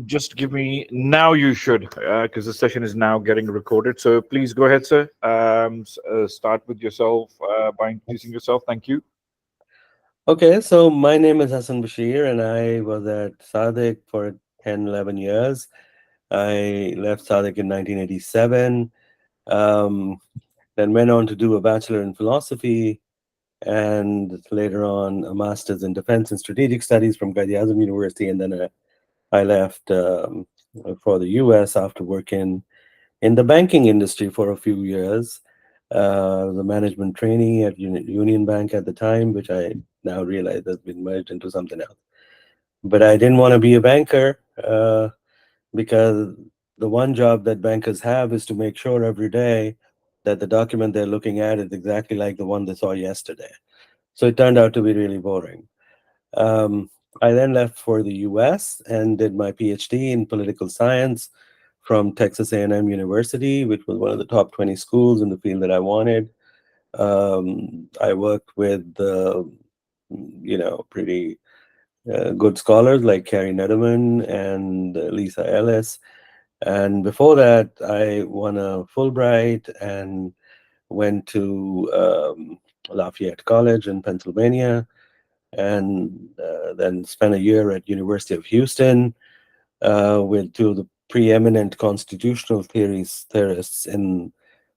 Just give me now. You should, because the session is now getting recorded. So please go ahead, sir. Start with yourself by introducing yourself. Thank you. Okay, so my name is Hassan Bashir, and I was at Sadiq for 10, 11 years. I left Sadiq in 1987, um, then went on to do a bachelor in philosophy, and later on a master's in defense and strategic studies from Qatar University, and then I left for the US after working in the banking industry for a few years. The management trainee at Union Bank at the time, which I now realize has been merged into something else. But I didn't want to be a banker because the one job that bankers have is to make sure every day that the document they're looking at is exactly like the one they saw yesterday. So it turned out to be really boring. Um, I then left for the US and did my Ph.D. in political science from Texas A&M University, which was one of the top 20 schools in the field that I wanted. I worked with, pretty good scholars like Carrie Nederman and Lisa Ellis. And before that, I won a Fulbright and went to Lafayette College in Pennsylvania, and then spent a year at University of Houston with two of the preeminent constitutional theorists in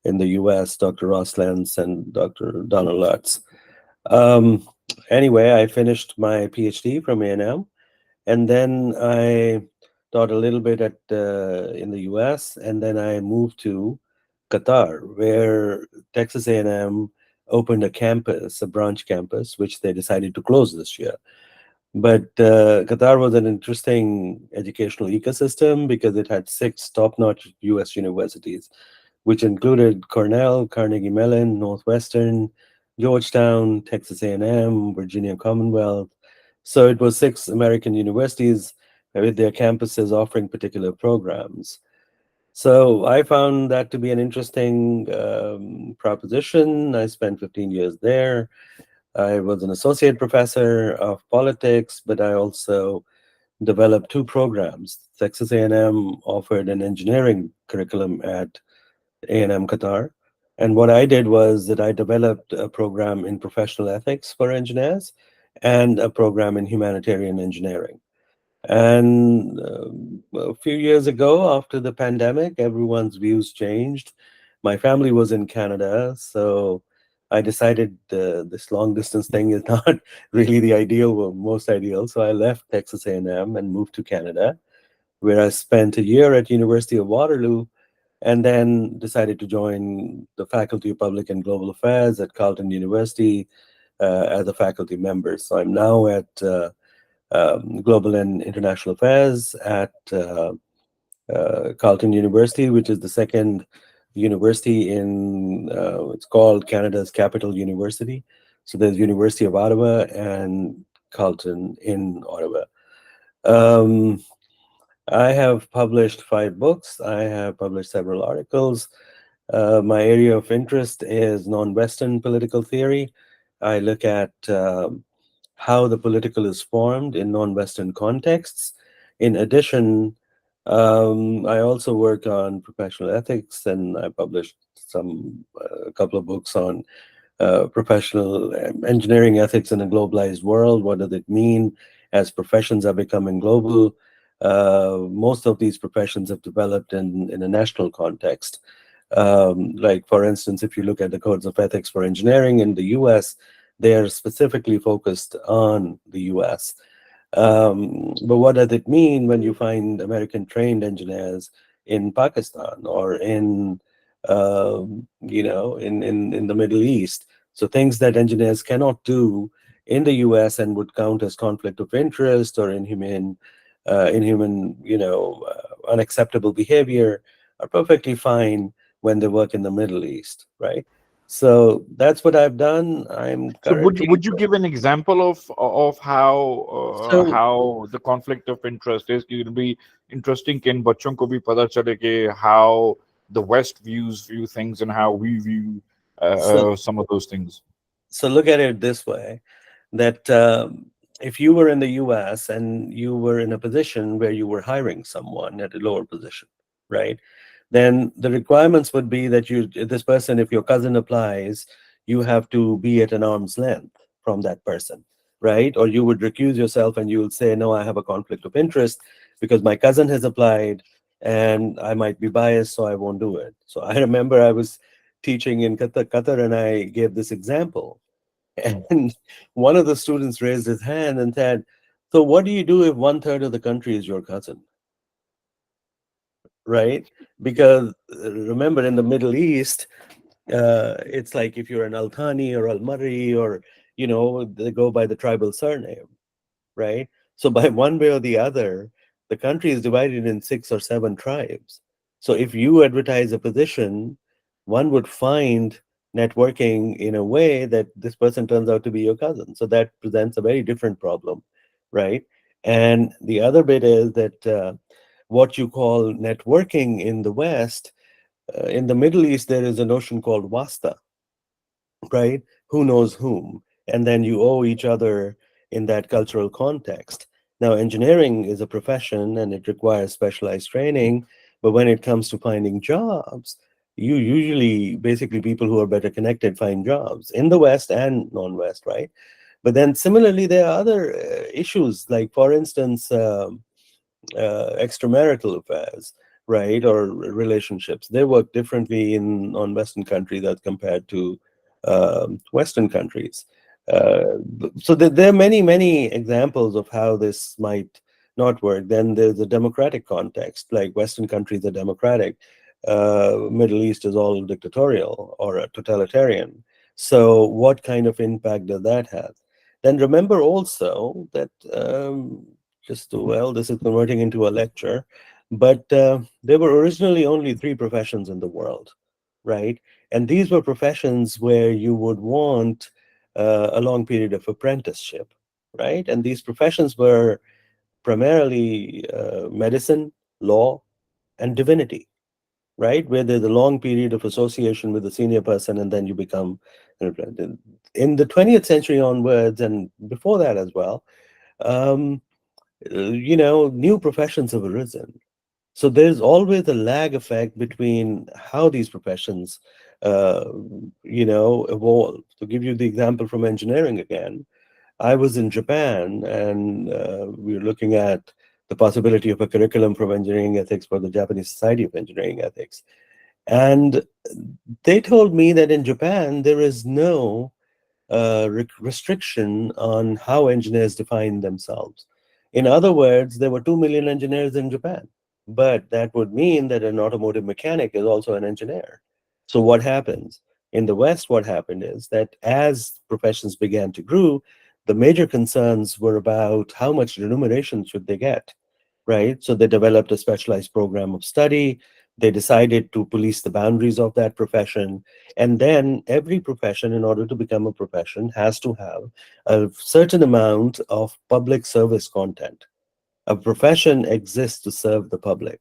the U.S., Dr. Ross Lenz and Dr. Donald Lutz. Um, anyway, I finished my PhD from A&M, and then I taught a little bit in the U.S., and then I moved to Qatar, where Texas A&M opened a campus, a branch campus, which they decided to close this year. But Qatar was an interesting educational ecosystem because it had 6 top-notch U.S. universities, which included Cornell, Carnegie Mellon, Northwestern, Georgetown, Texas A&M, Virginia Commonwealth. So it was 6 American universities with their campuses offering particular programs. So I found that to be an interesting proposition. I spent 15 years there. I was an associate professor of politics, but I also developed 2 programs. Texas A&M offered an engineering curriculum at A&M Qatar. And what I did was that I developed a program in professional ethics for engineers and a program in humanitarian engineering. And a few years ago, after the pandemic, everyone's views changed. My family was in Canada, so I decided this long distance thing is not really the ideal or most ideal. So I left Texas A&M and moved to Canada, where I spent a year at University of Waterloo, and then decided to join the Faculty of Public and Global Affairs at Carleton University as a faculty member. So I'm now at Global and International Affairs at Carleton University, which is the second university in, it's called Canada's Capital University. So there's University of Ottawa and Carleton in Ottawa. I have published 5 books. I have published several articles. My area of interest is non-Western political theory. I look at how the political is formed in non-Western contexts. In addition, I also work on professional ethics, and I published a couple of books on professional engineering ethics in a globalized world. What does it mean as professions are becoming global? Most of these professions have developed in a national context. Like, for instance, if you look at the codes of ethics for engineering in the US, they are specifically focused on the US. But what does it mean when you find American trained engineers in Pakistan or in the Middle East? So things that engineers cannot do in the US and would count as conflict of interest or inhuman, unacceptable behavior are perfectly fine when they work in the Middle East, right? So that's what I've done. I'm So would currently would you give an example of so how the conflict of interest is? It will be interesting कि इन बच्चों को भी पता चले कि how the West view things and how we view so some of those things. so look at it this way, that if you were in the US and you were in a position where you were hiring someone at a lower position, right? Then the requirements would be that this person, if your cousin applies, you have to be at an arm's length from that person, right? Or you would recuse yourself and you would say, no, I have a conflict of interest because my cousin has applied and I might be biased, so I won't do it. So I remember I was teaching in Qatar, and I gave this example. And one of the students raised his hand and said, so what do you do if 1/3 of the country is your cousin? Right? Because remember, in the Middle East, it's like if you're an Al Thani or Al Murri, or, they go by the tribal surname, right? So by one way or the other, the country is divided in 6 or 7 tribes. So if you advertise a position, one would find networking in a way that this person turns out to be your cousin. So that presents a very different problem, right? And the other bit is that what you call networking in the West, in the Middle East, there is a notion called wasta, right? Who knows whom? And then you owe each other in that cultural context. Now, engineering is a profession and it requires specialized training, but when it comes to finding jobs, you usually, basically, people who are better connected find jobs in the West and non-West, right? But then similarly, there are other issues, like, for instance, extramarital affairs, right, or relationships. They work differently on Western countries as compared to Western countries. So there are many, many examples of how this might not work. Then there's a democratic context, like Western countries are democratic. Middle East is all dictatorial or totalitarian. So what kind of impact does that have? Then remember also that well, this is converting into a lecture, but there were originally only 3 professions in the world, right? And these were professions where you would want a long period of apprenticeship, right? And these professions were primarily medicine, law, and divinity, right? Where there's a long period of association with the senior person, and then you become an apprentice. In the 20th century onwards, and before that as well, um, new professions have arisen. So there's always a lag effect between how these professions, uh, evolve. To give you the example from engineering again, I was in Japan, and we were looking at the possibility of a curriculum from engineering ethics for the Japanese Society of Engineering Ethics. And they told me that in Japan, there is no restriction on how engineers define themselves. In other words, there were 2 million engineers in Japan, but that would mean that an automotive mechanic is also an engineer. So what happens? In the West, what happened is that as professions began to grow, the major concerns were about how much remuneration should they get, right? So they developed a specialized program of study. They decided to police the boundaries of that profession. And then every profession, in order to become a profession, has to have a certain amount of public service content. A profession exists to serve the public,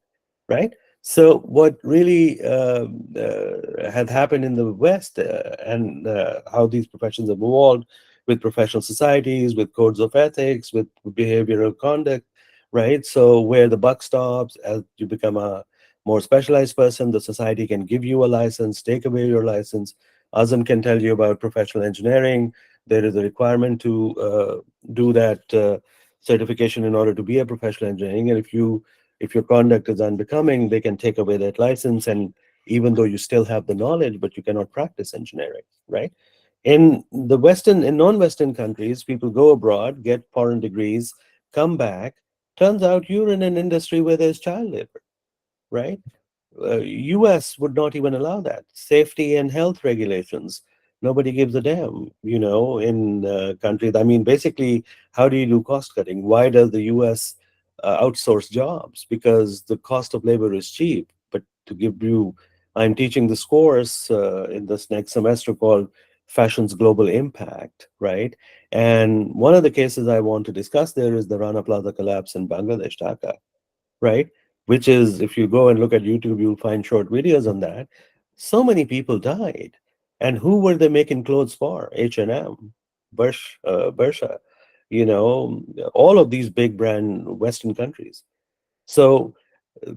right? So what really had happened in the West, and how these professions have evolved with professional societies, with codes of ethics, with behavioral conduct, right? So where the buck stops, as you become a more specialized person, the society can give you a license, take away your license. Azam can tell you about professional engineering. There is a requirement to do that certification in order to be a professional engineering. And if your conduct is unbecoming, they can take away that license. And even though you still have the knowledge, but you cannot practice engineering, right? In non-Western countries, people go abroad, get foreign degrees, come back. Turns out you're in an industry where there's child labor, right? US would not even allow that. Safety and health regulations, nobody gives a damn, in countries. I mean, basically, how do you do cost cutting? Why does the US outsource jobs? Because the cost of labor is cheap. But to give you, I'm teaching this course in this next semester called Fashion's Global Impact, right? And one of the cases I want to discuss there is the Rana Plaza collapse in Bangladesh, Dhaka, right? Which is, if you go and look at YouTube, you'll find short videos on that. So many people died. And who were they making clothes for? H&M, Bersha, all of these big brand Western countries. So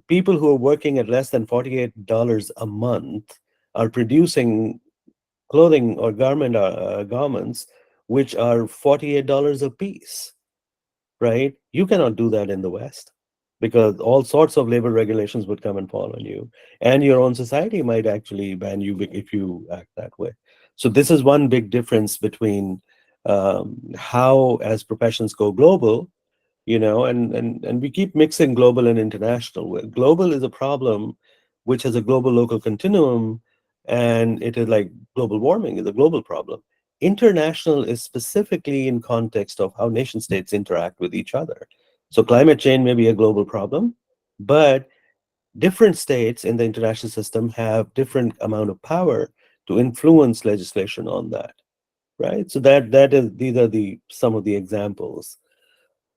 people who are working at less than $48 a month are producing clothing or garments which are $48 a piece, right? You cannot do that in the West because all sorts of labor regulations would come and fall on you, and your own society might actually ban you if you act that way. So this is one big difference between how, as professions go global, and we keep mixing global and international. Global is a problem which has a global local continuum, and it is like global warming is a global problem. International is specifically in context of how nation states interact with each other. So climate change may be a global problem, but different states in the international system have different amount of power to influence legislation on that, right? So that is these are the some of the examples.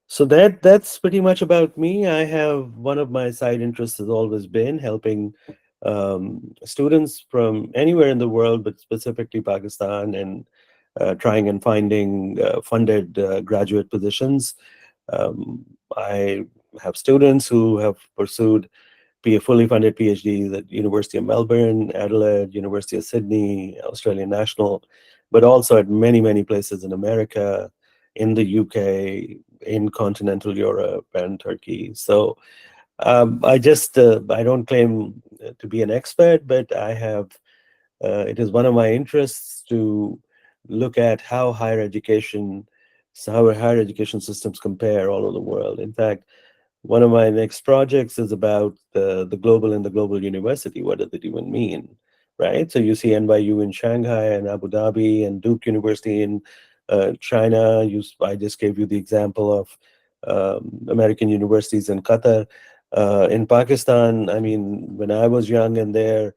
So that's pretty much about me. I have one of my side interests has always been helping students from anywhere in the world, but specifically Pakistan, and trying and finding funded graduate positions. I have students who have pursued fully funded PhDs at University of Melbourne, Adelaide, University of Sydney, Australian National, but also at many, many places in America, in the UK, in continental Europe and Turkey. So I don't claim to be an expert, but it is one of my interests to look at how higher education systems compare all over the world. In fact, one of my next projects is about the global and the global university. What does it even mean, right? So you see NYU in Shanghai and Abu Dhabi and Duke University in China. I just gave you the example of American universities in Qatar. In Pakistan, I mean, when I was young and there,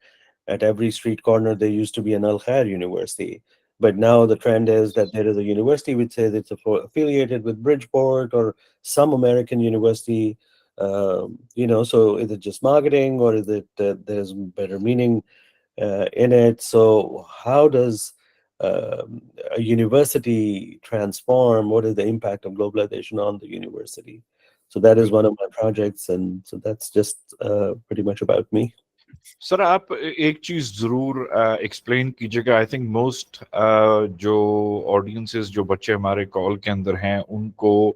at every street corner, there used to be an Al Khair University. But now the trend is that there is a university which says it's affiliated with Bridgeport or some American university. So is it just marketing, or is it there's better meaning in it? So how does a university transform? What is the impact of globalization on the university? So that is one of my projects, and so that's just pretty much about me. Sir आप एक चीज जरूर explain कीजिएगा. I think most जो audiences, जो बच्चे हमारे call के अंदर हैं, उनको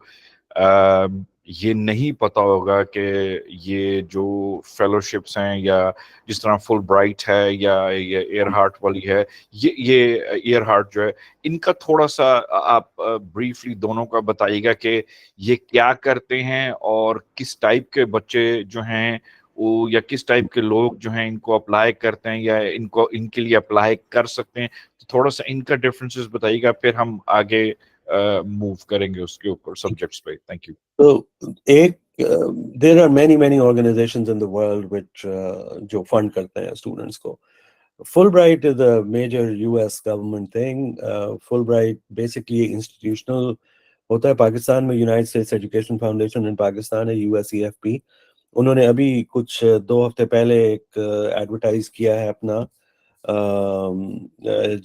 ये नहीं पता होगा कि ये जो फेलोशिप्स हैं, या जिस तरह फुल ब्राइट है, या ये एयरहार्ट वाली है, ये एयरहार्ट जो है, इनका थोड़ा सा आप ब्रीफली दोनों का बताइएगा कि ये क्या करते हैं और किस टाइप के बच्चे जो हैं वो, या किस टाइप के लोग जो हैं इनको अप्लाई करते हैं या इनके लिए अप्लाई कर सकते हैं. तो थोड़ा सा इनका डिफरेंसेस बताइएगा, फिर हम आगे मूव करेंगे उसके ऊपर सब्जेक्ट्स पे. Thank you. So, there are many organizations in the world which जो fund करते हैं students को. Fulbright is a major US government thing. Fulbright basically institutional होता है पाकिस्तान में. United States Education Foundation in Pakistan है USEFP. उन्होंने अभी कुछ 2 हफ्ते पहले एक एडवर्टाइज किया है अपना,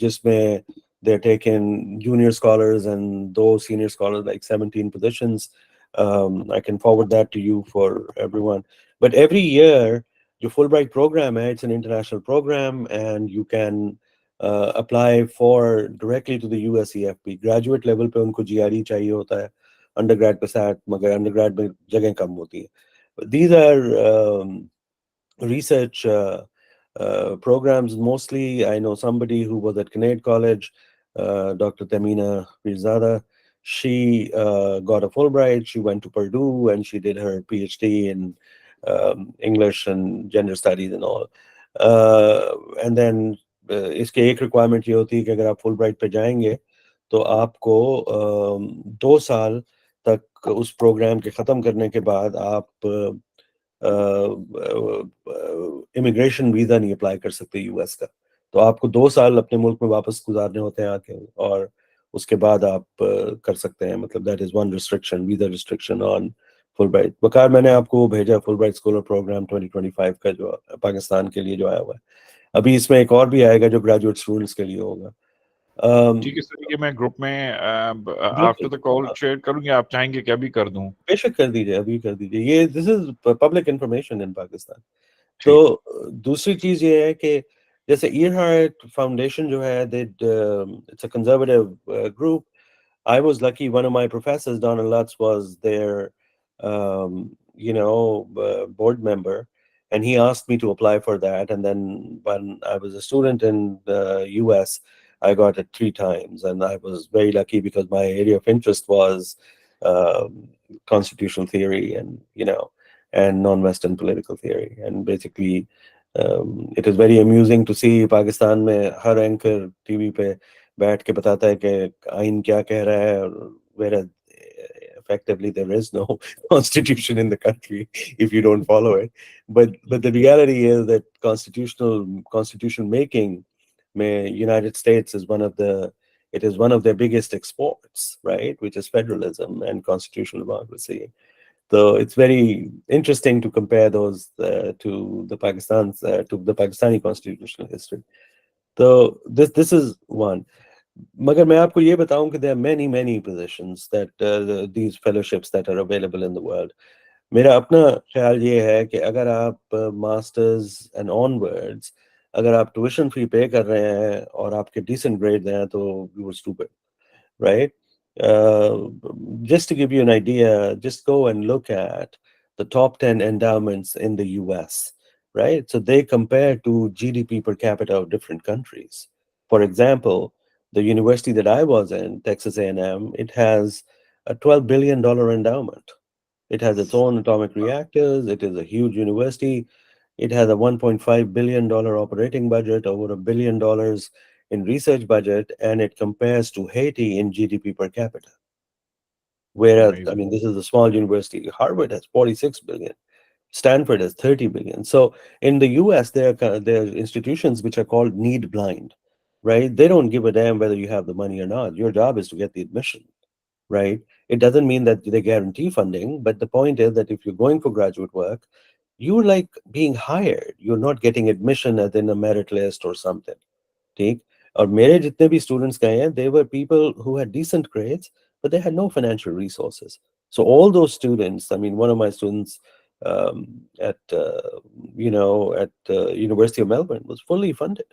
जिसमें they're taking junior scholars and those senior scholars, like 17 positions. I can forward that to you for everyone. But every year, the Fulbright program, it's an international program, and you can apply for directly to the USEFP. Graduate level पे उनको GRE चाहिए होता है, undergrad पे SAT, मगर undergrad में जगह कम होती है. These are research programs mostly. I know somebody who was at Kinnaird College, Dr. Tamina Pirzada. She got a Fulbright. She went to Purdue and she did her PhD in English and gender studies and all. And then इसके एक requirement ये होती है कि अगर आप Fulbright पे जाएंगे तो आपको 2 साल तक उस प्रोग्राम के ख़त्म करने के बाद आप इमिग्रेशन वीज़ा नहीं अप्लाई कर सकते यूएस का. तो आपको 2 साल अपने मुल्क में वापस गुजारने होते हैं आके, और उसके बाद आप कर सकते हैं. मतलब that is one restriction, visa restriction on Fulbright. Waqar मैंने आपको भेजा फुलब्राइट स्कॉलर प्रोग्राम 2025 का जो पाकिस्तान के लिए जो आया हुआ है. अभी इसमें एक और भी आएगा जो ग्रेजुएट स्टूडेंट्स के लिए होगा. ठीक um, है सर, ये मैं ग्रुप में आफ्टर बिल्कुल, द कॉल शेयर करूंगी, आप चाहेंगे क्या भी कर दूं? बेशक कर दीजिए, अभी कर दीजिए। ये this is public information in Pakistan. तो ठीक। दूसरी चीज ये है कि जैसे ईयरहार्ट फाउंडेशन जो है, they it's a conservative group. I was lucky. One of my professors, Donald Lutz, was their, board member, and he asked me to apply for that. And then when I was a student in the U.S., I got it 3 times, and I was very lucky because my area of interest was constitutional theory and non-Western political theory. And basically, it is very amusing to see Pakistan में हर anchor TV पे बैठ के बताता है कि आइन क्या कह रहा है, और whereas effectively there is no constitution in the country if you don't follow it. But the reality is that constitution making, United States is one of their biggest exports, right? Which is federalism and constitutional democracy. So it's very interesting to compare those to the Pakistani constitutional history. So this is one. मगर मैं आपको ये बताऊं कि there are many positions that these fellowships that are available in the world. मेरा अपना ख्याल ये है कि अगर आप मास्टर्स एंड ऑनवर्ड्स, अगर आप ट्यूशन फी पे कर रहे हैं और आपके डिसेंट ग्रेड हैं, तो you are stupid, right? Uh, just to give you an idea, just go and look at the top 10 endowments in the US, right? So they compare to GDP per capita of different countries. For example, the university that I was in, Texas A&M, it has a $12 billion endowment. It has its own atomic reactors. It is a huge university. It has a $1.5 billion operating budget, over $1 billion in research budget, and it compares to Haiti in GDP per capita. Whereas, I Amazing. mean, this is a small university. Harvard has 46 billion. Stanford has 30 billion. So in the US, there are institutions which are called need blind, right? They don't give a damn whether you have the money or not. Your job is to get the admission, right? It doesn't mean that they guarantee funding, but the point is that if you're going for graduate work, you're like being hired. You're not getting admission as in a merit list or something. ठीक. और मेरे जितने भी students गए हैं, they were people who had decent grades, but they had no financial resources. So all those students, I mean, one of my students at University of Melbourne was fully funded,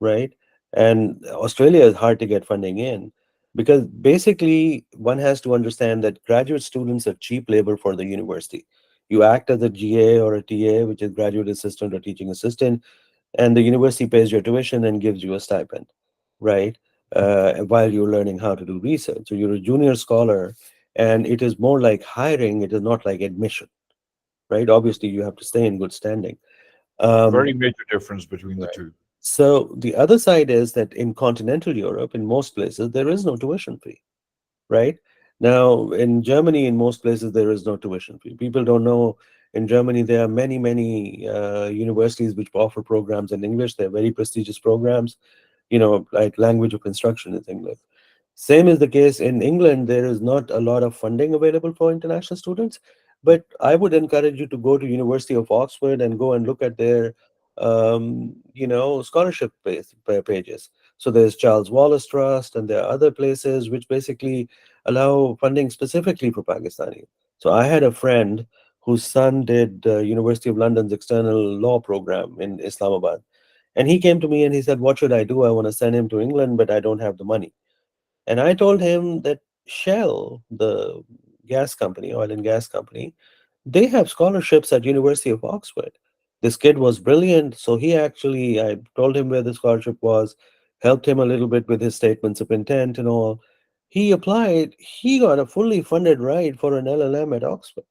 right? And Australia is hard to get funding in, because basically one has to understand that graduate students are cheap labor for the university. You act as a GA or a TA, which is graduate assistant or teaching assistant, and the university pays your tuition and gives you a stipend, right? While you're learning how to do research. So you're a junior scholar, and it is more like hiring, it is not like admission, right? Obviously, you have to stay in good standing. Very Um, major difference between the right. two. So the other side is that in continental Europe, in most places, there is no tuition fee, right? Now, in Germany, in most places, there is no tuition fee. People don't know, in Germany, there are many universities which offer programs in English. They're very prestigious programs, like language of instruction is English. Same is the case in England. There is not a lot of funding available for international students, but I would encourage you to go to University of Oxford and go and look at their, scholarship pages. So there's Charles Wallace Trust, and there are other places which basically allow funding specifically for Pakistani. So I had a friend whose son did University of London's external law program in Islamabad. And he came to me and he said, "What should I do? I want to send him to England, but I don't have the money." And I told him that Shell, the gas company, oil and gas company, they have scholarships at University of Oxford. This kid was brilliant, so I told him where the scholarship was, helped him a little bit with his statements of intent and all. He applied, he got a fully funded ride for an LLM at Oxford,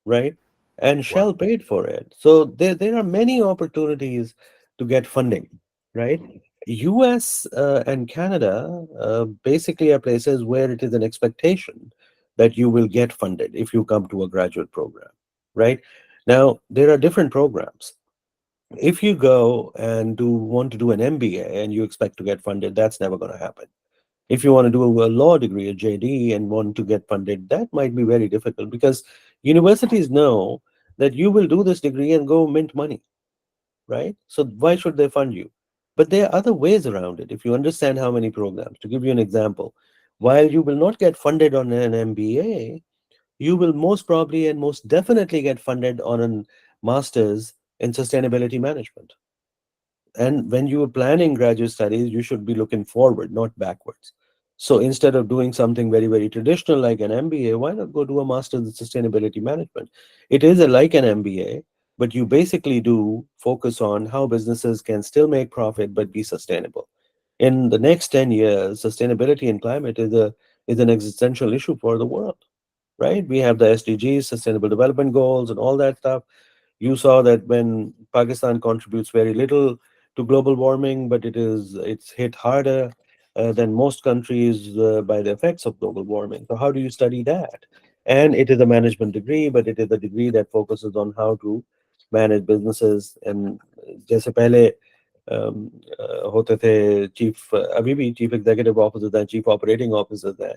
right? And Wow. Shell paid for it. So there are many opportunities to get funding, right? US and Canada basically are places where it is an expectation that you will get funded if you come to a graduate program, right? Now, there are different programs. If you go and want to do an MBA and you expect to get funded, that's never going to happen. If you want to do a law degree, a JD, and want to get funded, that might be very difficult, because universities know that you will do this degree and go mint money, right? So why should they fund you? But there are other ways around it. If you understand how many programs, to give you an example, while you will not get funded on an MBA, you will most probably and most definitely get funded on a master's in sustainability management. And when you are planning graduate studies, you should be looking forward, not backwards. So instead of doing something very, very traditional like an MBA, why not go do a master's in sustainability management? It is like an MBA, but you basically do focus on how businesses can still make profit but be sustainable. In the next 10 years, sustainability and climate is an existential issue for the world, right? We have the SDGs, Sustainable Development Goals, and all that stuff. You saw that when Pakistan contributes very little to global warming, but it's hit harder than most countries by the effects of global warming. So how do you study that? And it is a management degree, but it is a degree that focuses on how to manage businesses. And जैसे पहले होते थे chief अभी भी chief executive officers हैं chief operating officers हैं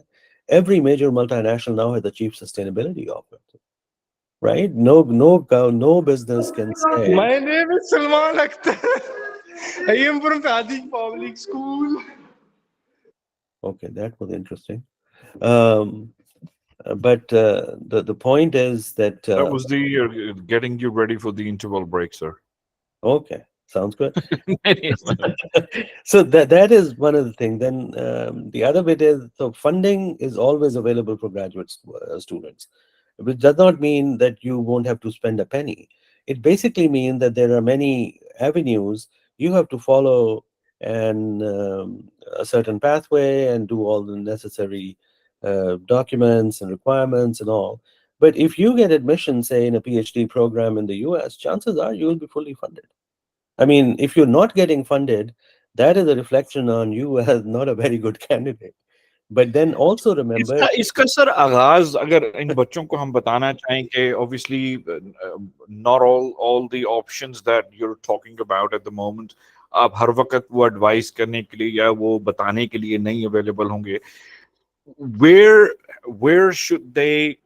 every major multinational now has a chief sustainability officer, right? No business can say, My name is Salman Akhtar. I am from Sadiq Public School. okay, that was interesting. Um, but the point is that That was the getting you ready for the interval break, sir. okay, sounds good. Yes. So that is one of the things. Then the other bit is, so funding is always available for graduate students, which does not mean that you won't have to spend a penny. It basically means that there are many avenues you have to follow, and a certain pathway, and do all the necessary documents and requirements and all. But if you get admission, say in a PhD program in the US, chances are you will be fully funded. I mean, if you're not getting funded, that is a reflection on you as not a very good candidate. But then also remember, इसका इसका sir आगाज अगर इन बच्चों को हम बताना चाहें कि obviously not all the options that you're talking about at the moment आप हर वक्त वो एडवाइस करने के लिए या वो बताने के लिए नहीं अवेलेबल होंगे where should they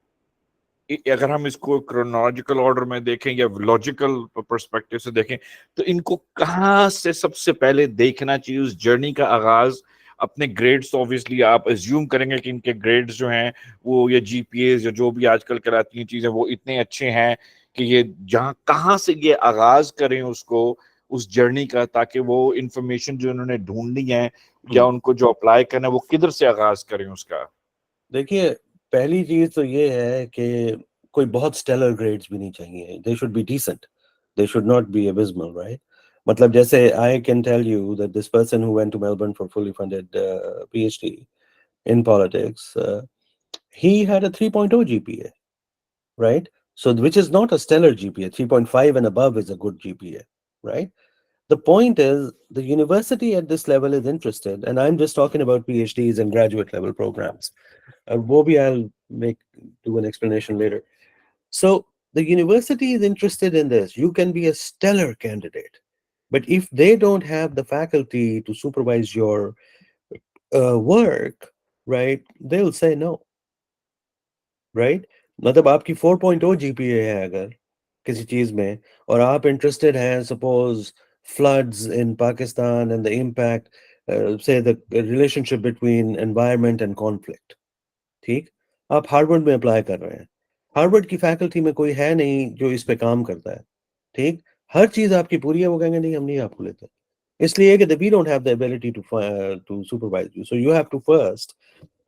अगर हम इसको क्रोनोलॉजिकल ऑर्डर में देखें या लॉजिकल पर्सपेक्टिव से देखें तो इनको कहाँ से सबसे पहले देखना चाहिए उस जर्नी का आगाज अपने ग्रेड्स ऑब्वियसली आप अज्यूम करेंगे कि इनके ग्रेड्स जो हैं वो या जीपीएस या जो भी आजकल कहलाती हैं चीजें वो इतने अच्छे हैं कि ये जहाँ कहाँ से ये आगाज करें उसको उस जर्नी का ताकि वो इंफॉर्मेशन जो उन्होंने ढूंढनी है या उनको जो अप्लाई करना है वो किधर से आगाज करें उसका देखिए, पहली चीज तो ये है कि कोई बहुत स्टेलर ग्रेड्स भी नहीं चाहिए. They should be decent, they should not be abysmal, right? मतलब जैसे I can tell you that this person who went to Melbourne for fully funded PhD in politics, he had a 3.0 GPA, right? So which is not a stellar GPA. 3.5 and above is a good GPA, right? The point is, the university at this level is interested, and I'm just talking about PhDs and graduate level programs. Bobby, I'll do an explanation later. So the university is interested in this. You can be a stellar candidate, but if they don't have the faculty to supervise your work, right, they'll say no, right? मतलब आपकी 4.0 GPA है अगर किसी चीज में और आप interested हैं suppose floods in Pakistan and the impact, say the relationship between environment and conflict, ठीक? आप हार्वर्ड में अप्लाई कर रहे हैं, हार्वर्ड की फैकल्टी में कोई है नहीं जो इस पे काम करता है, ठीक? हर चीज आपकी पूरी है, वो कहेंगे नहीं हम नहीं आपको लेते, इसलिए कि we don't have the ability to supervise you. So you have to first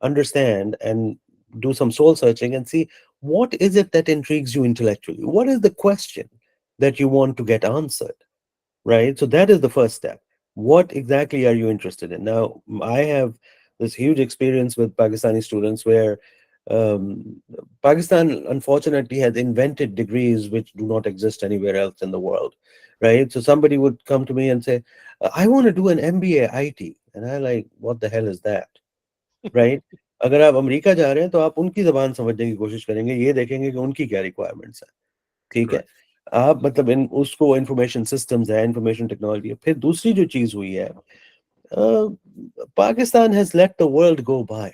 understand and do some soul searching and see what is it that intrigues you intellectually. What is the question that you want to get answered, right? So that is the first step. What exactly are you interested in? Now, I have this huge experience with Pakistani students where Pakistan, unfortunately, has invented degrees which do not exist anywhere else in the world, right? So somebody would come to me and say, I want to do an MBA IT. And I like, what the hell is that? Right? अगर आप America जा रहे हैं तो आप उनकी जबान समझने की कोशिश करेंगे, ये देखेंगे कि उनकी क्या रिक्वायरमेंट्स है, ठीक है? आप मतलब इन उसको इंफॉर्मेशन सिस्टम्स है, इंफॉर्मेशन टेक्नोलॉजी है. फिर दूसरी जो चीज हुई है, Pakistan has let the world go by,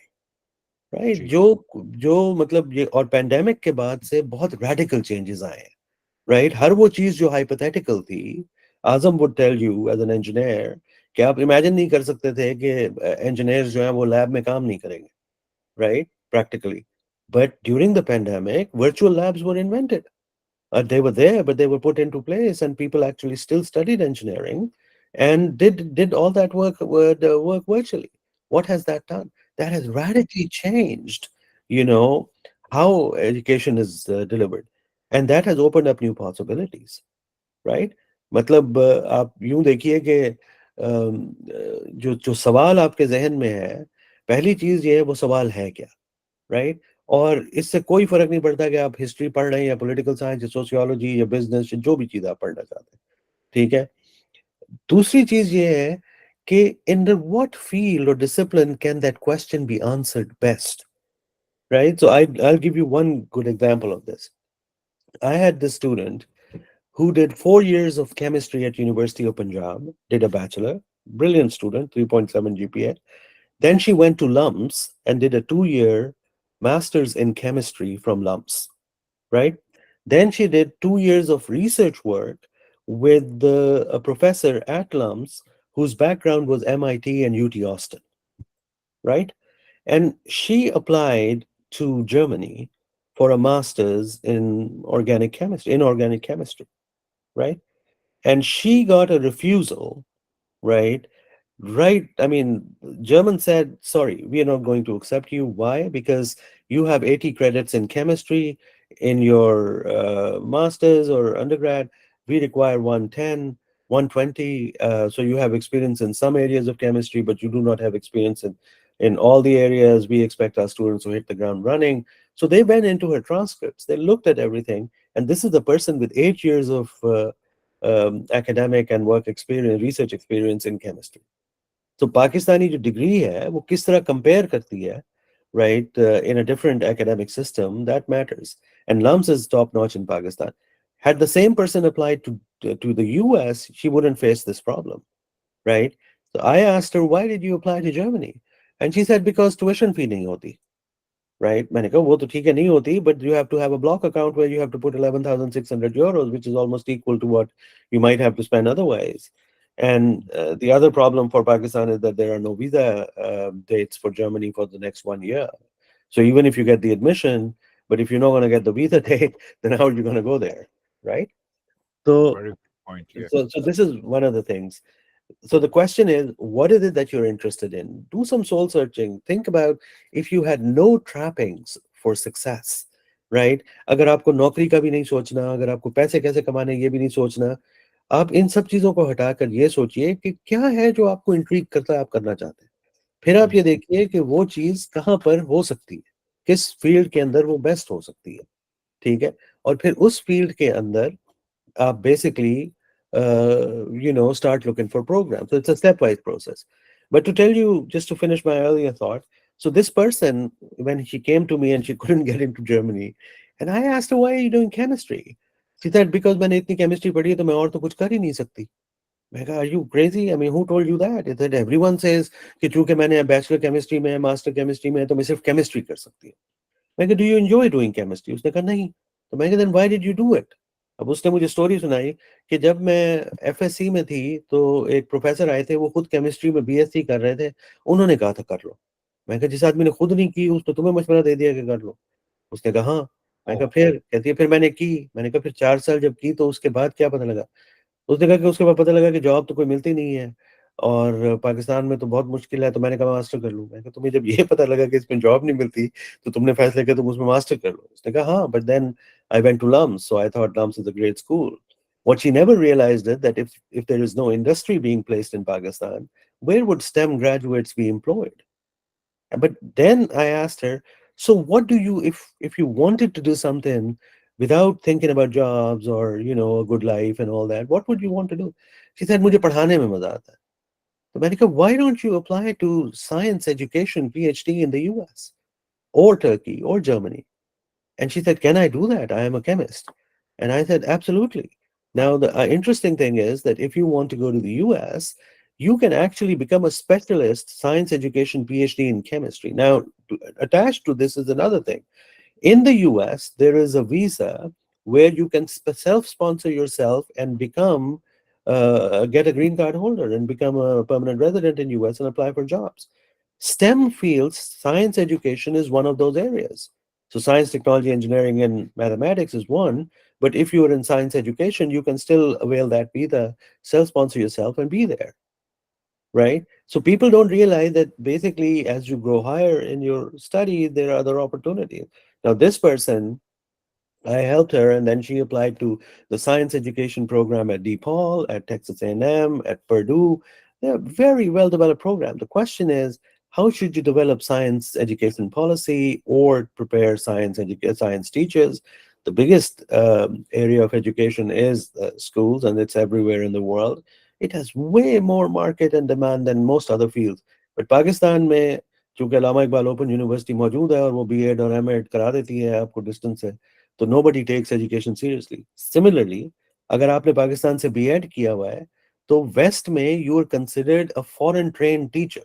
right? जो मतलब ये और पैंडेमिक के बाद से बहुत रेडिकल चेंजेस आए हैं, राइट? हर वो चीज जो हाइपोथेटिकल थी, Azam would tell you as an engineer कि आप इमेजिन नहीं कर सकते थे कि इंजीनियर्स जो हैं वो लैब में काम नहीं करेंगे, right? Practically. But during the pandemic, virtual labs were invented. They were there, but they were put into place, and people actually still studied engineering and did all that work virtually. What has that done? That has radically changed, you know, how education is delivered, and that has opened up new possibilities, right? मतलब आप यूं देखिए कि जो जो सवाल आपके जहन में है, पहली चीज ये है वो सवाल है क्या, राइट? और इससे कोई फर्क नहीं पड़ता कि आप हिस्ट्री पढ़ रहे हैं या पॉलिटिकल साइंस या सोशियोलॉजी या बिजनेस या जो भी चीज आप पढ़ना चाहते हैं, ठीक है? दूसरी चीज ये है कि इन व्हाट फील्ड और discipline can that question be answered best, right? So I'll give you one good example of this. I had this student who did 4 years of chemistry at University of Punjab, did a bachelor, brilliant student, 3.7 GPA. Then she went to LUMS and did a 2-year master's in chemistry from LUMS, right? Then she did 2 years of research work with a professor at LUMS whose background was MIT and UT Austin, right? And she applied to Germany for a master's in organic chemistry, right? And she got a refusal, right? Right. I mean, German said, sorry, we are not going to accept you. Why? Because you have 80 credits in chemistry in your master's or undergrad. We require 110, 120. So you have experience in some areas of chemistry, but you do not have experience in all the areas. We expect our students to hit the ground running. So they went into her transcripts. They looked at everything. And this is the person with 8 years of academic and work experience, research experience in chemistry. तो पाकिस्तानी जो degree है वो किस तरह compare करती है, right, in a different academic system, that matters. And LUMS is top notch in Pakistan. Had the same person applied to the US, she wouldn't face this problem, right? So I asked her, why did you apply to Germany? And she said, because tuition fee nahi hoti, right? मैंने कहा वो तो ठीक है नहीं होती, but you have to have a block account where you have to put 11,600 euros, which is almost equal to what you might have to spend otherwise. And the other problem for Pakistan is that there are no visa dates for Germany for the next 1 year. So even if you get the admission, but if you're not going to get the visa date, then how are you going to go there, right? So, Very good point. Yeah. so this is one of the things. So the question is, what is it that you're interested in? Do some soul searching. Think about if you had no trappings for success, right? अगर आपको नौकरी का भी नहीं सोचना, अगर आपको पैसे कैसे कमाने ये भी नहीं सोचना, आप इन सब चीजों को हटाकर ये सोचिए कि क्या है जो आपको इंट्रीग करता है, आप करना चाहते हैं। फिर आप ये देखिए कि वो चीज कहाँ पर हो सकती है, किस फील्ड के अंदर वो बेस्ट हो सकती है, ठीक है? और फिर उस फील्ड के अंदर basically, start looking for programs. So it's a stepwise process. But to tell you, just to finish my earlier thought, so this person, when she came to me and she couldn't get into Germany, and I asked her, why are you doing chemistry? She said, because मैंने इतनी chemistry पढ़ी है तो मैं और तो कुछ कर ही नहीं सकती. मैं कहा, are you crazy? I mean, who told you that? Is that everyone says कि चूंकि मैंने bachelor chemistry में, master chemistry में, तो मैं सिर्फ chemistry कर सकती हूँ. मैं कहा, do you enjoy doing chemistry? उसने कहा नहीं. तो मैं कहा, then why did you do it? अब उसने मुझे स्टोरी सुनाई कि जब मैं एफएससी में थी तो एक प्रोफेसर आए थे, वो खुद केमिस्ट्री में बीएससी कर रहे थे, उन्होंने कहा था कर लो. मैं कहा, जिस आदमी ने खुद नहीं की उसने तुम्हें मशवरा दे दिया कि कर लो? उसने कहा हाँ. मैं कहा फिर? कहती है फिर मैंने की. मैंने कहा फिर 4 साल जब की तो उसके बाद क्या पता लगा? उसने कहा कि उसके बाद पता लगा कि जॉब तो कोई मिलती नहीं है और पाकिस्तान में तो बहुत मुश्किल है, तो मैंने कहा मास्टर कर लूँ. मैं कहा तुम्हें जब ये पता लगा कि इसमें जॉब नहीं मिलती तो तुमने फैसला किया तुम उसमें मास्टर कर लो? उसने कहा हाँ, but then I went to LUMS, so I thought LUMS is a great school. What she never realized is that if there is no industry being placed in Pakistan, where would STEM graduates be employed? But then I asked her, so what do you, if you wanted to do something without thinking about jobs or, a good life and all that, what would you want to do? She said, मुझे पढ़ाने में मजा आता है. तो मैंने कहा, why don't you apply to science education PhD in the US or Turkey or Germany? And she said, can I do that? I am a chemist. And I said, absolutely. Now, the interesting thing is that if you want to go to the US, you can actually become a specialist science education PhD in chemistry. Now, attached to this is another thing. In the US, there is a visa where you can self-sponsor yourself and become get a green card holder and become a permanent resident in US and apply for jobs. STEM fields, science education is one of those areas. So science, technology, engineering, and mathematics is one. But if you are in science education, you can still avail that visa, self-sponsor yourself, and be there, right? So people don't realize that basically, as you grow higher in your study, there are other opportunities. Now, this person, I helped her, and then she applied to the science education program at DePaul, at Texas A&M, at Purdue. They're very well developed program. The question is, how should you develop science education policy or prepare science teachers? The biggest area of education is schools, and it's everywhere in the world. It has way more market and demand than most other fields. But Pakistan में चूंकि Allama Iqbal open university मौजूद है और वो BEd और MEd करा देती है आपको डिस्टेंस से, तो nobody takes education seriously. Similarly, अगर आपने पाकिस्तान से बीएड किया हुआ है, तो वेस्ट में you are considered a foreign trained teacher,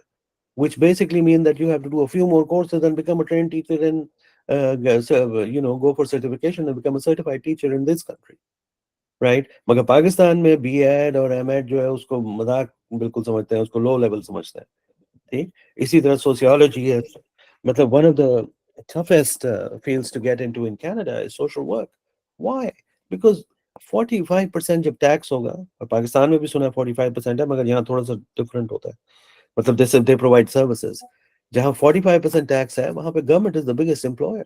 which basically means that you have to do a few more courses and become a trained teacher and go for certification and become a certified teacher in this country, right? मगर पाकिस्तान में BEd और MEd जो है उसको मजाक बिल्कुल समझते हैं, उसको लो लेवल समझते हैं, ठीक? इसी तरह सोशियोलॉजी है, मतलब one of the toughest fields to get into in Canada is social work. Why? Because 45% जब टैक्स होगा, और पाकिस्तान में भी सुना है 45% है, मगर यहाँ थोड़ा सा डिफरेंट होता है, मतलब they provide services. जहाँ 45% टैक्स है, वहाँ पे government is the biggest employer.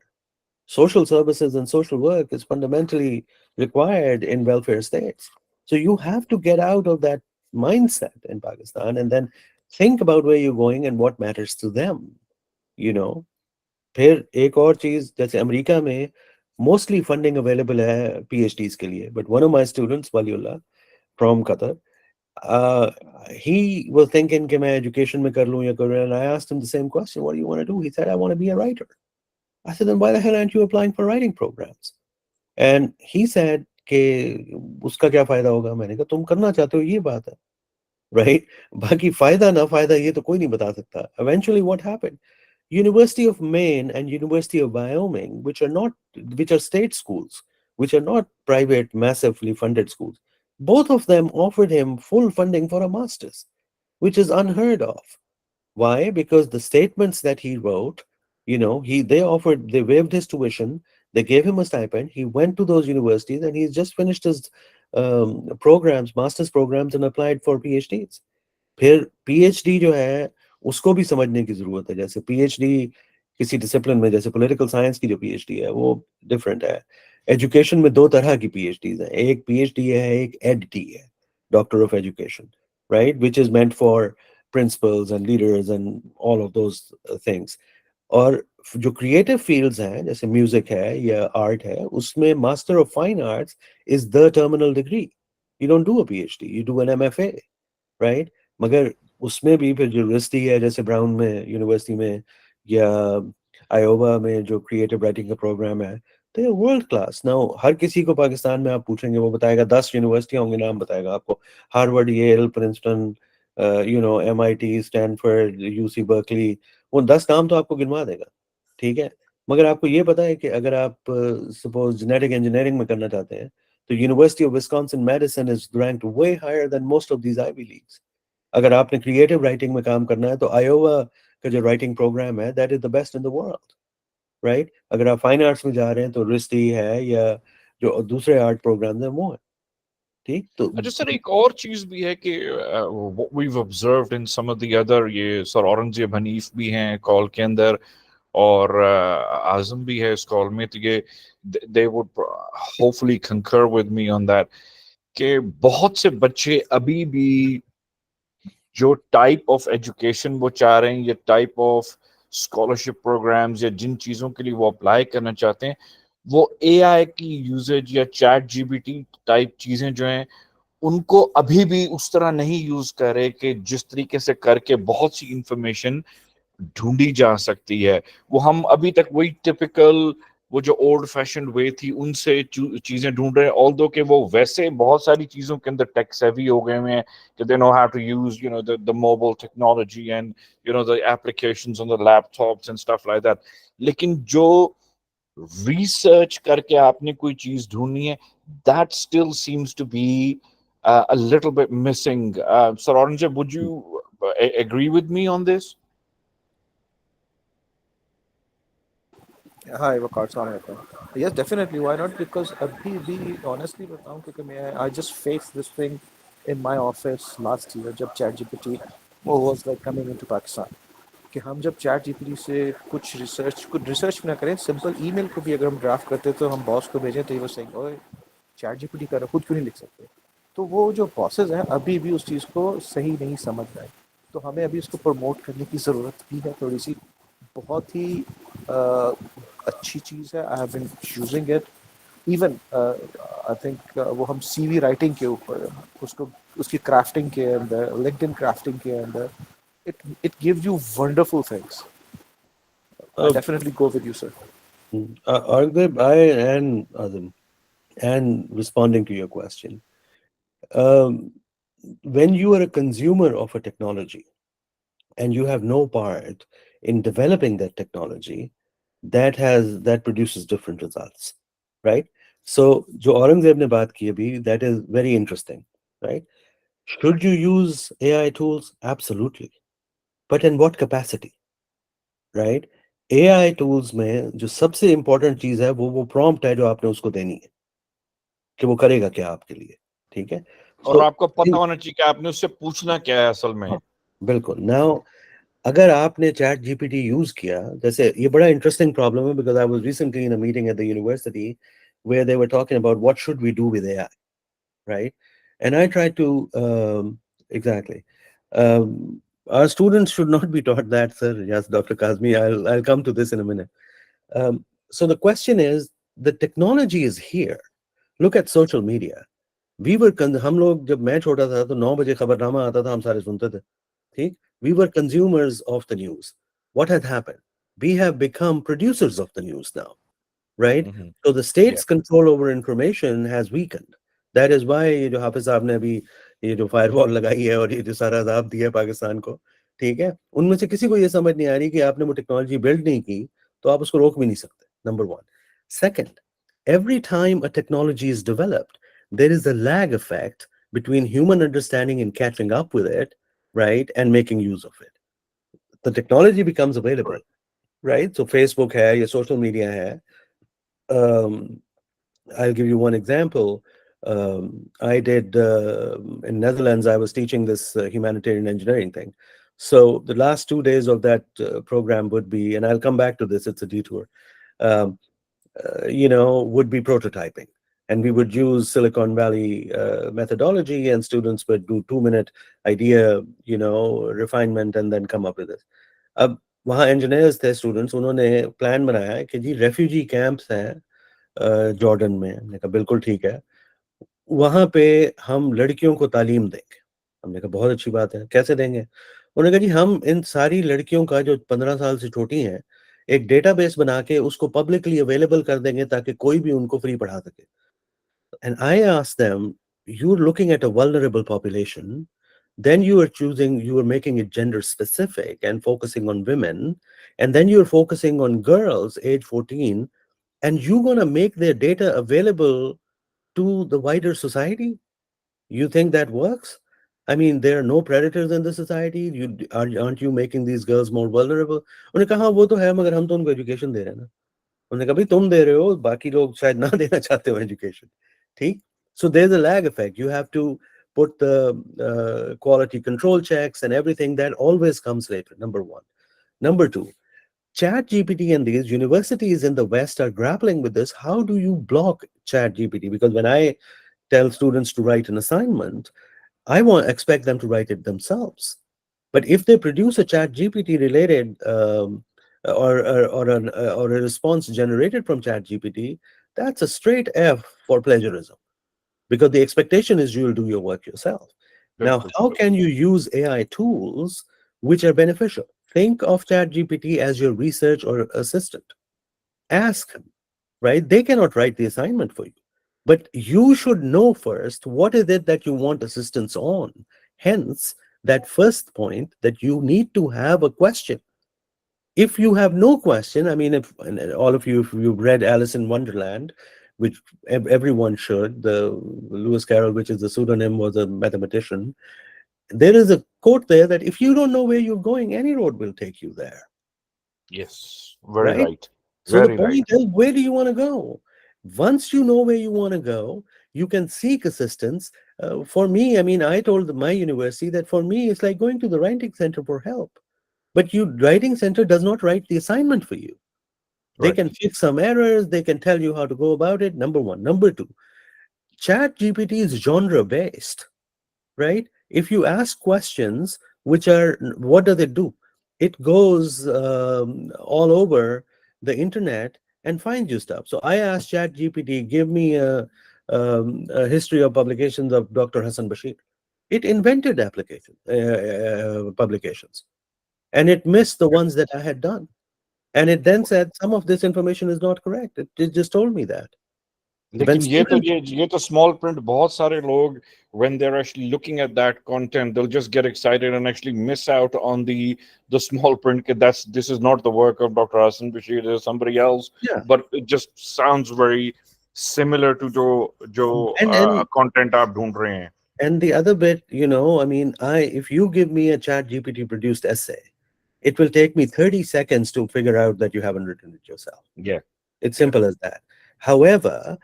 Social services and social work is fundamentally required in welfare states. So you have to get out of that mindset in Pakistan and then think about where you're going and what matters to them, you know. फिर एक और चीज, जैसे America में mostly funding available है PhDs के लिए, but one of my students Waliullah from Qatar, he was thinking कि मैं एजुकेशन में कर लूं या करूं, and I asked him the same question, what do you want to do? He said, I want to be a writer. I said, then why the hell aren't you applying for writing programs? And he said कि उसका क्या फायदा होगा? मैंने कहा तुम करना चाहते हो ये बात है, right? बाकी फायदा ना फायदा ये तो कोई नहीं बता सकता. Eventually what happened? University of Maine and University of Wyoming, which are state schools, which are not private, massively funded schools, both of them offered him full funding for a master's, which is unheard of. Why? Because the statements that he wrote, they waived his tuition, they gave him a stipend, he went to those universities, and he's just finished his master's programs, and applied for PhDs. फिर PhD जो है उसको भी समझने की जरूरत है. जैसे PhD किसी डिसिप्लिन में, जैसे पॉलिटिकल साइंस की जो PhD है वो डिफरेंट है. एजुकेशन में दो तरह की PhDs हैं, एक PhD है, एक EdD है, doctor of education, right, which is meant for principles and leaders and all of those things. और जो क्रिएटिव फील्ड्स हैं जैसे म्यूजिक है या आर्ट है, उसमें master of fine arts is the terminal degree. You don't do a PhD, you do an MFA, right? मगर उसमें भी फिर जो यूनिवर्सिटी है, जैसे ब्राउन में यूनिवर्सिटी में या आयोवा में जो क्रिएटिव राइटिंग का प्रोग्राम है, तो ये वर्ल्ड क्लास. नाउ हर किसी को पाकिस्तान में आप पूछेंगे, वो बताएगा 10 यूनिवर्सिटियां होंगे, नाम बताएगा आपको, Harvard, Yale, Princeton, MIT, Stanford, UC Berkeley, वो 10 नाम तो आपको गिनवा देगा, ठीक है? मगर आपको ये पता है कि अगर आप सपोज जेनेटिक इंजीनियरिंग में करना चाहते हैं, तो university of Wisconsin Madison is ranked way higher than most of these Ivy Leagues. अगर आपने क्रिएटिव राइटिंग में काम करना है, तो आयोवा का जो राइटिंग प्रोग्राम है, that is the best in the world, right? अगर आप फाइन आर्ट्स में जा रहे हैं, तो रिस्टी है या जो दूसरे आर्ट प्रोग्राम है वो है, ठीक? तो अच्छा सर, एक और चीज भी है कि what we've observed in some of the other, ये सर औरंगजेब हनीफ भी हैं कॉल के अंदर, और आजम भी है इस कॉल में, तो ये they would hopefully concur with me on that, कि बहुत से बच्चे अभी भी जो टाइप ऑफ एजुकेशन वो चाह रहे हैं, या टाइप ऑफ स्कॉलरशिप प्रोग्राम्स या जिन चीज़ों के लिए वो अप्लाई करना चाहते हैं, वो AI की यूजेज या चैट GBT टाइप चीज़ें जो हैं, उनको अभी भी उस तरह नहीं यूज कर रहे कि जिस तरीके से करके बहुत सी इंफॉर्मेशन ढूंढी जा सकती है. वो हम अभी तक वही टिपिकल, वो जो ओल्ड फैशन वे थी, उनसे चीजें ढूंढ रहे हैं, ऑल्दो कि वो वैसे बहुत सारी चीजों के अंदर टेक सेवी हो गए हैं कि they know how to use the mobile technology and the applications on the laptops and stuff like that. लेकिन जो रिसर्च करके आपने कोई चीज ढूंढनी है, that still seems to be a little bit missing. Sir Aurangzeb, would you agree with me on this? Hi, वकार साहब alaikum. Yes, definitely. Why not? Because अभी भी honestly बताऊं क्योंकि मैं I just faced this thing in my office last year जब ChatGPT was like coming into Pakistan. कि हम जब ChatGPT से कुछ रिसर्च भी ना करें, सिंपल ईमेल को भी अगर हम ड्राफ्ट करते तो हम बॉस को भेजें तो ये वो सेइंग ओए ChatGPT कर खुद क्यों नहीं लिख सकते. तो वो जो बॉसेस हैं अभी भी उस चीज़ को सही नहीं समझ रहे. तो हमें अभी उसको प्रमोट करने की ज़रूरत भी है थोड़ी सी. बहुत ही अच्छी चीज़ है. I have been using it even I think वो हम सीवी राइटिंग के ऊपर उसको उसकी क्राफ्टिंग के अंदर लिंक्डइन क्राफ्टिंग के अंदर it gives you wonderful things. I Uh, definitely go with you, sir. Arghib, and Azim, and responding to your question, um, when you are a consumer of a technology and you have no part in developing that technology, that produces different results, right? So, जो औरंगजेब ने बात की अभी, that is very interesting, right? Should you use AI tools? Absolutely, but in what capacity, right? AI tools में जो सबसे important चीज है वो prompt है जो आपने उसको देनी है कि वो करेगा क्या आपके लिए, ठीक है? और So, आपको पता होना चाहिए कि आपने उससे पूछना क्या है असल में. बिल्कुल. Now, अगर आपने चैट जीपीटी यूज किया, जैसे ये बड़ा इंटरेस्टिंग प्रॉब्लम है, because I was recently in a meeting at the university where they were talking about what should we do with AI, right? And I tried to exactly. Our students should not be taught that, sir. Yes, Dr. Kazmi, I'll come to this in a minute. So the question is, the technology is here. Look at social media. हम लोग जब मैं छोटा था तो 9 बजे खबरनामा आता था, हम सारे सुनते थे, ठीक? We were consumers of the news. What had happened? We have become producers of the news now, right? So the state's control over information has weakened. That is why ये जो हाफिज साहब ने अभी ये जो फायरवॉल लगाई है और ये जो सारा अजाब दिया है पाकिस्तान को, ठीक है, उनमें से किसी को ये समझ नहीं आ रही कि आपने वो टेक्नोलॉजी बिल्ड नहीं की तो आप उसको रोक भी नहीं सकते. Number one. Second, every time a technology is developed, there is a lag effect between human understanding and catching up with it, right, and making use of it. The technology becomes available, right? So Facebook hai, ya social media hai. I'll give you one example. I did in Netherlands, I was teaching this humanitarian engineering thing. So the last 2 days of that program would be, and I'll come back to this, it's a detour, would be prototyping. And we would use Silicon Valley methodology, and students would do 2-minute idea, refinement, and then come up with this. अब वहाँ engineers थे students, उन्होंने plan बनाया कि जी refugee camps हैं Jordan में. हमने कहा बिल्कुल ठीक है, वहाँ पे हम लड़कियों को तालीम देंगे. हमने कहा बहुत अच्छी बात है, कैसे देंगे? उन्होंने कहा जी हम इन सारी लड़कियों का जो 15 साल से छोटी हैं एक डेटाबेस बना के उसको पब्लिकली अवेलेबल कर देंगे ताकि कोई भी उनको फ्री पढ़ा सके. And I asked them, you're looking at a vulnerable population, then you are making it gender specific and focusing on women, and then you're focusing on girls age 14, and you're going to make their data available to the wider society? You think that works? I mean, there are no predators in the society. Aren't you making these girls more vulnerable? उन्होंने कहा हाँ वो तो है, मगर हम तो उनको एजुकेशन दे रहे हैं ना. उन्होंने कहा भाई तुम दे रहे हो, बाकी लोग शायद ना देना चाहते हो एजुकेशन, ठीक? So there's a lag effect. You have to put the quality control checks and everything. That always comes later, number one. Number two, Chat GPT and these universities in the West are grappling with this. How do you block Chat GPT? Because when I tell students to write an assignment, I expect them to write it themselves. But if they produce a Chat GPT related or a response generated from Chat GPT, that's a straight F for plagiarism, because the expectation is you'll do your work yourself. Now, how can you use AI tools which are beneficial? Think of ChatGPT as your research or assistant. Ask him, right? They cannot write the assignment for you, but you should know first what is it that you want assistance on. Hence, that first point that you need to have a question. If you have no question, I mean, if all of you, if you've read Alice in Wonderland, which everyone should. The Lewis Carroll, which is the pseudonym, was a mathematician. There is a quote there that if you don't know where you're going, any road will take you there. Yes, very Right? right. So the Very right. point is, where do you want to go? Once you know where you want to go, you can seek assistance. For me, I mean, I told my university that for me, it's like going to the writing center for help. But writing center does not write the assignment for you. They Right. can fix some errors. They can tell you how to go about it. Number one. Number two, Chat GPT is genre based, right? If you ask questions, which are, what does it do? It goes all over the internet and finds you stuff. So I asked Chat GPT, give me a history of publications of Dr. Hassan Bashir. It invented publications, and it missed the ones that I had done. And it then said some of this information is not correct. It just told me that. When लेकिन students, ये तो small print बहुत सारे लोग when they're actually looking at that content they'll just get excited and actually miss out on the small print this is not the work of Dr. Hassan Bashir, there's somebody else, yeah, but it just sounds very similar to जो and content आप ढूंढ रहे हैं. and the other bit, I mean, if you give me a Chat GPT produced essay, it will take me 30 seconds to figure out that you haven't written it yourself. Yeah, It's simple as that. However,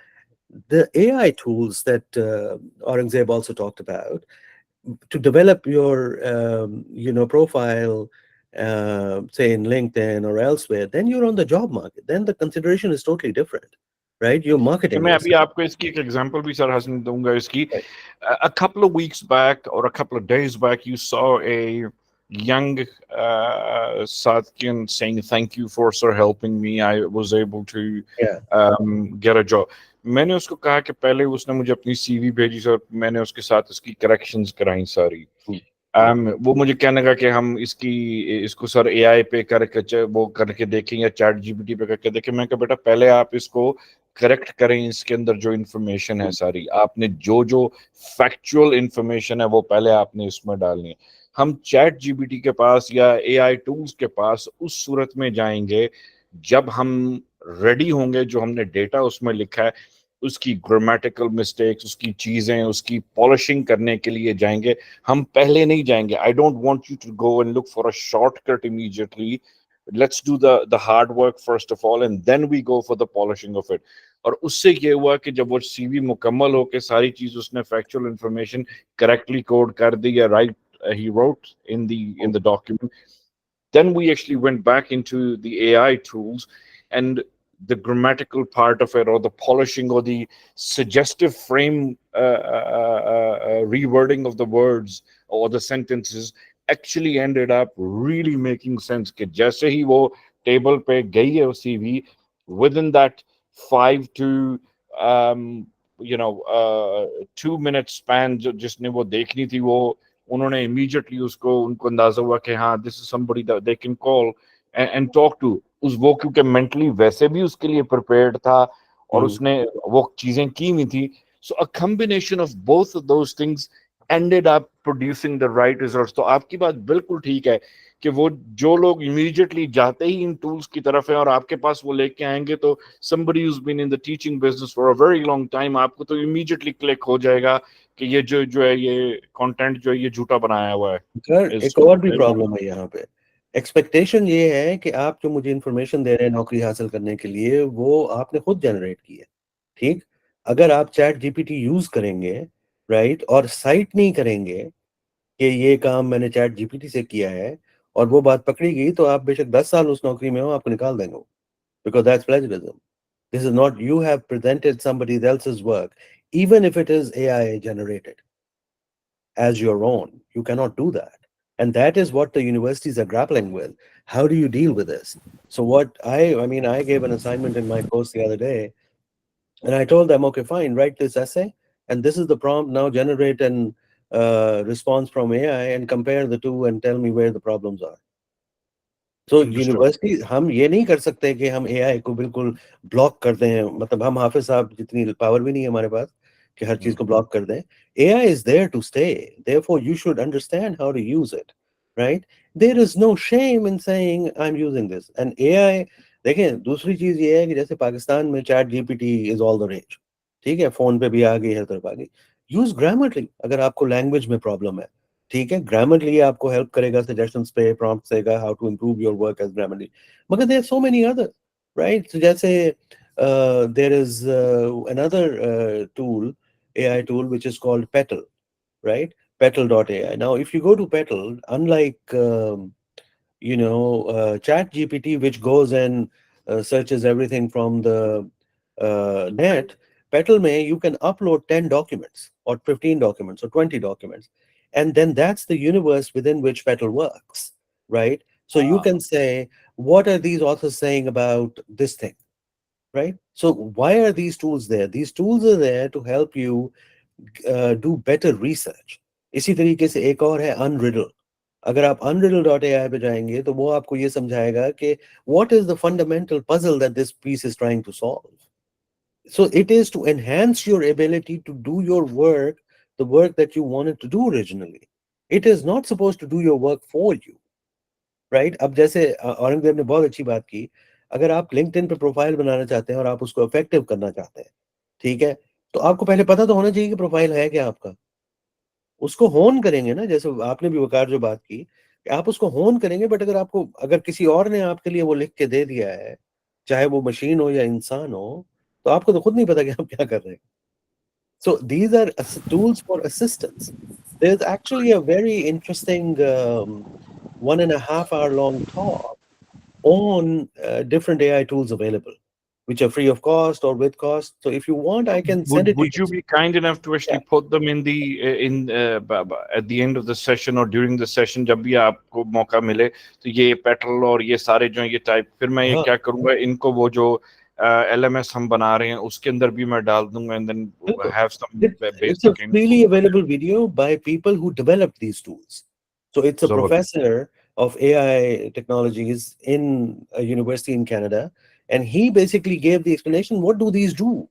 the AI tools that Aurangzeb also talked about to develop your, profile, say in LinkedIn or elsewhere, then you're on the job market. Then the consideration is totally different, right? You're तो marketing मैं अभी yourself. आपको इसकी एक example भी sir Hasan दूंगा इसकी. Right. A couple of weeks back or a couple of days back you saw a young Sadiqian saying thank you for sir helping me, I was able to Yeah. get a job. मैंने उसको कहा कि पहले उसने मुझे अपनी CV भेजी sir, मैंने उसके साथ उसकी करेक्शंस कराई सारी. वो मुझे कहने का कि हम इसको सर एआई पे करके वो करके देखें या चैट जीपीटी पे करके देखें. मैं कहा बेटा पहले आप इसको करेक्ट करें, इसके अंदर जो इंफॉर्मेशन है सारी आपने जो फैक्चुअल इंफॉर्मेशन है वो पहले आपने इसमें डालनी है. हम चैट जीपीटी के पास या एआई टूल्स के पास उस सूरत में जाएंगे जब हम रेडी होंगे, जो हमने डेटा उसमें लिखा है उसकी ग्रामेटिकल मिस्टेक्स, उसकी चीजें, उसकी पॉलिशिंग करने के लिए जाएंगे. हम पहले नहीं जाएंगे. I don't want you to go and look for a shortcut immediately. Let's do the hard work first of all and then we go for the polishing of it. और उससे ये हुआ कि जब वो सीवी मुकम्मल हो के सारी चीज उसने फैक्चुअल इंफॉर्मेशन करेक्टली कोड कर दी या right he wrote in the document, then we actually went back into the AI tools and the grammatical part of it or the polishing or the suggestive frame rewording of the words or the sentences actually ended up really making sense. कि जैसे ही वो table पे गई है CV, within that 5 to um, 2 minute span जिसने वो देखनी थी वो उन्होंने immediately उनको अंदाजा हुआ कि हाँ this is somebody that they can call and talk to. वो क्योंकि मेंटली वैसे भी उसके लिए प्रिपेयर्ड था और उसने वो चीजें की हुई थी. So a combination of both of those things ended up producing the right results. तो आपकी बात बिल्कुल ठीक है कि वो जो लोग इमीडिएटली जाते ही इन टूल्स की तरफ हैं और आपके पास वो लेके आएंगे तो somebody who's been in the teaching business for a very long time, आपको तो इमीडिएटली क्लिक हो जाएगा कि ये जो है ये कंटेंट जो है ये झूठा बनाया हुआ है. सर एक और भी प्रॉब्लम है यहाँ पे. एक्सपेक्टेशन ये है कि आप जो मुझे इंफॉर्मेशन दे रहे हैं नौकरी हासिल करने के लिए वो आपने खुद जनरेट की है. ठीक, अगर आप चैट जीपीटी यूज करेंगे, राइट, और साइट नहीं करेंगे कि ये काम मैंने चैट जीपीटी से किया है और वो बात पकड़ी गई तो आप बेशक 10 साल उस नौकरी में हो, आपको निकाल देंगे, because that's plagiarism. This is not, you have presented somebody else's work even if it is AI generated as your own. You cannot do that. And that is what the universities are grappling with. How do you deal with this? So what I mean, I gave an assignment in my course the other day, and I told them, okay, fine, write this essay, and this is the prompt. Now generate an response from AI and compare the two and tell me where the problems are. तो university हम ये नहीं कर सकते कि हम AI को बिल्कुल ब्लॉक कर दें. मतलब हम हाफिज साहब जितनी पावर भी नहीं है हमारे पास कि हर चीज को ब्लॉक कर दें. AI is there to stay. Therefore, you should understand how to use it, right? There is no shame in saying I'm using this. And AI, देखें दूसरी चीज ये है कि जैसे पाकिस्तान में chat GPT is all the range, ठीक है, फोन पे भी आ गई, हर तरफ आ गई। यूज ग्रामरली, अगर आपको लैंग्वेज में प्रॉब्लम है, ठीक है, ग्रामरली आपको हेल्प करेगा, सजेशंस पे प्रॉम्प्ट देगा how to improve your work as Grammarly. मगर there so many other, right? जैसे there is another tool, AI tool, which is called Petal, right? Petal.ai. Now, if you go to Petal, unlike chat gpt, which goes and searches everything from the net, petal may you can upload 10 documents or 15 documents or 20 documents, and then that's the universe within which petal works, right? So you can say, what are these authors saying about this thing, right? So why are these tools there? These tools are there to help you do better research. इसी तरीके से एक और है Unriddle. अगर आप unriddle.ai पे जाएंगे तो वो आपको ये समझाएगा कि what is the fundamental puzzle that this piece is trying to solve. So it is to enhance your ability to do your work, the work that you wanted to do originally. It is not supposed to do your work for you, right? अब जैसे औरंगजेब ने बहुत अच्छी बात की, अगर आप LinkedIn पे प्रोफाइल बनाना चाहते हैं और आप उसको इफेक्टिव करना चाहते हैं, ठीक है, तो आपको पहले पता तो होना चाहिए कि प्रोफाइल है क्या आपका। उसको होन करेंगे ना, जैसे आपने भी वकार जो बात की, कि आप उसको होन करेंगे, बट अगर किसी और ने आपके लिए वो लिख के दे दिया है, चाहे वो मशीन हो या इंसान हो, तो आपको तो खुद नहीं पता कि आप क्या कर रहे हैं। So these are tools for assistance. There's actually a very interesting 1.5 hour long talk on different AI tools available, which are free of cost or with cost. So if you want, I can send it to Would you be kind enough to actually put them in the at the end of the session or during the session, जब भी आपको मौका मिले, तो ये petal और ये सारे जो ये टाइप, फिर मैं ये हाँ, क्या करूंगा, इनको वो जो LMS हम बना रहे हैं उसके अंदर भी मैं डाल दूंगा, and then बिल्कुल। have some It's a basic freely info. available video by people who developed these tools. So it's a जबरदस्त. professor of AI technologies in a university in Canada, and he basically gave the explanation, what do these do?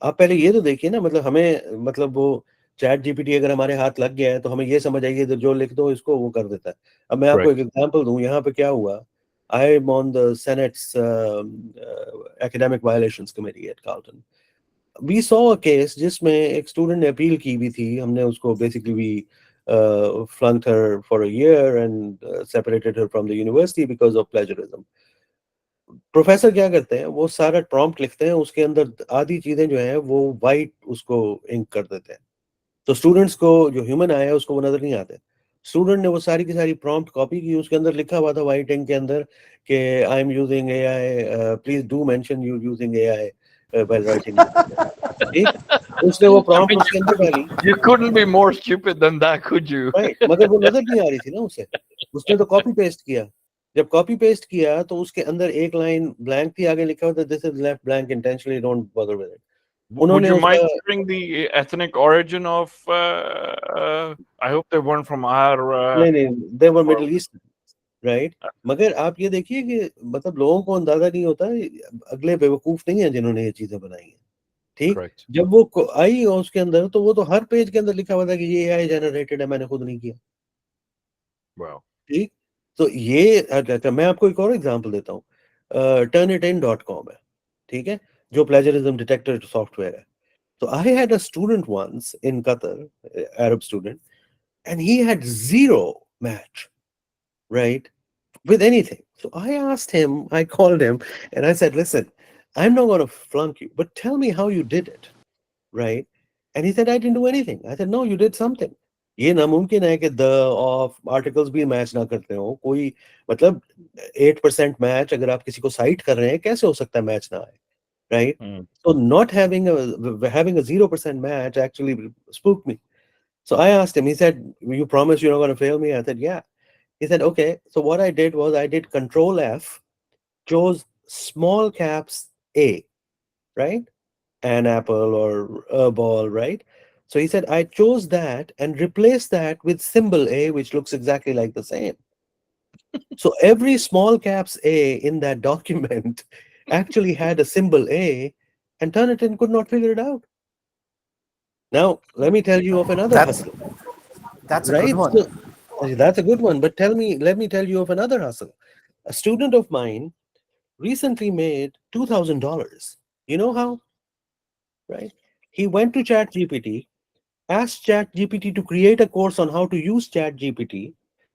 आप पहले ये तो देखिए ना, मतलब हमें, मतलब वो चैट जीपीटी अगर हमारे हाथ लग गया है तो हमें ये समझ आइए जो लिख दो इसको वो कर देता है। अब मैं आपको एक Correct. एग्जांपल दूं, यहाँ पे क्या हुआ। I am on the Senate's academic violations committee at Carleton. We saw a case जिसमें एक स्टूडेंट ने अपील की भी थी, हमने उसको basically we flunked her for a year and separated her from the university because of plagiarism. Professor क्या करते हैं, वो सारा प्रॉम्प्ट लिखते हैं, उसके अंदर आधी चीजें जो हैं वो वाइट उसको इंक कर देते हैं, तो स्टूडेंट्स को जो ह्यूमन आया है उसको वो नजर नहीं आते। स्टूडेंट ने वो सारी की सारी प्रॉम्प्ट कॉपी की, उसके अंदर लिखा हुआ था वाइट इंक के अंदर कि I am using AI, please do mention you using AI while writing this. ठीक, उसने वो I प्रॉम्प्ट mean, उसके अंदर डाली, you couldn't be more stupid than that, could you? Right, मगर वो नजर नहीं आ रही थी ना उसे, उसने तो कॉपी पेस्ट किया। जब कॉपी पेस्ट किया तो उसके अंदर एक लाइन ब्लैंक थी, आगे लिखा हुआ था this is left blank intentionally, don't bother with it. Would उन्होंने you उसका, mind sharing the ethnic origin of? I hope they weren't from our. नहीं नहीं, दे वर World. Middle east, right. मगर आप ये देखिए कि मतलब लोगों को अंदाजा नहीं होता, अगले बेवकूफ नहीं है जिन्होंने ये चीजें बनाई हैं। ठीक, Correct. जब वो आई और उसके अंदर, तो वो तो हर पेज के अंदर लिखा हुआ था कि ये एआई जनरेटेड है, मैंने खुद नहीं किया। Wow. ठीक, तो ये अच्छा, मैं आपको एक और एग्जांपल देता हूँ। turnitin.com है, ठीक है, जो प्लेजरिज्म डिटेक्टर सॉफ्टवेयर है। तो I had a student once in Qatar, Arab student, and he had zero match, right, with anything. So I asked him, I called him, and I said, listen, I'm not going to flunk you, but tell me how you did it, right? And he said, I didn't do anything. I said, no, you did something. ये नामुमकिन है कि the of articles भी match ना करते हो, कोई मतलब 8% मैच अगर आप किसी को साइट कर रहे हैं, कैसे हो सकता है मैच ना आए, right? So not having a 0% match actually spooked me. So I asked him, he said, you promise you're not going to fail me? I said, yeah. He said, okay. So what I did was I did Control F, chose small caps A, right? An apple or a ball, right? So he said, I chose that and replaced that with symbol A, which looks exactly like the same. So every small caps A in that document actually had a symbol A, and Turnitin could not figure it out. Now, let me tell you of another That hustle, that's a good right? one. So that's a good one. But let me tell you of another hustle. A student of mine recently made $2,000. You know how? Right? He went to ChatGPT, asked ChatGPT to create a course on how to use ChatGPT,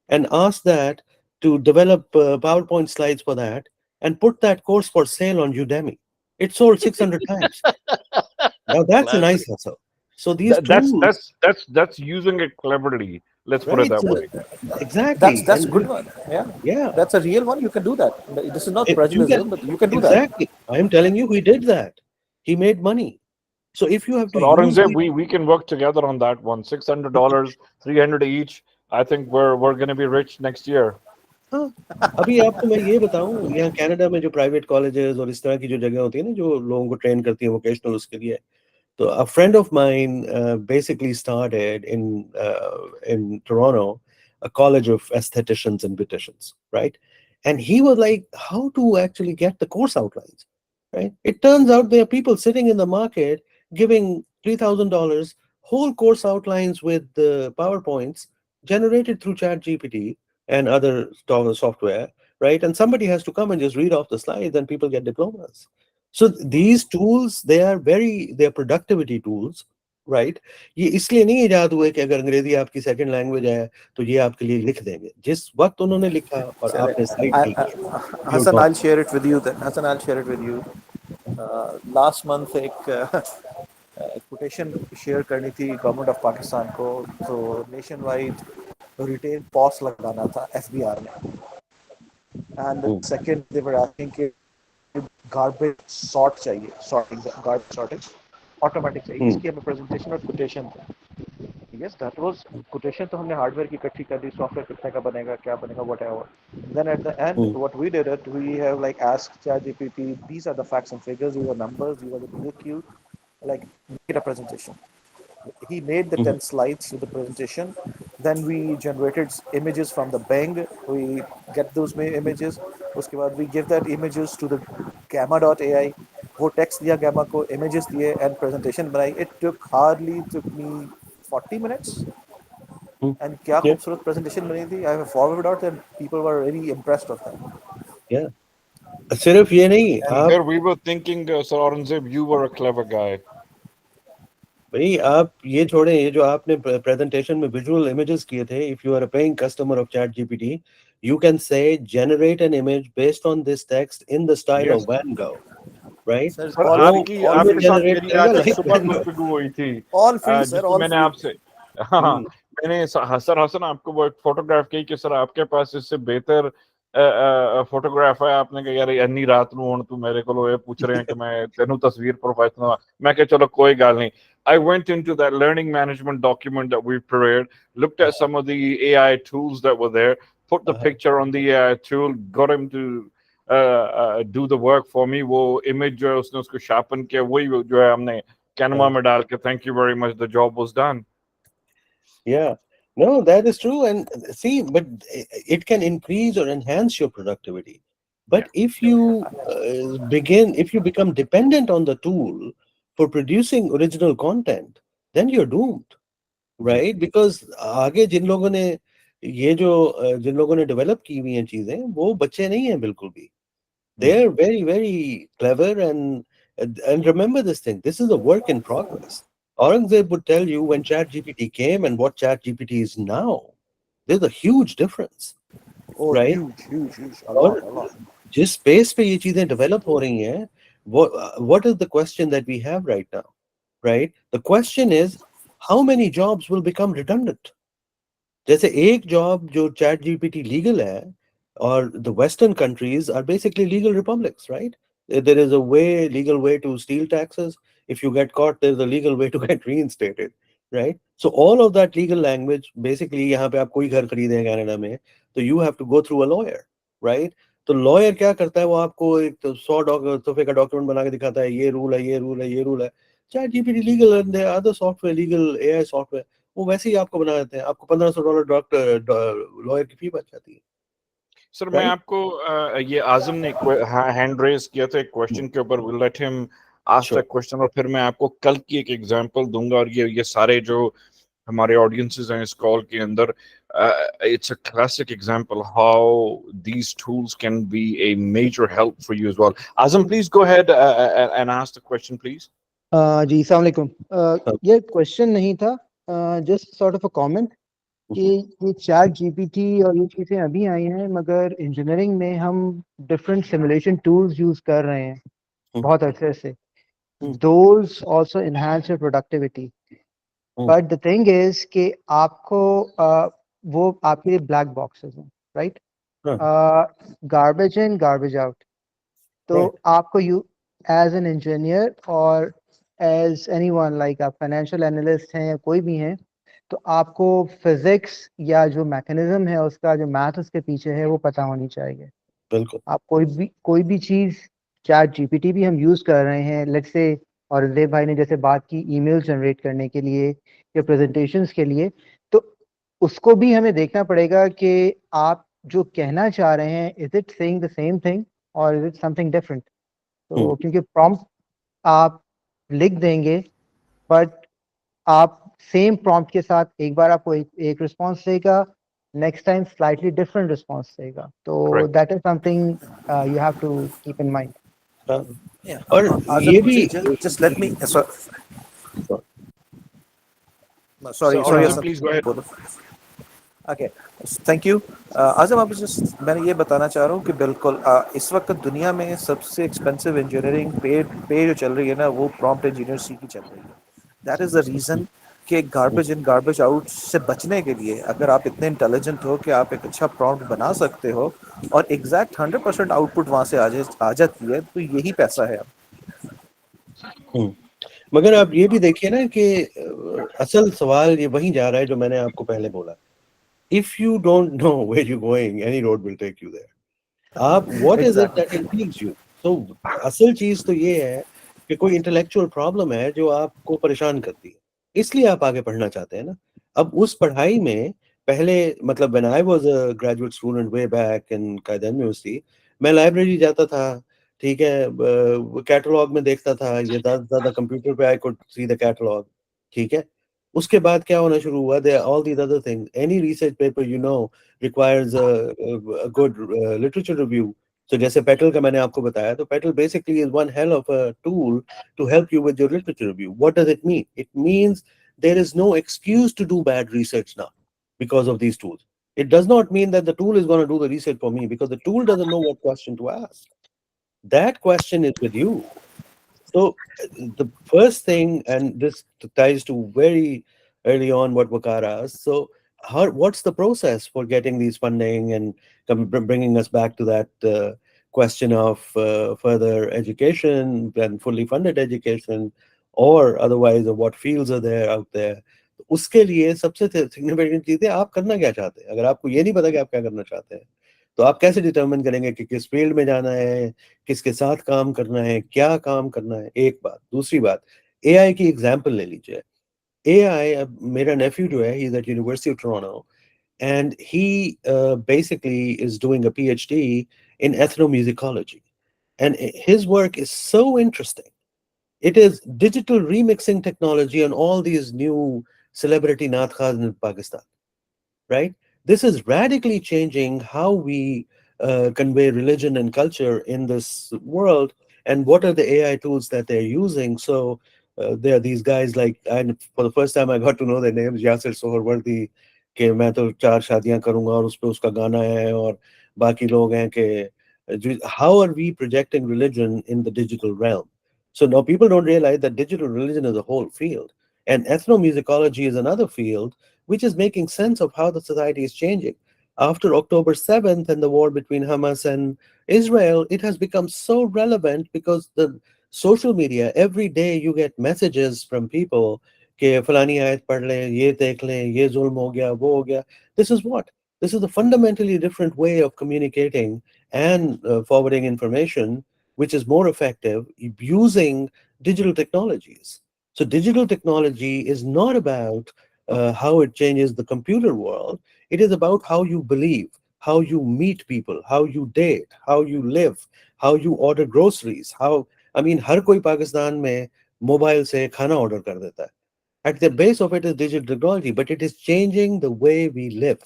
and asked that to develop PowerPoint slides for that, and put that course for sale on Udemy. It sold 600 times. Now that's a Classic. nice hustle. So these That's tools, that's that's that's using it cleverly. Let's put it right? that So way. exactly, That's a and good one. Yeah, yeah, that's a real one. You can do that. This is not you can plagiarism, but you can do that. exactly. I am telling you, he did that. He made money. So if you have So to use Aurangzeb, these, we can work together on that one. $600, 300 each. I think we're gonna be rich next year. हाँ, अभी आपको मैं ये बताऊं, यहाँ Canada में जो private colleges और इस तरह की जो जगह होती है ना, जो लोगों को ट्रेन करती है वोकेशनल उसके लिए, so a friend of mine basically started in Toronto a college of aestheticians and beauticians, right? And he was like, how to actually get the course outlines, right? It turns out there are people sitting in the market giving $3,000 whole course outlines with the PowerPoints generated through ChatGPT and other software, right? And somebody has to come and just read off the slides, and people get diplomas. So these tools, they are productivity tools, right? ये इसलिए नहीं इजाद हुए कि अगर अंग्रेजी आपकी second language है तो ये आपके लिए लिख देंगे। जिस वक्त उन्होंने लिखा और Chale. आपने साइट I, देखी, you're Hassan, gone. I'll share it with you then. Hassan, I'll share it with you. Last month एक कोटेशन शेयर करनी थी गवर्नमेंट ऑफ पाकिस्तान को, तो नेशन वाइड रिटेल पॉस लगाना था एफबीआर में, and Hmm, second they were asking कि garbage sort चाहिए, सॉर्टिंग, गार्बेज सॉर्टिंग ऑटोमेटिक चाहिए, hmm, इसकी हमें प्रेजेंटेशन और कोटेशन थे। यस, दैट वाज कोटेशन, तो हमने हार्डवेयर की इकट्ठी कर दी, सॉफ्टवेयर कितने का बनेगा, क्या बनेगा, whatever. Then at the end hmm, what we did it, we have like asked ChatGPT, these are the facts and figures, these are numbers, these are the PQ, like make it a presentation. He made the hmm, 10 slides with the presentation. Then we generated images from the Bing. We get those images. उसके बाद we give that images to the gamma.ai. वो text दिया gamma को, images दिए and presentation बनाई. It took me 40 minutes. hmm. And क्या Yeah, खूबसूरत presentation बनी थी. I have forwarded out and people were really impressed of that. yeah. सिर्फ ये नहीं, And आप there we were thinking, Sir Aurangzeb, you were a clever guy. भाई आप ये छोड़ें, ये जो आपने प्रेजेंटेशन में विजुअल इमेजेस किए थे, if you are a paying customer of chat GPT, you can say generate an image based on this text in the style Yes. Of Van Gogh, right? Sir, sir all वो free, आपकी all image आपके free, साथ generate मेरी करेगा आज like सुबह van गो। गुफ्तगू हुई थी, all free, sir, जिसमें all मैंने free. आपसे हाँ मैंने सर हसन आपको वो एक फोटोग्राफ की कि सर आपके पास इससे बेहतर फोटोग्राफ है। आपने कहा यार इन्नी रात ਨੂੰ ਹੁਣ ਤੂੰ ਮੇਰੇ ਕੋਲੋਂ ਇਹ ਪੁੱਛ ਰਹੇ हैं कि मैं तेनू तस्वीर प्रोवाइड करना। मैं कहा चलो कोई गल नहीं। I went into that learning management document that we prepared, looked at some of the AI tools that were there, put the picture on the AI tool, got him to do the work for me। वो image जो है उसने उसको sharpen किया, वही जो है हमने कैनवा में डाल के thank you very much, the job was done। Yeah, no, that is true. And see, but it can increase or enhance your productivity. Yeah. But if you if you become dependent on the tool for producing original content, then you're doomed, ji. right? Because आगे जिन लोगों ने develop की हुई हैं चीजें, वो बच्चे नहीं हैं बिल्कुल भी। They're very, very clever, and remember this thing. This is a work in progress. Aurangzeb would tell you when ChatGPT came and what ChatGPT is now. There's a huge difference, Oh, right? huge, huge, huge, a और lot, a lot. जिस space पे ये चीजें develop हो रही हैं, what is the question that we have right now, right? The question is, how many jobs will become redundant? जैसे एक जॉब जो चैट जीपीटी लीगल है, और the western countries are basically legal republics, right? There is a legal way to steal taxes. If you get caught, there's a legal way to get reinstated, right? So all of that legal language, basically यहाँ पे आप कोई घर खरीदे हैं Canada में, तो you have to go through a lawyer, right? तो लॉयर क्या करता है, वो आपको एक तो 100 का डॉक्यूमेंट बना के दिखाता है, ये रूल है, ये रूल है, ये रूल है। Chat GPT legal and other software, legal AI software, वो वैसे ही आपको बना देते हैं। आपको $1500 डॉक्टर लॉयर की फी बच जाती है, सर मैं राइट? आपको ये आजम ने हैंड रेज किया था एक क्वेश्चन के ऊपर, will let him ask the sure. Question और फिर मैं आपको कल की एक एग्जांपल दूंगा। और ये सारे जो हमारे audiences हैं इस call के अंदर, it's a classic example how these tools can be a major help for you as well. Azam, please go ahead and ask the question, please. जी अस्सलाम वालेकुम। ये क्वेश्चन नहीं था, just sort of a comment कि ये chat GPT और ये चीज़ें अभी आई हैं, मगर इंजीनियरिंग में हम डिफरेंट सिमुलेशन टूल्स यूज़ कर रहे हैं बहुत अच्छे से। Those also enhance your productivity, but the thing is कि आपको वो आपके लिए ब्लैक बॉक्सेस हैं, right? Garbage in garbage out. तो आपको यू एज एन इंजीनियर और एज एनीवन, लाइक आप फाइनेंशियल एनालिस्ट हैं या कोई भी हैं, तो आपको फिजिक्स या जो मैकेनिज्म है उसका, जो मैथ उसके पीछे है, वो पता होनी चाहिए। बिल्कुल। आप कोई भी चीज़, चैट जीपीटी भी हम यूज़ कर रहे हैं, लेट्स से, और देव भाई ने जैसे बात की ईमेल जनरेट करने के लिए या प्रेजेंटेशंस के लिए, तो उसको भी हमें देखना पड़ेगा कि आप जो कहना चाह रहे हैं, is it saying the same thing और इज इट समथिंग डिफरेंट। तो क्योंकि प्रॉम्प्ट आप लिख देंगे, बट आप सेम प्रॉम्प्ट के साथ एक बार आपको एक रिस्पॉन्स देगा, next time slightly different response देगा। तो that is something you have to keep in mind. और ये भी just let me sorry So, Azam, Hassan. please go ahead. Okay, thank you. Azam, आप जस्ट, मैंने ये बताना चाह रहा हूँ कि बिल्कुल इस वक्त दुनिया में सबसे एक्सपेंसिव इंजीनियरिंग पे जो चल रही है ना, वो प्रॉम्प्ट इंजीनियर सी की चल रही है। दैट इज़ द रीज़न कि गार्बेज इन गार्बेज आउट से बचने के लिए, अगर आप इतने इंटेलिजेंट हो कि आप एक अच्छा प्रॉम्प्ट बना सकते हो और एग्जैक्ट 100% आउटपुट वहाँ से आ जाती है, तो यही पैसा है अब। मगर आप ये भी देखिए ना कि असल सवाल ये वहीं जा रहा है जो मैंने आपको पहले बोला। If you don't know where you're going, any road will take you there. आप what is it that intrigues you? So असल चीज तो ये है कि कोई इंटेलेक्चुअल प्रॉब्लम है जो आपको परेशान करती है, इसलिए आप आगे पढ़ना चाहते हैं ना। अब उस पढ़ाई में पहले, मतलब when I was a graduate student way back in Carleton University, मैं लाइब्रेरी जाता था, ठीक है, कैटलॉग में देखता था, ये ज्यादा कंप्यूटर पे I could see the catalogue, ठीक है। उसके बाद क्या होना शुरू हुआ, there are all these other things. Any research paper requires a good literature review. So जैसे पेटल का मैंने आपको बताया, तो petal basically is one hell of a tool to help you with your literature review. What does it mean? It means there is no excuse to do bad research now because of these tools. It does not mean that the tool is going to do the research for me, because the tool doesn't know what question to ask. That question is with you. So the first thing, and this ties to very early on what Wakar asked. So what's the process for getting these funding and bringing us back to that question of further education and fully funded education, or otherwise, or what fields are there out there? उसके लिए सबसे significant चीज है आप करना क्या चाहते हैं। अगर आपको ये नहीं पता कि आप क्या करना चाहते हैं, तो आप कैसे डिटरमिन करेंगे कि किस फील्ड में जाना है, किसके साथ काम करना है, क्या काम करना है। एक बात। दूसरी बात, एआई की एग्जांपल ले लीजिए। एआई, मेरा नेफ्यू जो है, he is at university of Toronto, and he basically is doing a PhD in ethnomusicology, and his work is so interesting. It is digital remixing technology on all these new celebrity naat khas in Pakistan, right? This is radically changing how we convey religion and culture in this world. And what are the AI tools that they're using? So there are these guys like, and for the first time I got to know their names, Yasir Sohrawardy, कि मैं तो 4 शादियां करूंगा और उस पे उसका गाना है, और बाकी लोग हैं कि how are we projecting religion in the digital realm? So now people don't realize that digital religion is a whole field, and ethnomusicology is another field which is making sense of how the society is changing. After October 7th and the war between Hamas and Israel, it has become so relevant because the social media, every day you get messages from people कि फलानी आयत पढ़ लें, ये देख लें, ये जुल्म हो गया, वो हो गया. This is what? This is a fundamentally different way of communicating and forwarding information, which is more effective using digital technologies. So digital technology is not about how it changes the computer world. It is about how you believe, how you meet people, how you date, how you live, how you order groceries. I mean, हर कोई पाकिस्तान में mobile से खाना order कर देता है. At the base of it is digital technology, but it is changing the way we live.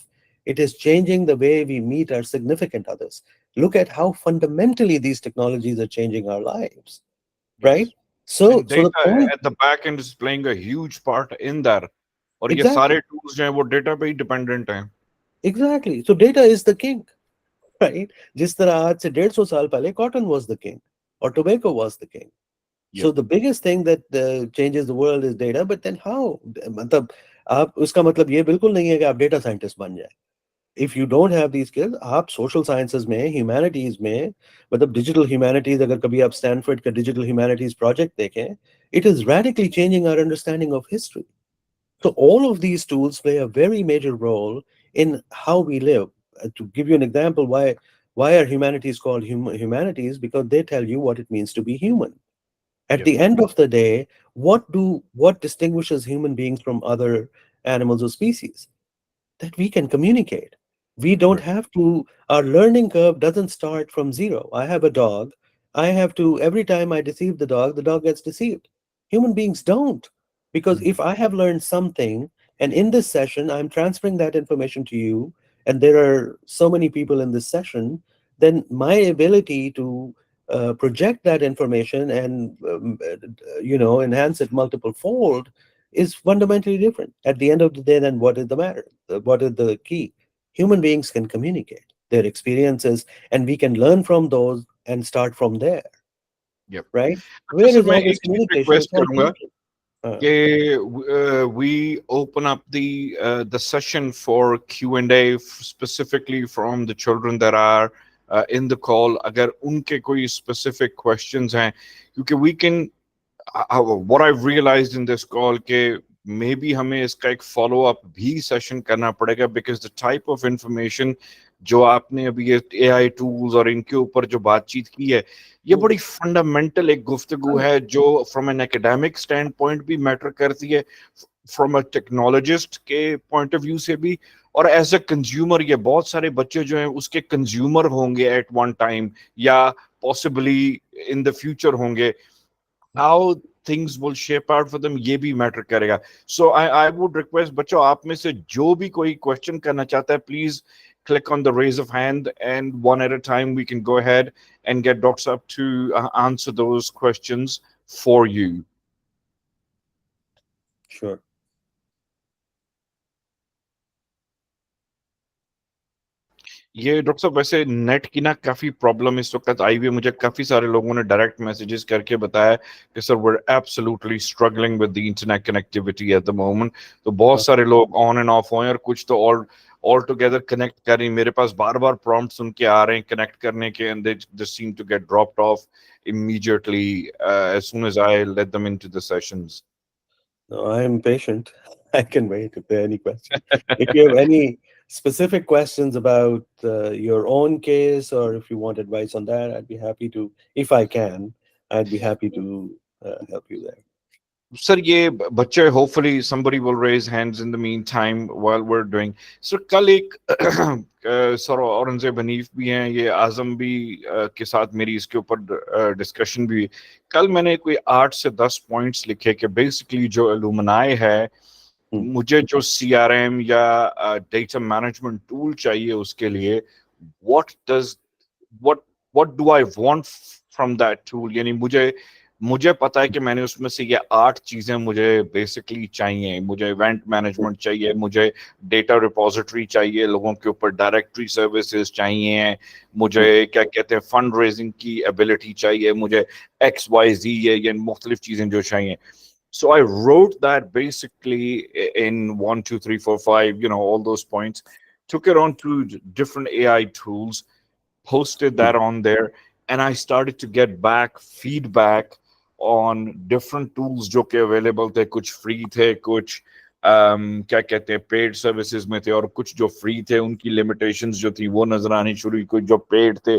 It is changing the way we meet our significant others. Look at how fundamentally these technologies are changing our lives, right? Yes. So, And so the data point at the back end is playing a huge part in that. और ये exactly, सारे tools जो हैं वो data पे ही dependent हैं. exactly. So data is the king, right? जिस तरह आज से 150 साल पहले cotton was the king or tobacco was the king. Yep. So the biggest thing that changes the world is data, but then how? मतलब आप उसका मतलब ये बिल्कुल नहीं है कि आप data scientist बन जाए. If you don't have these skills, आप social sciences में, humanities में, मतलब digital humanities, अगर कभी आप Stanford का digital humanities project देखें, it is radically changing our understanding of history. So all of these tools play a very major role in how we live. To give you an example, why are humanities called humanities? Because they tell you what it means to be human. At Yep. the end of the day, what distinguishes human beings from other animals or species? That we can communicate. We don't Right. have to, our learning curve doesn't start from zero. I have a dog. I have to, every time I deceive the dog gets deceived. Human beings don't. Because Mhm. if I have learned something, and in this session, I'm transferring that information to you, and there are so many people in this session, then my ability to project that information and enhance it multiple fold is fundamentally different. At the end of the day, then what is the matter? What is the key? Human beings can communicate their experiences, and we can learn from those and start from there, Yep. right? अच्छा Where sir is मैं all this एक चीज communication? Request It's all करूंगा thinking. Uh, कि we open up the session for Q&A specifically from the children that are in the call. अगर उनके कोई specific questions हैं, क्योंकि we can what I've realized in this call कि maybe हमें इसका एक follow up भी session करना पड़ेगा, because the type of information जो आपने अभी ये AI tools और इनके ऊपर जो बातचीत की है, ये बड़ी फंडामेंटल एक गुफ्तगू है जो from an academic stand point भी मैटर करती है, फ्रॉम अ टेक्नोलॉजिस्ट के पॉइंट ऑफ व्यू से भी, और एज अ कंज्यूमर ये बहुत सारे बच्चे जो हैं उसके कंज्यूमर होंगे एट वन टाइम, या पॉसिबली इन द फ्यूचर होंगे. How things will shape out for them ये भी मैटर करेगा. सो आई वुड रिक्वेस्ट बच्चों, आप में से जो भी कोई क्वेश्चन करना चाहता है, please click on the raise of hand, and one at a time we can go ahead and get Dr. Up to answer those questions for you. sure. ये डॉक्टर साहब वैसे नेट की ना काफी प्रॉब्लम इस वक्त आई हुई है. मुझे काफी सारे लोगों ने डायरेक्ट मैसेजेस करके बताया कि sir we are absolutely struggling with the internet connectivity at the moment. तो बहुत सारे लोग ऑन एंड ऑफ हुए हैं, और कुछ तो ऑल टुगेदर कनेक्ट कर रही. मेरे पास बार बार प्रॉम्प्ट्स उनके आ रहे हैं कनेक्ट करने के, and they just seem to get dropped off immediately as soon as I let them into the sessions. No, I'm patient. I can wait if there are any questions. If you have any specific questions about your own case, or if you want advice on that, I'd be happy to, if I can, I'd be happy to help you there. Sir ये बच्चे hopefully somebody will raise hands in the meantime while we're doing. Sir कल एक sir Aurangzeb Hanif भी हैं, ये आजम भी के साथ मेरी इसके ऊपर डिस्कशन भी हुई. कल मैंने कोई 8 से 10 पॉइंट्स लिखे कि बेसिकली जो एलुमनाई है, मुझे जो CRM या डेटा मैनेजमेंट टूल चाहिए उसके लिए, what does what what do I want from that tool. यानी मुझे मुझे पता है कि मैंने उसमें से ये 8 चीजें मुझे बेसिकली चाहिए. मुझे इवेंट मैनेजमेंट चाहिए, मुझे डेटा रिपोजिटरी चाहिए, लोगों के ऊपर डायरेक्टरी सर्विसेज चाहिए, मुझे क्या कहते हैं फंड रेजिंग की एबिलिटी चाहिए, मुझे XYZ ये मुख्तलिफ चीजें जो चाहिए. So I wrote that basically in 1, 2, 3, 4, 5, all those points, took it on to different AI tools, posted that on there, and I started to get back feedback on different tools जो कि available थे. कुछ free थे, कुछ क्या कहते हैं paid services में थे, और कुछ जो free थे उनकी limitations जो थी वो नजर आनी शुरू हुई, कुछ जो paid थे.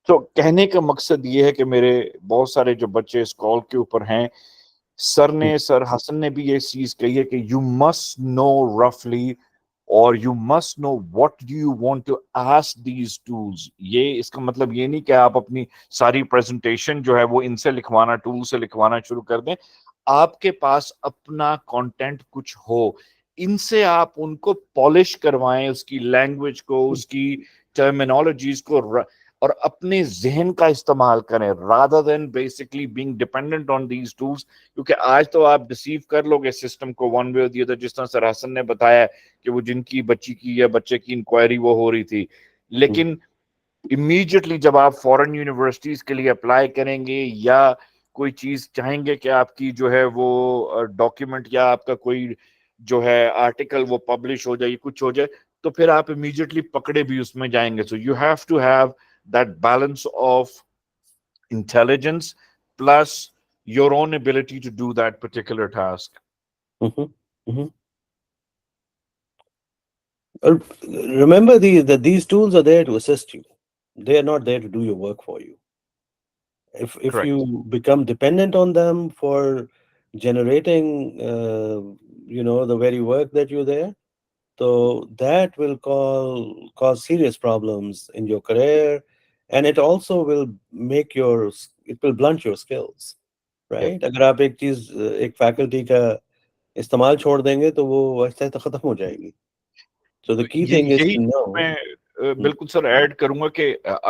तो कहने का मकसद ये है कि मेरे बहुत सारे जो बच्चे इस कॉल के ऊपर हैं, सर हसन ने भी ये चीज कही है कि यू मस्ट नो रफली or you must know what do you want to ask these tools. ये इसका मतलब ये नहीं कि आप अपनी सारी प्रेजेंटेशन जो है वो इनसे लिखवाना, टूल से लिखवाना शुरू कर दें। आपके पास अपना कंटेंट कुछ हो, इनसे आप उनको पॉलिश करवाएं, उसकी लैंग्वेज को, उसकी टर्मिनोलॉजीज को, और अपने जहन का इस्तेमाल करें rather than basically being dependent on these tools. क्योंकि आज तो आप डिसीव कर लोगे सिस्टम को वन वे और दी अदर, जिस तरह सर हसन ने बताया कि वो जिनकी बच्ची की या बच्चे की इंक्वायरी वो हो रही थी, लेकिन इमीडिएटली जब आप फॉरेन यूनिवर्सिटीज के लिए अप्लाई करेंगे या कोई चीज चाहेंगे कि आपकी जो है वो डॉक्यूमेंट या आपका कोई जो है आर्टिकल वो पब्लिश हो जाए, कुछ हो जाए, तो फिर आप इमीडिएटली पकड़े भी उसमें जाएंगे। So you have to have that balance of intelligence plus your own ability to do that particular task. Mhm, mhm. Remember that these tools are there to assist you. They are not there to do your work for you. If Correct. you become dependent on them for generating, the very work that you're there, so that will cause serious problems in your career, and it also will it will blunt your skills, Yep. right? अगर आप एक चीज एक faculty का इस्तेमाल छोड़ देंगे तो वो वैसे तो खत्म हो जाएगी. So the key thing is यही to know. मैं बिल्कुल सर ऐड करूंगा कि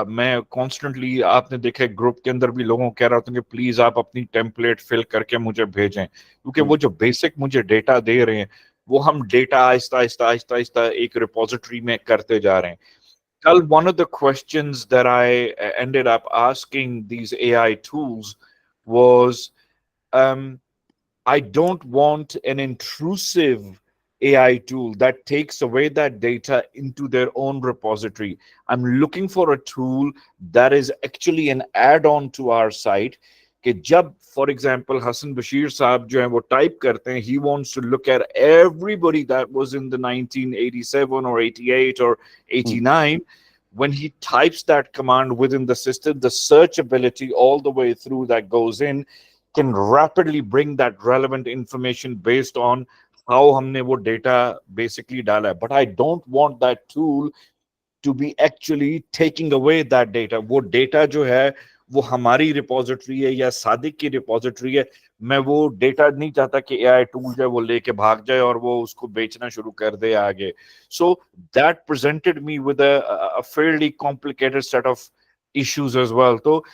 मैं कॉन्स्टेंटली, आपने देखा ग्रुप के अंदर भी लोगों को कह रहा होता हूँ कि प्लीज आप अपनी टेम्पलेट फिल करके मुझे भेजें, क्योंकि वो जो बेसिक मुझे डेटा दे रहे हैं वो हम डेटा आहिस्ता आहिस्ता आहिस्ता आहिस्ता एक रिपोजिटरी में करते जा रहे हैं. कल one of the questions that I ended up asking these AI tools was, I don't want an intrusive AI tool that takes away that data into their own repository. I'm looking for a tool that is actually an add-on to our site. कि जब for example Hassan Bashir साहब जो है वो type करते हैं, he wants to look at everybody that was in the 1987 or 88 or 89. When he types that command within the system, the search ability all the way through that goes in can rapidly bring that relevant information based on how हमने वो data basically डाला है. But I don't want that tool to be actually taking away that data. वो data जो है वो हमारी repository है या सादिक की रिपोजिटरी है. मैं वो डेटा नहीं चाहता कि एआई टूल जो है वो लेके भाग जाए और वो उसको बेचना शुरू कर दे आगे. So that presented me with a fairly complicated set of issues as well. तो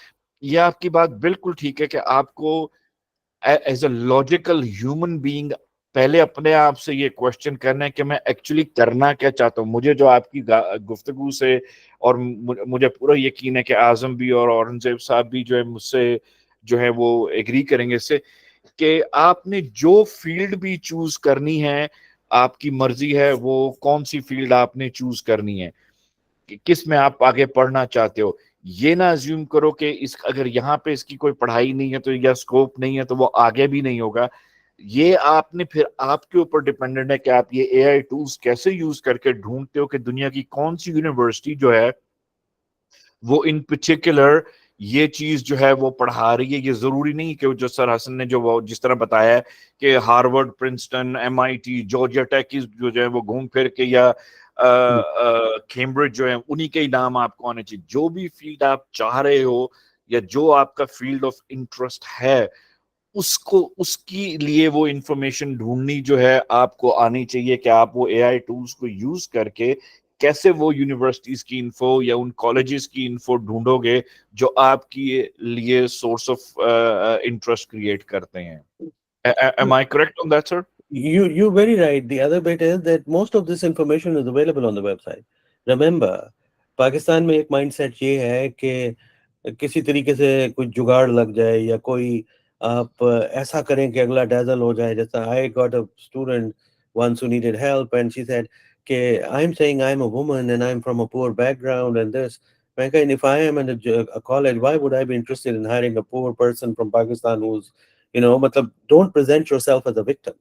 ये आपकी बात बिल्कुल ठीक है कि आपको as a logical human being पहले अपने आप से ये क्वेश्चन करना है कि मैं एक्चुअली करना क्या चाहता हूँ. मुझे जो आपकी गुफ्तगू से और मुझे पूरा यकीन है कि आजम भी और औरंगजेब साहब भी जो है मुझसे जो है वो एग्री करेंगे इससे कि आपने जो फील्ड भी चूज करनी है, आपकी मर्जी है वो कौन सी फील्ड आपने चूज करनी है, किस में आप आगे पढ़ना चाहते हो. ये ना अज्यूम करो कि इस अगर यहाँ पे इसकी कोई पढ़ाई नहीं है तो या स्कोप नहीं है तो वो आगे भी नहीं होगा. ये आपने फिर आपके ऊपर डिपेंडेंट है कि आप ये एआई टूल्स कैसे यूज करके ढूंढते हो कि दुनिया की कौन सी यूनिवर्सिटी जो है वो इन पर्टिकुलर ये चीज जो है वो पढ़ा रही है. ये जरूरी नहीं कि जो सर हसन ने जो वो जिस तरह बताया है कि Harvard, Princeton, MIT, Georgia Tech जो है वो घूम फिर के या कैम्ब्रिज जो है उन्हीं के ही नाम आपको आने चाहिए. जो भी फील्ड आप चाह रहे हो या जो आपका फील्ड ऑफ इंटरेस्ट है उसको उसकी लिए वो इंफॉर्मेशन ढूंढनी जो है आपको आनी चाहिए कि आप वो एआई टूल्स को यूज करके कैसे वो यूनिवर्सिटीज की इन्फो या उन कॉलेजेस की इन्फो ढूंढोगे जो आपकी लिए सोर्स ऑफ इंटरेस्ट क्रिएट करते हैं. Am I correct on that, sir? You're very right. The other bit is that most of this information is available on the website. Remember, Pakistan में एक माइंडसेट ये है कि किसी तरीके से कोई जुगाड़ लग जाए या कोई आप ऐसा करें कि अगला डैजल हो जाए. जैसा I got a student once who needed help and she said कि I'm saying I'm a woman and I'm from a poor background and this. मैं कहा, if I am in a college, why would I be interested in hiring a poor person from Pakistan who's, मतलब don't present yourself as a victim.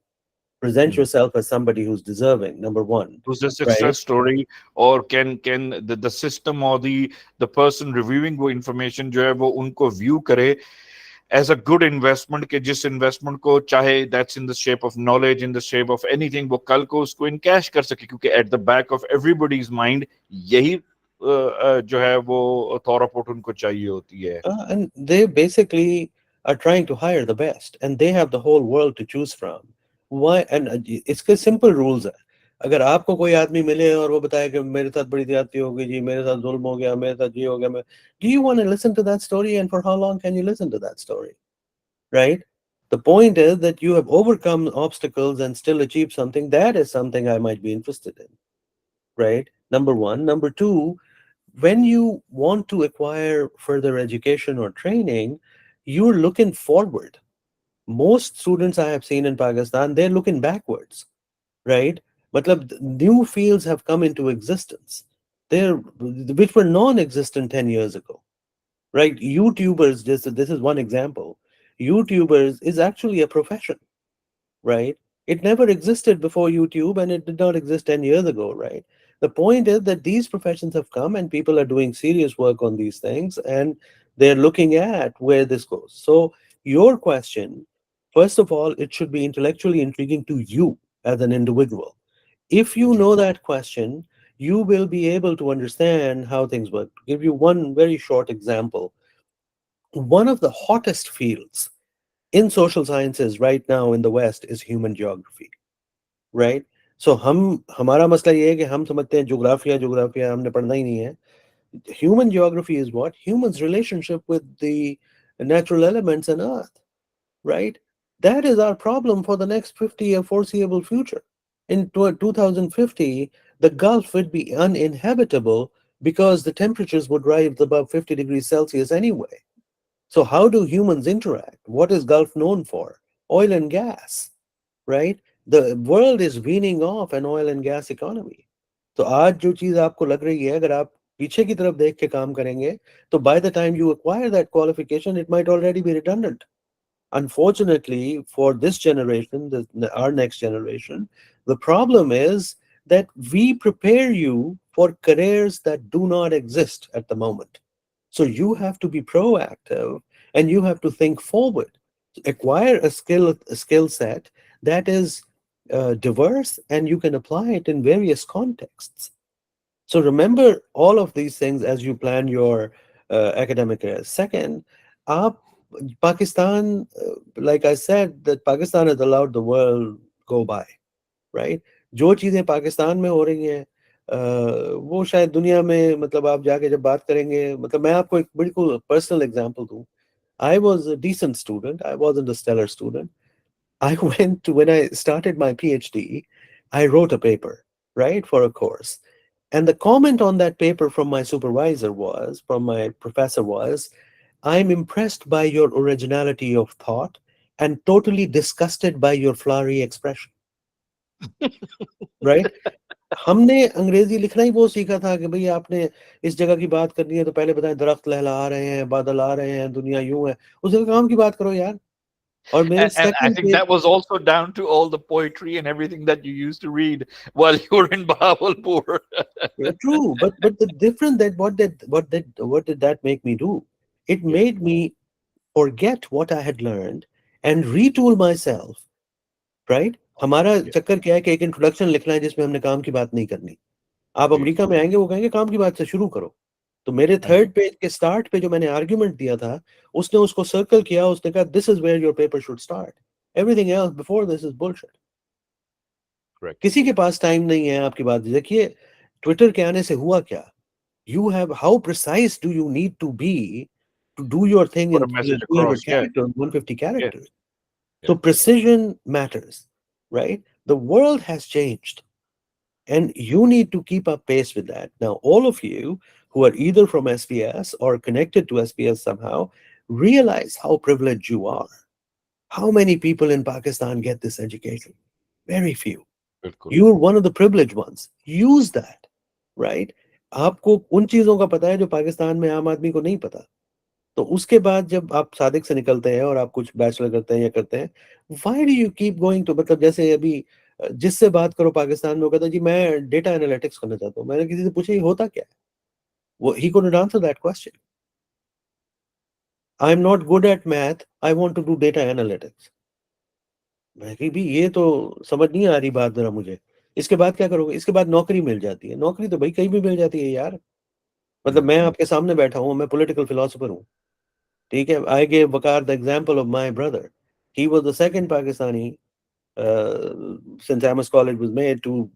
Present yourself as somebody who's deserving, number one. Who's the success right? story, or can the system or the person reviewing वो information जो है वो उनको view करे as a good investment के जिस investment को चाहे that's in the shape of knowledge, in the shape of anything, वो कल को उसको in cash कर सके, क्योंकि at the back of everybody's mind यही जो है वो thought उनको चाहिए होती है. And they basically are trying to hire the best, and they have the whole world to choose from. Why? And इसके simple rules है. अगर आपको कोई आदमी मिले और वो बताए कि मेरे साथ बड़ी ज्यादती हो गई जी, मेरे साथ जुल्म हो गया, मेरे साथ ये हो गया, do you want to listen to that story, and for how long can you listen to that story? Right? The point is that you have overcome obstacles and still achieved something. That is something I might be interested in. Right? Number one. Number two, when you want to acquire further education or training, you're looking forward. Most students I have seen in Pakistan, they're looking backwards, right? Matlab, new fields have come into existence, which were non-existent 10 years ago, right? YouTubers, this is one example. YouTubers is actually a profession, right? It never existed before YouTube, and it did not exist 10 years ago, right? The point is that these professions have come and people are doing serious work on these things, and they're looking at where this goes. So your question, first of all, it should be intellectually intriguing to you as an individual. If you know that question, you will be able to understand how things work. To give you one very short example, one of the hottest fields in social sciences right now in the West is human geography, right? So हमारा मसला ये है कि हम समझते हैं जोग्राफिया हमने पढ़ना ही नहीं है. Human geography is what? Humans' relationship with the natural elements on Earth, right? That is our problem for the next 50-year foreseeable future. In 2050, the Gulf would be uninhabitable because the temperatures would rise above 50 degrees Celsius anyway. So how do humans interact? What is Gulf known for? Oil and gas, right? The world is weaning off an oil and gas economy. तो आज जो चीज आपको लग रही है, अगर आप पीछे की तरफ देख के काम करेंगे, तो by the time you acquire that qualification, it might already be redundant. Unfortunately, for this generation, our next generation, the problem is that we prepare you for careers that do not exist at the moment. So you have to be proactive and you have to think forward. Acquire a skill set that is diverse, and you can apply it in various contexts. So remember all of these things as you plan your academic career. Second, Pakistan, like I said, that Pakistan has allowed the world go by, right? जो चीजें पाकिस्तान में हो रही हैं वो शायद दुनिया में, मतलब आप जाके जब बात करेंगे, मतलब मैं आपको एक बिल्कुल पर्सनल एग्जांपल दूं. I was a decent student. I wasn't a stellar student. When I started my PhD, I wrote a paper, right, for a course. And the comment on that paper from my supervisor from my professor was, I'm impressed by your originality of thought and totally disgusted by your flowery expression. Right? हमने अंग्रेजी लिखना ही वो सीखा था कि भाई आपने इस जगह की बात करनी है तो पहले बताएं दरख्त लहलहा रहे हैं, बादल आ रहे हैं, दुनिया यूं है. उस जगह काम की बात करो यार. और मेरे And I second think that was also down to all the poetry and everything that you used to read while you were in Bahawalpur. true, but the difference that what did that make me do? It made me forget what I had learned and retool myself, right? हमारा चक्कर क्या है कि एक introduction लिखना है जिसमें हमने काम की बात नहीं करनी. आप अमेरिका में आएंगे, वो कहेंगे काम की बात से शुरू करो. तो मेरे थर्ड पेज के स्टार्ट पे जो मैंने आर्ग्यूमेंट दिया था, उसने उसको सर्कल किया, उसने कहा this is where your paper should start, everything else before this is bullshit. किसी के पास टाइम नहीं है आपकी बात. देखिए ट्विटर के आने से हुआ क्या, you have, how precise do you need to be to do your thing Put in a message 300 across. characters, 150 characters. Yeah. So precision matters, right? The world has changed and you need to keep up pace with that. Now, all of you who are either from SPS or connected to SPS somehow, realize how privileged you are. How many people in Pakistan get this education? Very few. You're one of the privileged ones. Use that, right? आपको उन चीजों का पता है जो पाकिस्तान में आम आदमी को नहीं पता. तो उसके बाद जब आप सादिक से निकलते हैं और आप कुछ बैचलर करते हैं या करते हैं, why do you keep going to, मतलब जैसे अभी जिससे बात करो पाकिस्तान में, वो कहता है जी मैं डेटा एनालिटिक्स करना चाहता हूँ. मैंने किसी से पूछा ये होता क्या है, वो he couldn't answer that question. I'm not good at math, I want to do data analytics. मैं कि भी ये तो समझ नहीं आ रही बात जरा मुझे। इसके बाद क्या करोगे? इसके बाद नौकरी मिल जाती है। नौकरी तो भाई कहीं भी मिल जाती है यार। मतलब मैं आपके सामने बैठा हूँ, मैं पॉलिटिकल फिलोसोफर हूँ, ठीक है? I gave Waqar the example of my brother. He was the second Pakistani since Amherst College was made to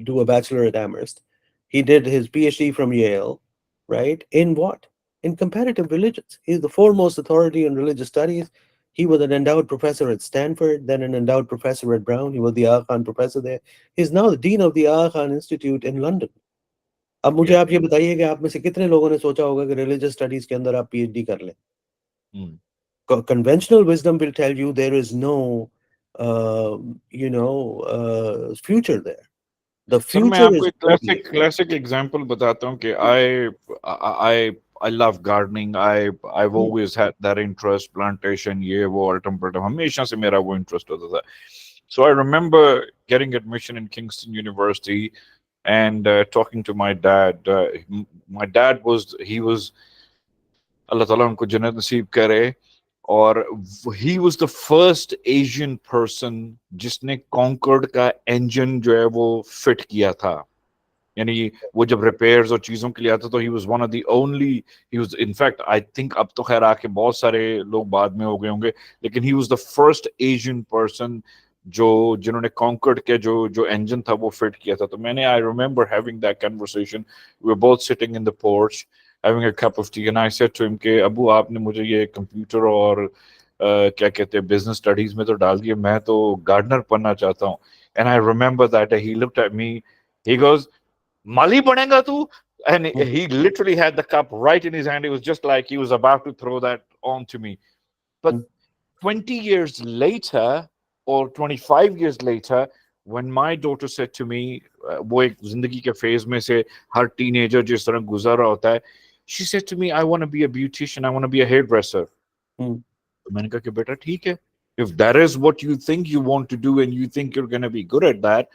do a bachelor at Amherst. He did his PhD from Yale, right? In what? In comparative religions. He's the foremost authority on religious studies. He was an endowed professor at Stanford, then an endowed professor at Brown. He was the Aga Khan professor there. He's now the dean of the Aga Khan Institute in London. अब मुझे आप ये बताइए कि आप में से कितने लोगों ने सोचा होगा कि रिलीजियस स्टडीज के अंदर आप पीएचडी कर लें? Conventional wisdom will tell you there is no future there. The sir मैं future आपको is एक क्लासिक एग्जांपल बताता हूँ कि I love gardening, I've always had that interest, plantation, ये वो अल्टम हमेशा से मेरा वो इंटरेस्ट होता था. So I remember getting admission in Kingston University and talking to my dad. My dad was अल्लाह ताला उनको जन्नत नसीब करे, और ही was the first Asian person जिसने कॉन्कर्ड का इंजन जो है वो फिट किया था. यानी वो जब रिपेयर्स और चीजों के लिए आता तो he was one of the only, he was in fact I think अब तो खैर आके बहुत सारे लोग बाद में हो गए होंगे, लेकिन ही was the first Asian person जो जिन्होंने कॉन्कर्ड के जो जो इंजन था वो फिट किया था. तो मैंने I remember having that conversation, we were both sitting in the porch having a cup of tea and I said to him कि अबू आपने मुझे ये कंप्यूटर और क्या कहते हैं बिजनेस स्टडीज में तो डाल दिए, मैं तो गार्डनर बनना चाहता हूँ. And I remember that he looked at me, he goes, Mali banega tu? And he literally had the cup right in his hand. It was just like he was about to throw that on to me. But 20 years later, or 25 years later, when my daughter said to me, वो एक जिंदगी के phase में से हर teenager जिस तरह गुजर रहा होता है, she said to me, I want to be a beautician, I want to be a hairdresser. तो मैंने कहा कि बेटा ठीक है, if that is what you think you want to do and you think you're going to be good at that,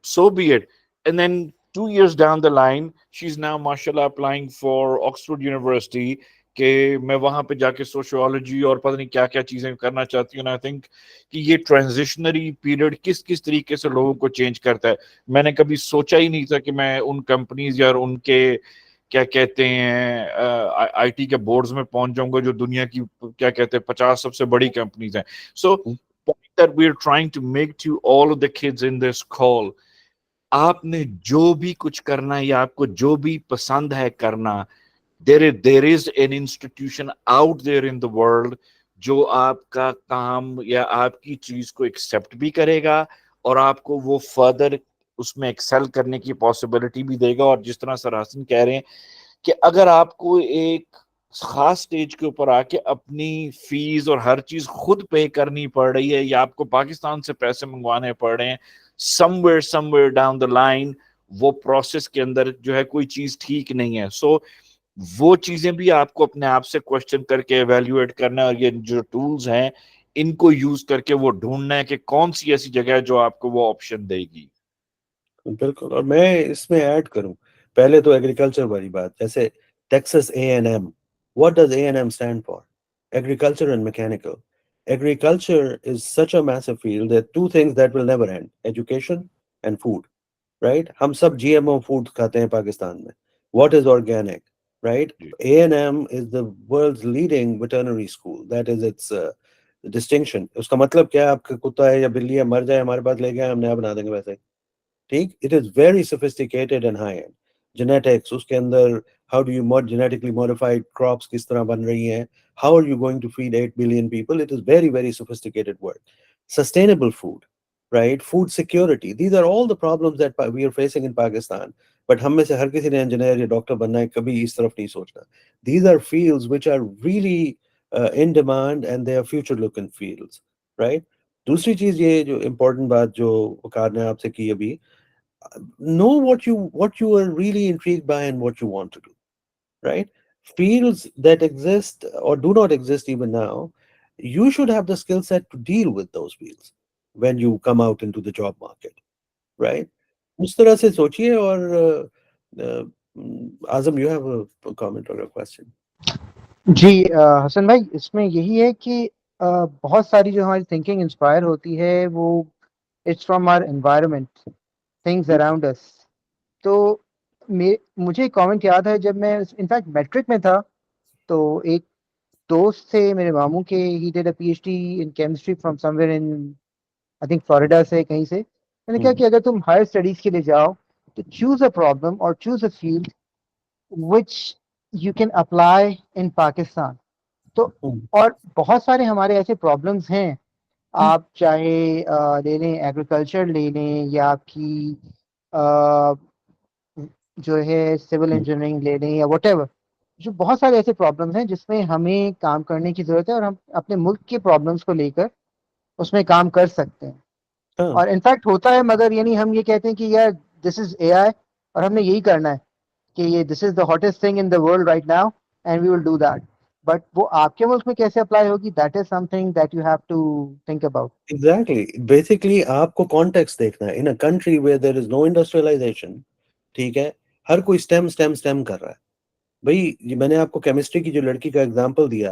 so be it. And then 2 years down the line, she's now, mashallah, applying for Oxford University. कि मैं वहां पे जाके sociology और पता नहीं क्या क्या चीजें करना चाहती हूँ. आई थिंक कि ये ट्रांजिशनरी पीरियड किस किस तरीके से लोगों को चेंज करता है. मैंने कभी सोचा ही नहीं था कि मैं उन कंपनीज या उनके क्या कहते हैं आईटी के बोर्ड्स में पहुंच जाऊंगा जो दुनिया की क्या कहते हैं 50 सबसे बड़ी कंपनीज हैं. सो point that we're trying to make to all of the kids in this call, आपने जो भी कुछ करना है या आपको जो भी पसंद है करना, there is an institution out there in the world जो आपका काम या आपकी चीज को एक्सेप्ट भी करेगा और आपको वो फर्दर उसमें एक्सेल करने की पॉसिबिलिटी भी देगा. और जिस तरह सर हसन कह रहे हैं कि अगर आपको एक खास स्टेज के ऊपर आके अपनी फीस और हर चीज खुद पे करनी पड़ रही है या आपको पाकिस्तान से पैसे मंगवाने पड़ रहे हैं, समवेयर डाउन द लाइन वो प्रोसेस के अंदर जो है कोई चीज ठीक नहीं है. सो वो चीजें भी आपको अपने आप से क्वेश्चन करके एवेल्युएट करना है और ये जो टूल्स हैं इनको यूज करके वो ढूंढना है कि कौन सी ऐसी जगह है जो आपको वो ऑप्शन देगी. बिल्कुल. और मैं इसमें ऐड करूं, पहले तो एग्रीकल्चर वाली बात, जैसे Texas A&M, what does A&M stand for? Agriculture and mechanical. Agriculture is such a massive field. There are two things that will never end: education and food. Right? हम सब GMO food खाते हैं पाकिस्तान में. What is organic? Right? A&M is the world's leading veterinary school. That is its distinction. उसका मतलब क्या है? आपका कुत्ता है या बिल्ली है मर जाए, हमारे पास ले गए, हम नया बना देंगे वैसे. ठीक? It is very sophisticated and high end. Genetics, उसके अंदर how do you genetically modified crops किस तरह बन रही हैं? How are you going to feed 8 billion people? It is very, very sophisticated work. Sustainable food, right? Food security. These are all the problems that we are facing in Pakistan. But हम में से हर किसी ने engineer या doctor बनना है, कभी इस तरफ नहीं सोचना. These are fields which are really in demand and they are future looking fields, right? दूसरी चीज ये जो important बात जो वकार ने आपसे की अभी, know what you are really intrigued by and what you want to do, right? Fields that exist or do not exist even now, you should have the skill set to deal with those fields when you come out into the job market, right? उस तरह से सोचिए. और Azam, you have a comment or a question? जी हसन भाई, इसमें यही है कि बहुत सारी जो हमारी थिंकिंग इंस्पायर होती है वो it's from our environment, things around us. तो मुझे एक कमेंट याद है जब मैं इनफैक्ट मैट्रिक में था, तो एक दोस्त थे मेरे मामू के, he did a PhD in chemistry from somewhere in I think Florida से कहीं से। मैंने कहा हम्म, कि अगर तुम हायर स्टडीज के लिए जाओ तो चूज अ प्रॉब्लम और choose a field which you can apply in Pakistan. तो हम्म, और बहुत सारे हमारे ऐसे प्रॉब्लम्स हैं, हम्म, आप चाहे ले लें एग्रीकल्चर, ले लें या आपकी अ, जो है सिविल हम्म, इंजीनियरिंग ले लें या वटेवर। जो बहुत सारे ऐसे प्रॉब्लम्स हैं जिसमें हमें काम करने की ज़रूरत है और हम अपने मुल्क के प्रॉब्लम्स को लेकर उसमें काम कर सकते हैं। हाँ, और इनफैक्ट होता है, मगर यानी हम ये कहते हैं कि यार दिस इज एआई और हमने यही करना है कि ये this is the hottest thing in the world right now and we will do that. But वो आपके मुल्क में कैसे अप्लाई होगी, that is something that you have to think about. Exactly. Basically आपको कॉन्टेक्स्ट देखना है। In a country where there is no industrialization, ठीक है, हर कोई स्टेम स्टेम स्टेम कर रहा है। भाई ये मैंने आपको केमिस्ट्री की जो लड़की का एग्जांपल दिया,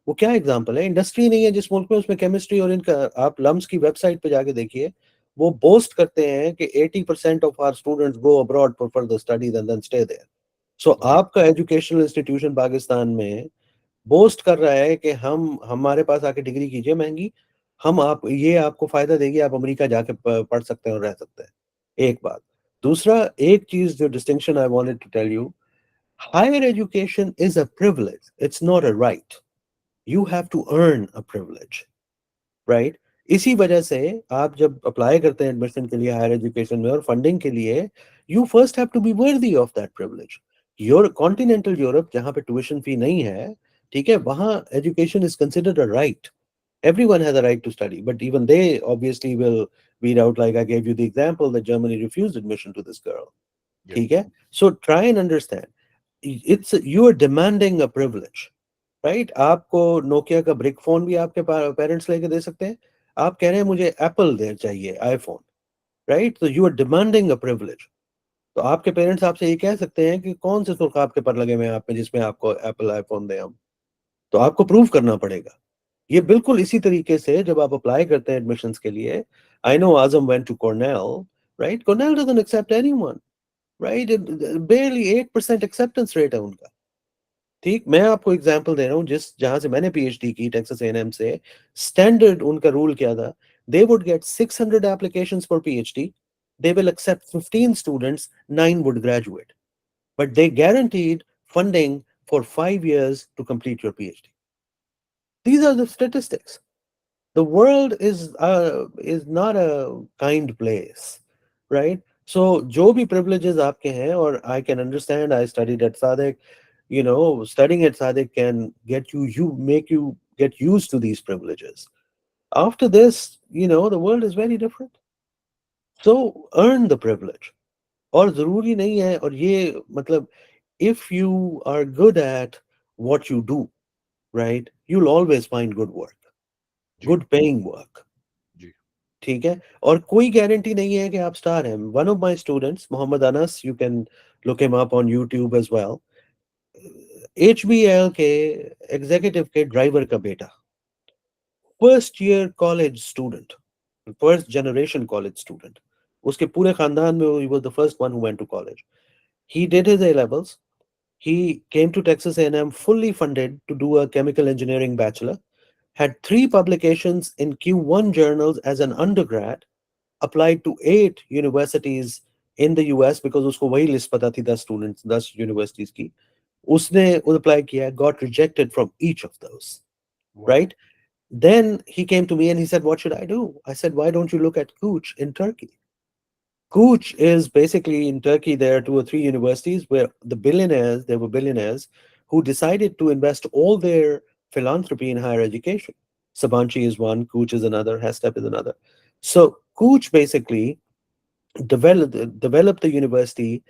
वो क्या एग्जांपल है? इंडस्ट्री नहीं है जिस मुल्क में, उसमें केमिस्ट्री और इनका। आप लम्स की वेबसाइट पे जाके देखिए, वो बोस्ट करते हैं कि 80% of our students go abroad for further studies and then stay there. So जी आपका एजुकेशनल इंस्टीट्यूशन पाकिस्तान में बोस्ट कर रहा है कि हम हमारे पास आके डिग्री कीजिए महंगी, हम आप ये आपको फायदा देगी, आप अमेरिका जाके पढ़ सकते हैं और रह सकते हैं। एक बात। दूसरा, एक चीज जो distinction I wanted to tell you, higher education is a privilege, it's not a right. You have to earn a privilege, right? इसी वजह से आप जब अप्लाई करते हैं एडमिशन के लिए हायर एजुकेशन में और फंडिंग के लिए, you first have to be worthy of that privilege. Your continental Europe जहां पे ट्यूशन फी नहीं है, ठीक है, वहां education is considered a right. Everyone has a right to study, but even they obviously will weed out, like I gave you the example that Germany refused admission to this girl. जी ठीक है? So try and understand. It's you are demanding a privilege, right? आपको Nokia का brick phone भी आपके parents लेके दे सकते हैं। आप कह रहे हैं मुझे एप्पल दे चाहिए आईफोन, राइट? तो you are demanding a privilege. तो आपके पेरेंट्स आपसे ये कह सकते हैं कि कौन से सुर्ख आपके पर लगे हुए हैं आप में जिसमें आपको एप्पल आईफोन दें हम। तो आपको प्रूव करना पड़ेगा। ये बिल्कुल इसी तरीके से जब आप अप्लाई करते हैं एडमिशन्स के लिए, I know Azam went to Cornell, right? Cornell doesn't accept anyone, right? Barely 8% acceptance rate है उनका। ठीक, मैं आपको एग्जांपल दे रहा हूँ जिस जहां से मैंने पीएचडी की, टेक्सास एएनएम से। स्टैंडर्ड उनका रूल क्या था? They would get 600 applications for PhD, they will accept 15 students, 9 would graduate, but they guaranteed funding for 5 years to complete your PhD. These are the statistics. The world is not a kind place, right? So जो भी privileges आपके हैं, और I can understand, I studied at Sadek, you know, studying at Sadek can get you make you get used to these privileges. After this, you know, the world is very different. So earn the privilege. और जरूरी नहीं है, और ये मतलब, if you are good at what you do, right, you'll always find good work, ji good paying work. जी ठीक है? और कोई गारंटी नहीं है कि आप स्टार हैं। One of my students, Mohammad Anas, you can look him up on YouTube as well, HBL के एग्जीक्यूटिव के ड्राइवर का बेटा, first year college student, first generation college student. उसके पूरे खानदान में he was the first one who went to college. He did his A levels, he came to Texas A&M fully funded to do a chemical engineering bachelor, had 3 publications in Q1 journals as an undergrad, applied to 8 universities in the US because उसको वही list पता थी 10 students 10 universities की। उसने apply किया, got rejected from each of those, वाह right? Then he came to me and he said, what should I do? I said, why don't you look at Kuch in Turkey? Kuch is basically, in Turkey there are 2 or 3 universities where the billionaires, there were billionaires who decided to invest all their philanthropy in higher education. Sabanchi is one, Kuch is another, Hestep is another. So Kuch basically developed the university,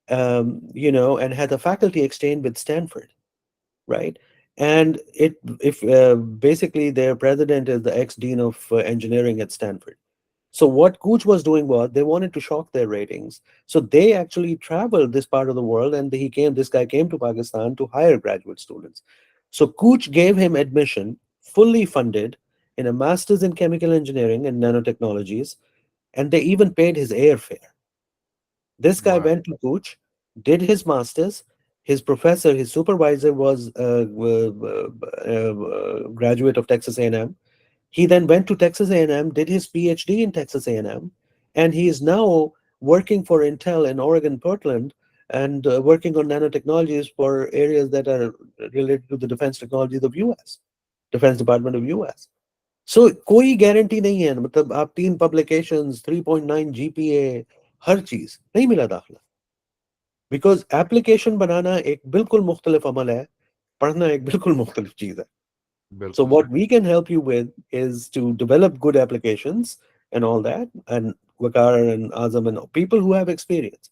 you know, and had a faculty exchange with Stanford, right? And it if basically their president is the ex-dean of engineering at Stanford. So what Cooch was doing was they wanted to shock their ratings. So they actually traveled this part of the world, and this guy came to Pakistan to hire graduate students. So Cooch gave him admission, fully funded, in a master's in chemical engineering and nanotechnologies, and they even paid his airfare. This guy Wow. went to Cooch, did his master's. His professor, his supervisor was a graduate of Texas A&M. He then went to Texas A&M, did his Ph.D. in Texas A&M, and he is now working for Intel in Oregon, Portland, and working on nanotechnologies for areas that are related to the defense technologies of US, Defense Department of US. So कोई guarantee नहीं है, मतलब आप 3 publications, 3.9 GPA, हर चीज नहीं मिला दाखला, because application बनाना एक बिल्कुल मुख्तलिफ अमल है, पढ़ना एक बिल्कुल मुख्तलिफ चीज है. So बिल्कुल what सही. we can help you with is to develop good applications and all that, and Waqar and Azam and people who have experience.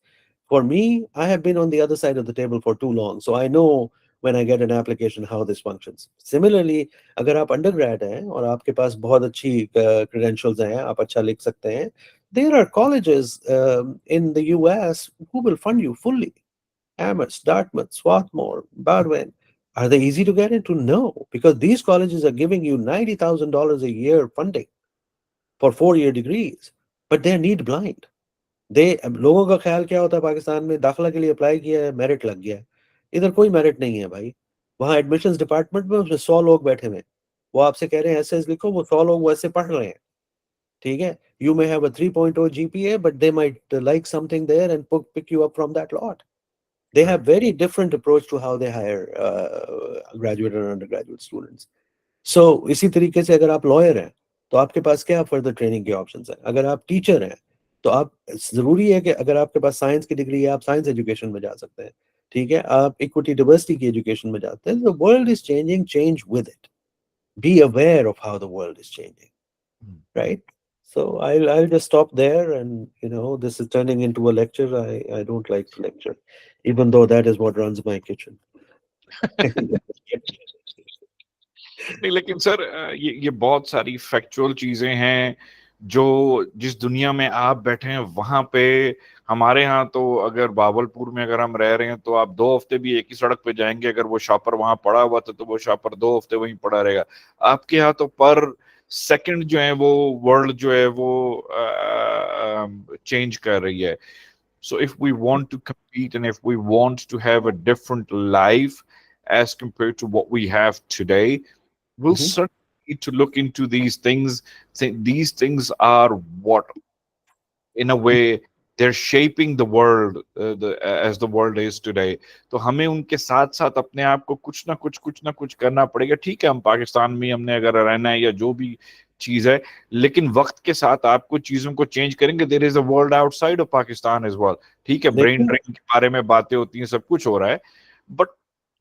For me, I have been on the other side of the table for too long, so I know when I get an application how this functions. Similarly, अगर आप undergrad हैं और आपके पास बहुत अच्छी credentials हैं, आप अच्छा लिख सकते हैं, there are colleges in the US who will fund you fully. Amherst, Dartmouth, Swarthmore, Baldwin. Are they easy to get into? No, because these colleges are giving you $90,000 a year funding for 4-year degrees, but they're need blind. लोगों का ख्याल क्या होता है पाकिस्तान में, दाखिला के लिए अप्लाई किया है, मेरिट लग गया. इधर कोई मेरिट नहीं है भाई. वहाँ एडमिशंस डिपार्टमेंट में उसमें 100 लोग बैठे हुए हैं, वो आपसे कह रहे हैं ऐसे लिखो, वो 100 लोग वैसे पढ़ रहे हैं. ठीक है, you may have a 3.0 GPA, but they might like something there and pick you up from that lot. They have very different approach to how they hire graduate and undergraduate students. So इसी तरीके से अगर आप lawyer हैं तो आपके पास क्या further training के options हैं. अगर आप teacher हैं तो आप, जरूरी है कि अगर आपके पास साइंस की डिग्री है आप साइंस एजुकेशन में जा सकते हैं. ठीक है, आप इक्विटी डाइवर्सिटी की एजुकेशन में जाते हैं. The world is changing, change with it. Be aware of how the world is changing, right? So I'll just stop there, and this is turning into a lecture. I don't like to lecture, even though that is what runs my kitchen. नहीं, लेकिन sir ये बहुत सारी factual चीजें हैं जो जिस दुनिया में आप बैठे हैं वहां पे. हमारे यहाँ तो अगर बावलपुर में अगर हम रह रहे हैं तो आप 2 हफ्ते भी एक ही सड़क पे जाएंगे, अगर वो शॉपर वहां पड़ा हुआ था तो वो शॉपर 2 हफ्ते वहीं पड़ा रहेगा. आपके यहाँ तो पर सेकंड जो है वो वर्ल्ड जो है वो चेंज कर रही है. So if we want to compete and if we want to have a different life as compared to what we have today, we'll Mhm. certainly need to look into these things. These things are what, in a way, they're shaping the world as the world is today. तो हमें उनके साथ साथ अपने आप को कुछ ना कुछ करना पड़ेगा. ठीक है, हम पाकिस्तान में हमने अगर रहना है या जो भी चीज है, लेकिन वक्त के साथ आपको चीजों को चेंज करेंगे. There is a world outside of Pakistan as well. ठीक है, ब्रेन लेकिन ड्रेन के बारे में बातें होती हैं, सब कुछ हो रहा है, but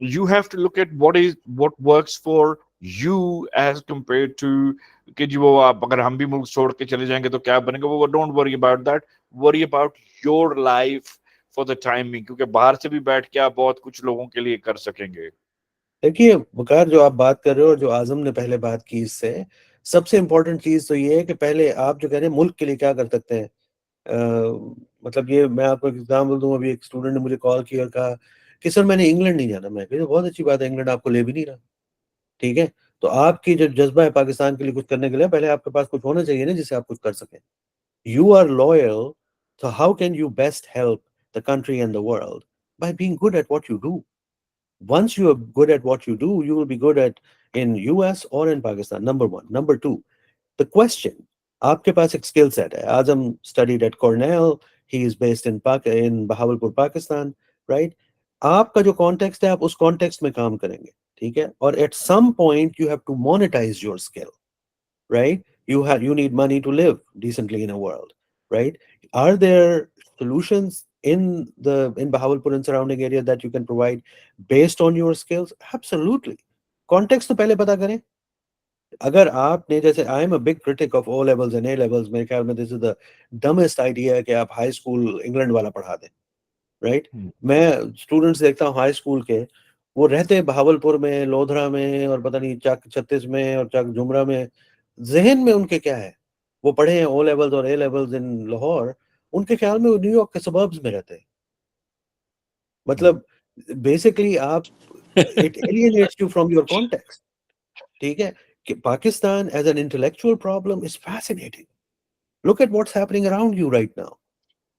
you have to look at what works for you as compared to कि जी वो आप अगर हम भी मुल्क छोड़ के चले जाएंगे तो क्या बनेगा. वो don't worry about that, worry about your life for the time being, क्योंकि बाहर से भी बैठ के आप बहुत कुछ लोगों के लिए कर सकेंगे. देखिए वकार, जो आप बात कर रहे हो और जो आजम ने पहले बात की, इससे सबसे इम्पोर्टेंट चीज तो ये है कि पहले आप जो कह रहे हैं मुल्क के लिए क्या कर सकते हैं. मतलब ये मैं आपको एक एग्जाम्पल दूं. अभी एक स्टूडेंट ने मुझे कॉल किया और कहा कि सर मैंने इंग्लैंड नहीं जाना. मैं कहा बहुत अच्छी बात है, इंग्लैंड आपको ले भी नहीं रहा. ठीक है, तो आपकी जो जज्बा है पाकिस्तान के लिए कुछ करने के लिए, पहले आपके पास कुछ होना चाहिए ना जिससे आप कुछ कर सकें. You are loyal, so how can you best help the country and the world? By being good at what you do. Once you are good at what you do, you will be good at in US or in Pakistan. Number one. Number two, the question. आपके पास एक skill set है. Azam studied at Cornell. He is based in Bahawalpur, Pakistan, right? आपका जो context है, आप उस context में काम करेंगे. ठीक है, और at some point you have to monetize your skill, right? You need money to live decently in a world, right? Are there solutions in Bahawalpur and surrounding area that you can provide based on your skills? Absolutely. Context तो पहले पता करें. अगर आपने, जैसे I am a big critic of O levels and A levels, मेरे ख्याल में this is the dumbest idea है कि आप हाई स्कूल इंग्लैंड वाला पढ़ा दें, राइट? मैं स्टूडेंट्स देखता हूँ हाई स्कूल के, वो रहते हैं बहावलपुर में, लोधरा में, और पता नहीं चक 36 में और चक जुमरा में. जहन में उनके क्या है, वो पढ़े हैं ओ लेवल्स और ए लेवल्स इन लाहौर, उनके ख्याल में वो न्यूयॉर्क के सबर्ब्स में रहते हैं. मतलब बेसिकली आप It alienates you from your context. ठीक है? Pakistan as an intellectual problem is fascinating. Look at what's happening around you right now,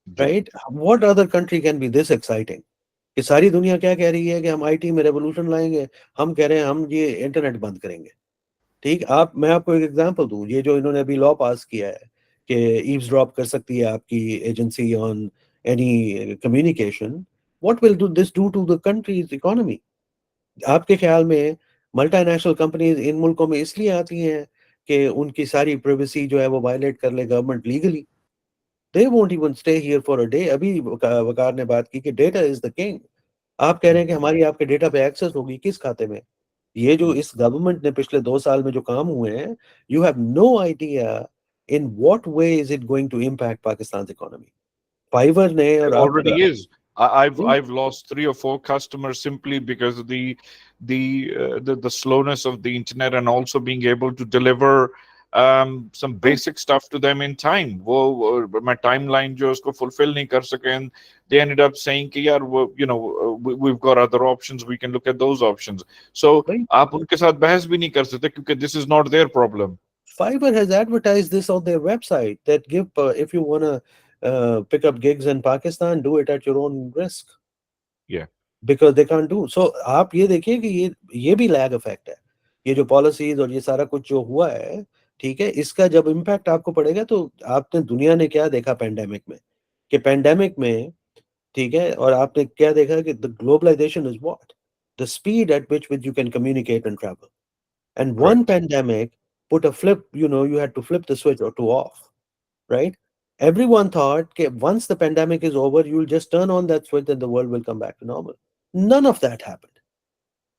ji right? What other country can be this exciting? कि सारी दुनिया क्या कह रही है कि हम आईटी में रेवोल्यूशन लाएंगे, हम कह रहे हैं हम ये इंटरनेट बंद करेंगे। ठीक, आप मैं आपको एक एग्जांपल दूं, ये जो इन्होंने अभी लॉ पास किया है कि ईव्सड्रॉप कर सकती है आपकी agency on any communication, what will do this do to the country's economy? आपके ख्याल में मल्टीनेशनल कंपनीज इन मुल्कों में इसलिए आती हैं कि उनकी सारी प्राइवेसी जो है वो वायलेट कर ले government legally? They won't even stay here for a day. अभी वकार ने बात की कि डेटा इज द किंग। आप कह रहे हैं कि हमारी आपके डेटा पे एक्सेस होगी, किस खाते में? ये जो इस गवर्नमेंट ने पिछले 2 साल में जो काम हुए हैं, you have no idea in what way is it going to impact Pakistan economy. Fiverr ने It और आप already is. I've lost 3 or 4 customers simply because of the slowness of the internet, and also being able to deliver some basic stuff to them in time. वो my timeline जो उसको fulfill नहीं कर सके, and they ended up saying कि यार we've got other options, we can look at those options. So आप उनके साथ बहस भी नहीं कर सकते क्योंकि this is not their problem. Fiverr has advertised this on their website that give if you want to pick up gigs in Pakistan, do it at your own risk Yeah. because they can't do. So आप ये देखिए कि ये भी lag effect है। ये जो policies और ये सारा कुछ जो हुआ है, ठीक है, इसका जब इम्पैक्ट आपको पड़ेगा तो आपने दुनिया ने क्या देखा पैंडेमिक में, कि पैंडेमिक में, ठीक है, और आपने क्या देखा कि the globalisation is what, the speed at which you can communicate and travel. And one Correct. pandemic put a flip, you had to flip the switch or to off, right? Everyone thought, okay, once the pandemic is over, you'll just turn on that switch and the world will come back to normal. None of that happened.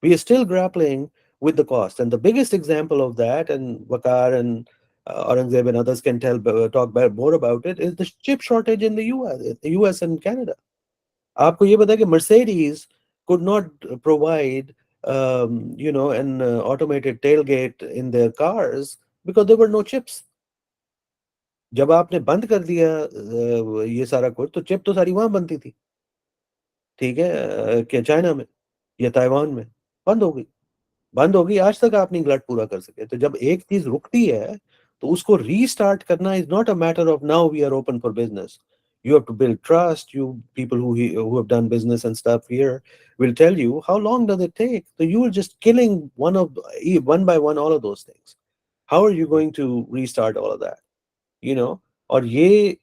We are still grappling with the cost. And the biggest example of that, and Wakar and Aurangzeb and others can talk more about it, is the chip shortage in the US and Canada. आपको ये पता है कि Mercedes could not provide an automated tailgate in their cars because there were no chips. जब आपने बंद कर दिया ये सारा कुछ, तो चिप तो सारी वहां बनती थी, ठीक है, क्या चाइना में या ताइवान में, बंद हो गई। बंद होगी, आज तक आप नहीं ग्लट पूरा कर सके। तो जब एक चीज रुकती है तो उसको रीस्टार्ट करना is not a matter of now we are open for business. You have to build trust. You people who have done business and stuff here will tell you how long does it take. So you are just killing one by one all of those things. How are you going to restart all of that? You know, और ये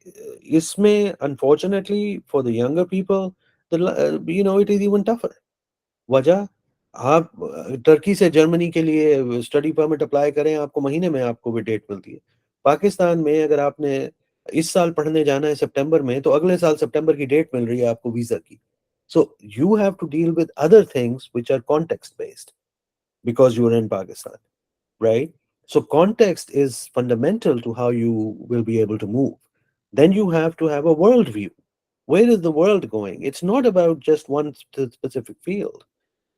इसमें unfortunately for the younger people, it is even tougher. वजह, आप Turkey से Germany के लिए study permit apply करें, आपको महीने में आपको भी डेट मिलती है। पाकिस्तान में अगर आपने इस साल पढ़ने जाना है सितंबर में, तो अगले साल सितंबर की डेट मिल रही है आपको वीजा की। So you have to deal with other things which are context based because you are in Pakistan, right? So context is fundamental to how you will be able to move. Then you have to have a world view. Where is the world going? It's not about just one specific field,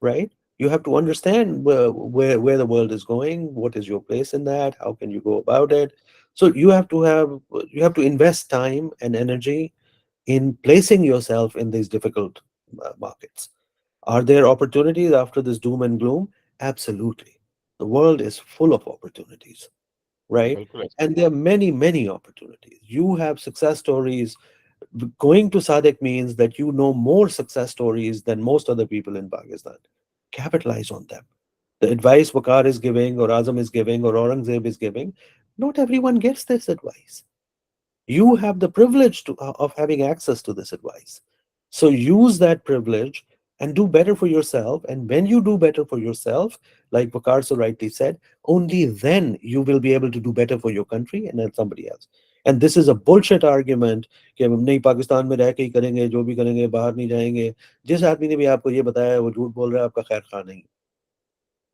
right? You have to understand where the world is going. What is your place in that? How can you go about it? So you have to invest time and energy in placing yourself in these difficult markets. Are there opportunities after this doom and gloom? Absolutely. The world is full of opportunities, right? बिल्कुल And there are many, many opportunities. You have success stories. Going to SADC means that you know more success stories than most other people in Pakistan. Capitalize on them. The advice Wakar is giving, or Azam is giving, or Aurangzeb is giving, not everyone gets this advice. You have the privilege of having access to this advice. So use that privilege and do better for yourself. And when you do better for yourself, like Wakar so rightly said, only then you will be able to do better for your country and then somebody else. And this is a bullshit argument कि हम नहीं पाकिस्तान में रह के ही करेंगे, जो भी करेंगे, बाहर नहीं जाएंगे। जिस आदमी ने भी आपको ये बताया है वो झूठ बोल रहा है, आपका खैर खा नहीं,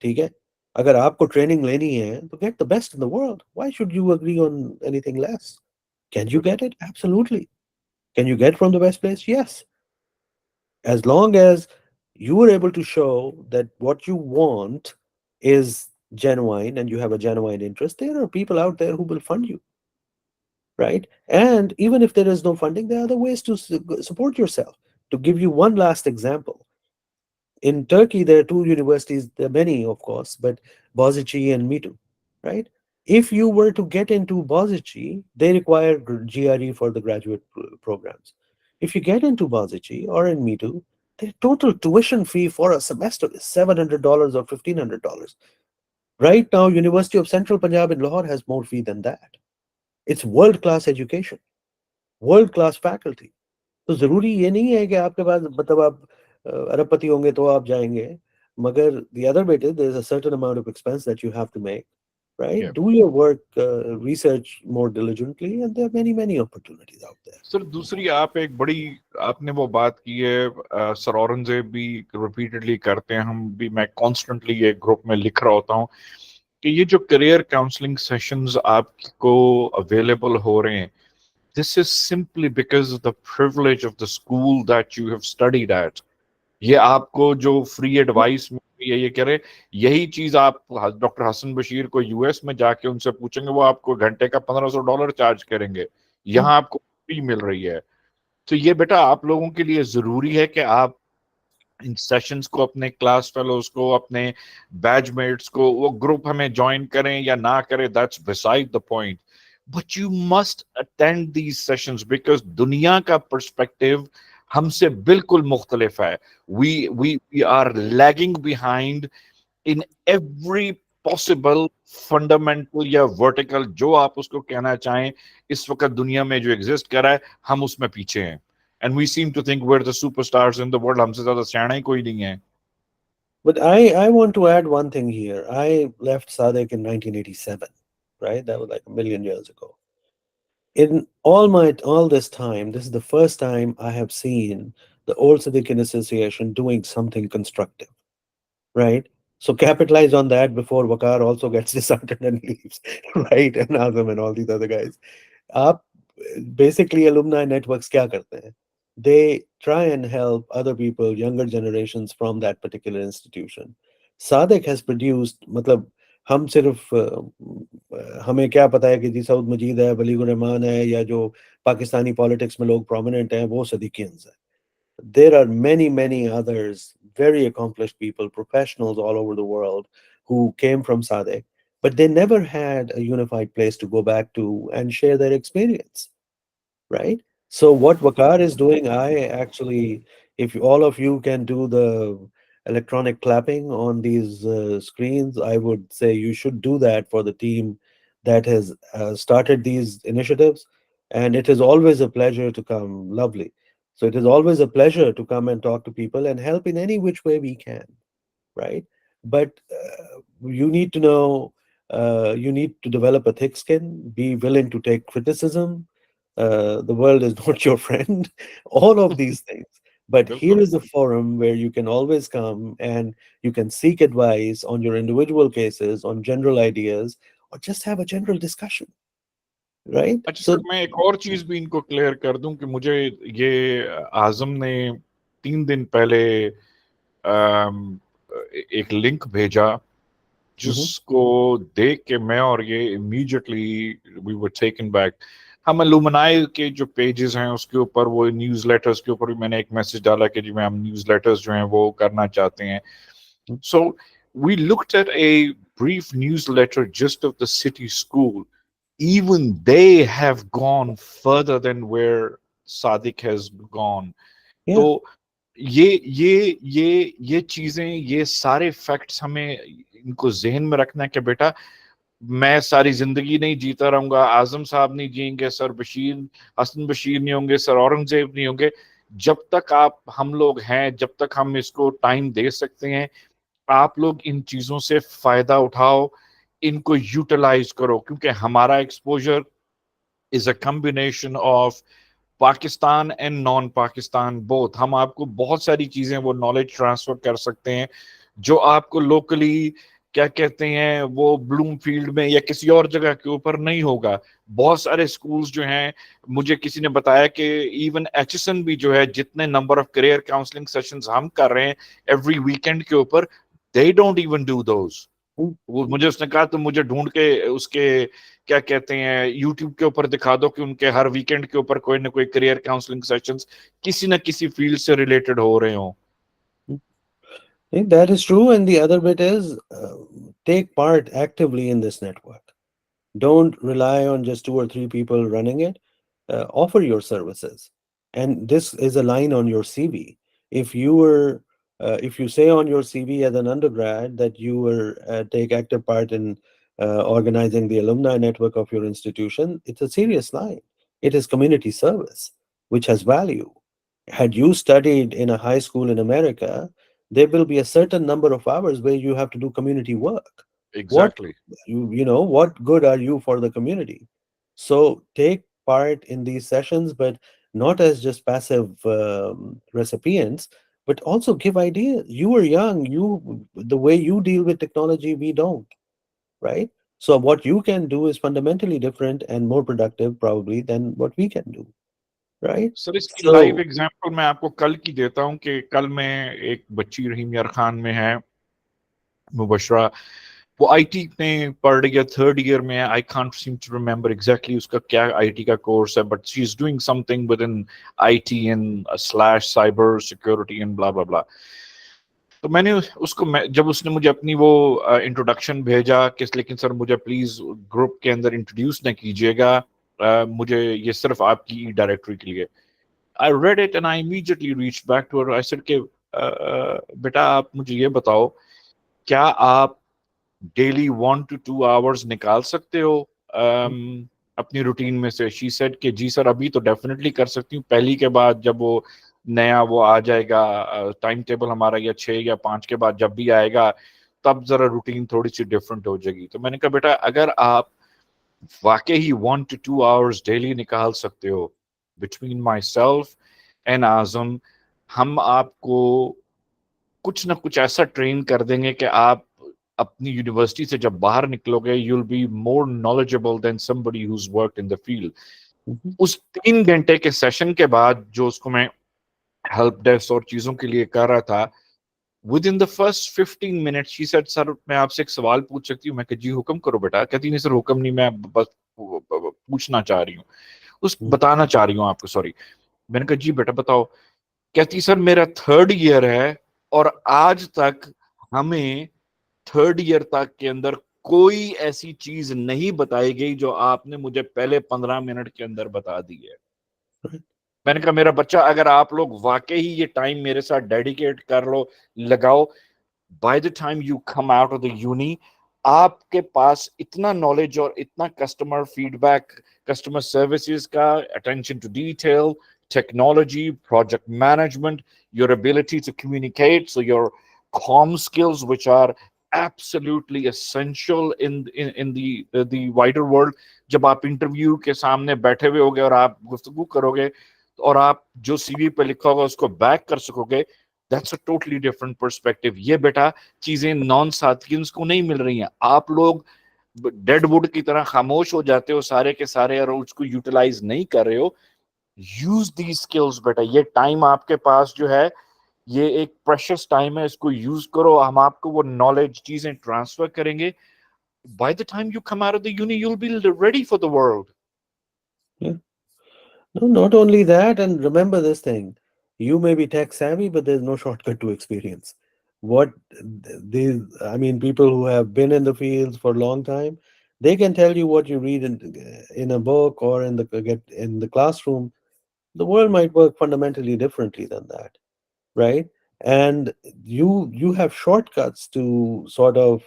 ठीक है? अगर आपको ट्रेनिंग लेनी है तो get the best in the world. Why should you agree on anything less? Can you get it? Absolutely. Can you get from the best place? Yes. As long as you are able to show that what you want is genuine and you have a genuine interest, there are people out there who will fund you, right? And even if there is no funding, there are other ways to support yourself. To give you one last example, In Turkey, there are two universities, there are many, of course, but Boğaziçi and MITU, right? If you were to get into Boğaziçi, they require GRE for the graduate programs. If you get into Boğaziçi or in MITU, the total tuition fee for a semester is $700 or $1,500. Right now, University of Central Punjab in Lahore has more fee than that. It's world-class education, world-class faculty. तो जरूरी ये नहीं है कि आपके पास मतलब आप अरबपति होंगे तो आप जाएंगे, मगर the other bit is there's a certain amount of expense that you have to make, right? Yeah. Do your work, research more diligently, and there are many opportunities out there. Sir दूसरी आप एक बड़ी आपने वो बात की है, sir Aurangzeb भी रिपीटेडली करते हैं, हम भी, मैं कॉन्स्टेंटली ये ग्रुप में लिख रहा होता हूँ कि ये जो करियर काउंसलिंग सेशंस आपको अवेलेबल हो रहे हैं, this is simply because of the privilege of the school that you have studied at. ये आपको जो फ्री एडवाइस में ये कह रहे, यही चीज आप डॉक्टर हसन बशीर को यूएस में जाके उनसे पूछेंगे, वो आपको घंटे का $1,500 चार्ज करेंगे, यहाँ आपको फ्री मिल रही है। तो ये बेटा आप लोगों के लिए जरूरी है कि आप इन सेशंस को, अपने क्लास फेलोज को, अपने बैचमेट्स को, वो ग्रुप हमें ज्वाइन करें या ना करें, that's beside the point, but you must attend these sessions because दुनिया का पर्सपेक्टिव हमसे बिल्कुल मुख्तलिफ है। We are lagging behind in every possible fundamental या वर्टिकल, जो आप उसको कहना चाहें, इस वक्त दुनिया में जो एग्जिस्ट कर रहा है, हम उसमें पीछे हैं। And we seem to think we're the superstars in the world. हमसे ज़्यादा सियाना ही कोई नहीं है। But I want to add one thing here. I left SADC in 1987, right? That was like a million years ago. In all this time, this is the first time I have seen the old Sadiqian Association doing something constructive, right? So capitalize on that before Waqar also gets disheartened and leaves, right? And Azam and all these other guys. Up, basically, alumni networks kya karte hain? They try and help other people, younger generations from that particular institution. SADC has produced, मतलब हम सिर्फ हमें क्या पता है कि जी सऊद मजीद है, बलीगुर रहमान है, या जो पाकिस्तानी पॉलिटिक्स में लोग प्रोमिनेंट हैं वो सदीकियंस है. There are many others, very accomplished people, professionals all over the world who came from SADC, but they never had a unified place to go back to and share their experience, right? So what Waqar is doing, I actually, if all of you can do the electronic clapping on these screens, I would say you should do that for the team that has started these initiatives. And it is always a pleasure to come. Lovely. So it is always a pleasure to come and talk to people and help in any which way we can, right? But you need to know, you need to develop a thick skin, be willing to take criticism. The world is not your friend, all of these things. But here is a forum where you can always come and you can seek advice on your individual cases, on general ideas, or just have a general discussion, right? अच्छा So sir, मैं एक और चीज भी इनको clear कर दूं कि मुझे ये आजम ने 3 दिन पहले एक लिंक भेजा, जिसको देख के मैं और ये immediately we were taken back. हम अलुमनाई के जो पेजेस हैं उसके ऊपर, वो न्यूज़लेटर्स के ऊपर भी मैंने एक मैसेज डाला कि जी मैं हम न्यूज़लेटर्स जो हैं वो करना चाहते हैं। So we looked at a brief newsletter just of the city school. Even they have gone further than where Sadiq has gone. yeah. तो ये चीजें, ये सारे फैक्ट्स हमें इनको जहन में रखना है कि बेटा मैं सारी जिंदगी नहीं जीता रहूंगा, आजम साहब नहीं जिएंगे, सर बशीर, हसन बशीर नहीं होंगे, सर औरंगजेब नहीं होंगे। जब तक आप हम लोग हैं, जब तक हम इसको टाइम दे सकते हैं, आप लोग इन चीजों से फायदा उठाओ, इनको यूटिलाइज करो, क्योंकि हमारा exposure is a combination of Pakistan and non Pakistan both. हम आपको बहुत सारी चीजें, वो नॉलेज ट्रांसफर कर सकते हैं जो आपको लोकली क्या कहते हैं वो ब्लूमफील्ड में या किसी और जगह के ऊपर नहीं होगा। बहुत सारे स्कूल्स जो हैं, मुझे किसी ने बताया कि इवन एचएसएन भी जो है, जितने number of career counselling sessions हम कर रहे हैं एवरी वीकेंड के ऊपर, they don't even do those. वो मुझे उसने कहा तुम मुझे ढूंढ के उसके क्या कहते हैं यूट्यूब के ऊपर दिखा दो कि उनके हर वीकेंड के ऊपर कोई ना कोई करियर काउंसलिंग सेशंस किसी ना किसी फील्ड से रिलेटेड हो रहे हो। think that is true. And the other bit is take part actively in this network. Don't rely on just two or three people running it. Offer your services. And this is a line on your CV. If you say on your CV as an undergrad that you were take active part in organizing the alumni network of your institution, it's a serious line. It is community service, which has value. Had you studied in a high school in America, there will be a certain number of hours where you have to do community work. What Exactly. what good are you for the community? So take part in these sessions, but not as just passive recipients, but also give ideas. You are young. The way you deal with technology, we don't, right? So what you can do is fundamentally different and more productive probably than what we can do, right? Sir इसकी live So example मैं आपको कल की देता हूं कि कल मैं एक बच्ची रहीम यार खान में है मुबशरा, वो आईटी में पढ़ रही है, थर्ड ईयर में है। I can't seem to remember exactly उसका क्या आईटी का कोर्स है, but she is doing something with in IT and slash cyber security and blah blah blah. तो मैंने उसको जब उसने मुझे अपनी वो इंट्रोडक्शन भेजा कि लेकिन सर मुझे प्लीज ग्रुप के अंदर इंट्रोड्यूस न कीजिएगा, मुझे ये सिर्फ आपकी डायरेक्टरी के लिए। I read it and I immediately reached back to her. I said कि बेटा आप मुझे ये बताओ, क्या आप डेली 1 to 2 hours निकाल सकते हो अपनी रूटीन में से? शी सेड कि जी सर अभी तो डेफिनेटली कर सकती हूँ, पहली के बाद जब वो नया वो आ जाएगा टाइम टेबल हमारा, या 6 या 5 के बाद जब भी आएगा तब जरा रूटीन थोड़ी सी डिफरेंट हो जाएगी। तो मैंने कहा बेटा अगर आप वाकई ही 1 to 2 hours डेली निकाल सकते हो बिटवीन माई सेल्फ एंड आजम, हम आपको कुछ ना कुछ ऐसा ट्रेन कर देंगे कि आप अपनी यूनिवर्सिटी से जब बाहर निकलोगे you will be more knowledgeable then somebody who is worked in the field. mhm, उस 3 घंटे के सेशन के बाद जो उसको मैं हेल्प डेस्क और चीजों के लिए कर रहा था, with in the first 15 minutes she said sir मैं आपसे एक सवाल पूछ सकती हूँ? मैं कहा जी हुक्म करो बेटा। कहती नहीं सर हुक्म नहीं, मैं बस पूछना चाह रही हूँ, उस mhm, बताना चाह रही हूँ आपको, सॉरी। मैंने कहा जी बेटा बताओ। कहती सर मेरा थर्ड ईयर है और आज तक हमें थर्ड ईयर तक के अंदर कोई ऐसी चीज नहीं बताई गई जो आपने मुझे पहले 15 मिनट के अंदर बता दी है। right, मैंने कहा मेरा बच्चा अगर आप लोग वाकई ही ये टाइम मेरे साथ डेडिकेट कर लो, लगाओ, by the time you come out of the uni आपके पास इतना नॉलेज और इतना कस्टमर फीडबैक, कस्टमर सर्विसेज का attention to detail, technology, project management, your ability to communicate, so your comm skills, which are absolutely essential in the wider world. जब आप interview के सामने बैठे हुए होगे और आप गुफ्तगू करोगे और आप जो सीवी पे लिखा होगा उसको बैक कर सकोगे, that's a totally different perspective. ये बेटा चीजें नॉन साथियंस को नहीं मिल रही हैं। आप लोग डेड वुड की तरह खामोश हो जाते हो सारे के सारे और उसको यूटिलाइज नहीं कर रहे हो। यूज दी स्किल्स बेटा, ये टाइम आपके पास जो है ये एक प्रेशियस टाइम है, इसको यूज करो। हम आपको वो नॉलेज चीजें ट्रांसफर करेंगे। By the time you come out of the uni you will be ready for the world. yeah. No, not only that, and remember this thing, you may be tech savvy, but there's no shortcut to experience. What these, I mean, people who have been in the fields for a long time, they can tell you what you read in a book or get in the classroom. The world might work fundamentally differently than that, right? And you have shortcuts to sort of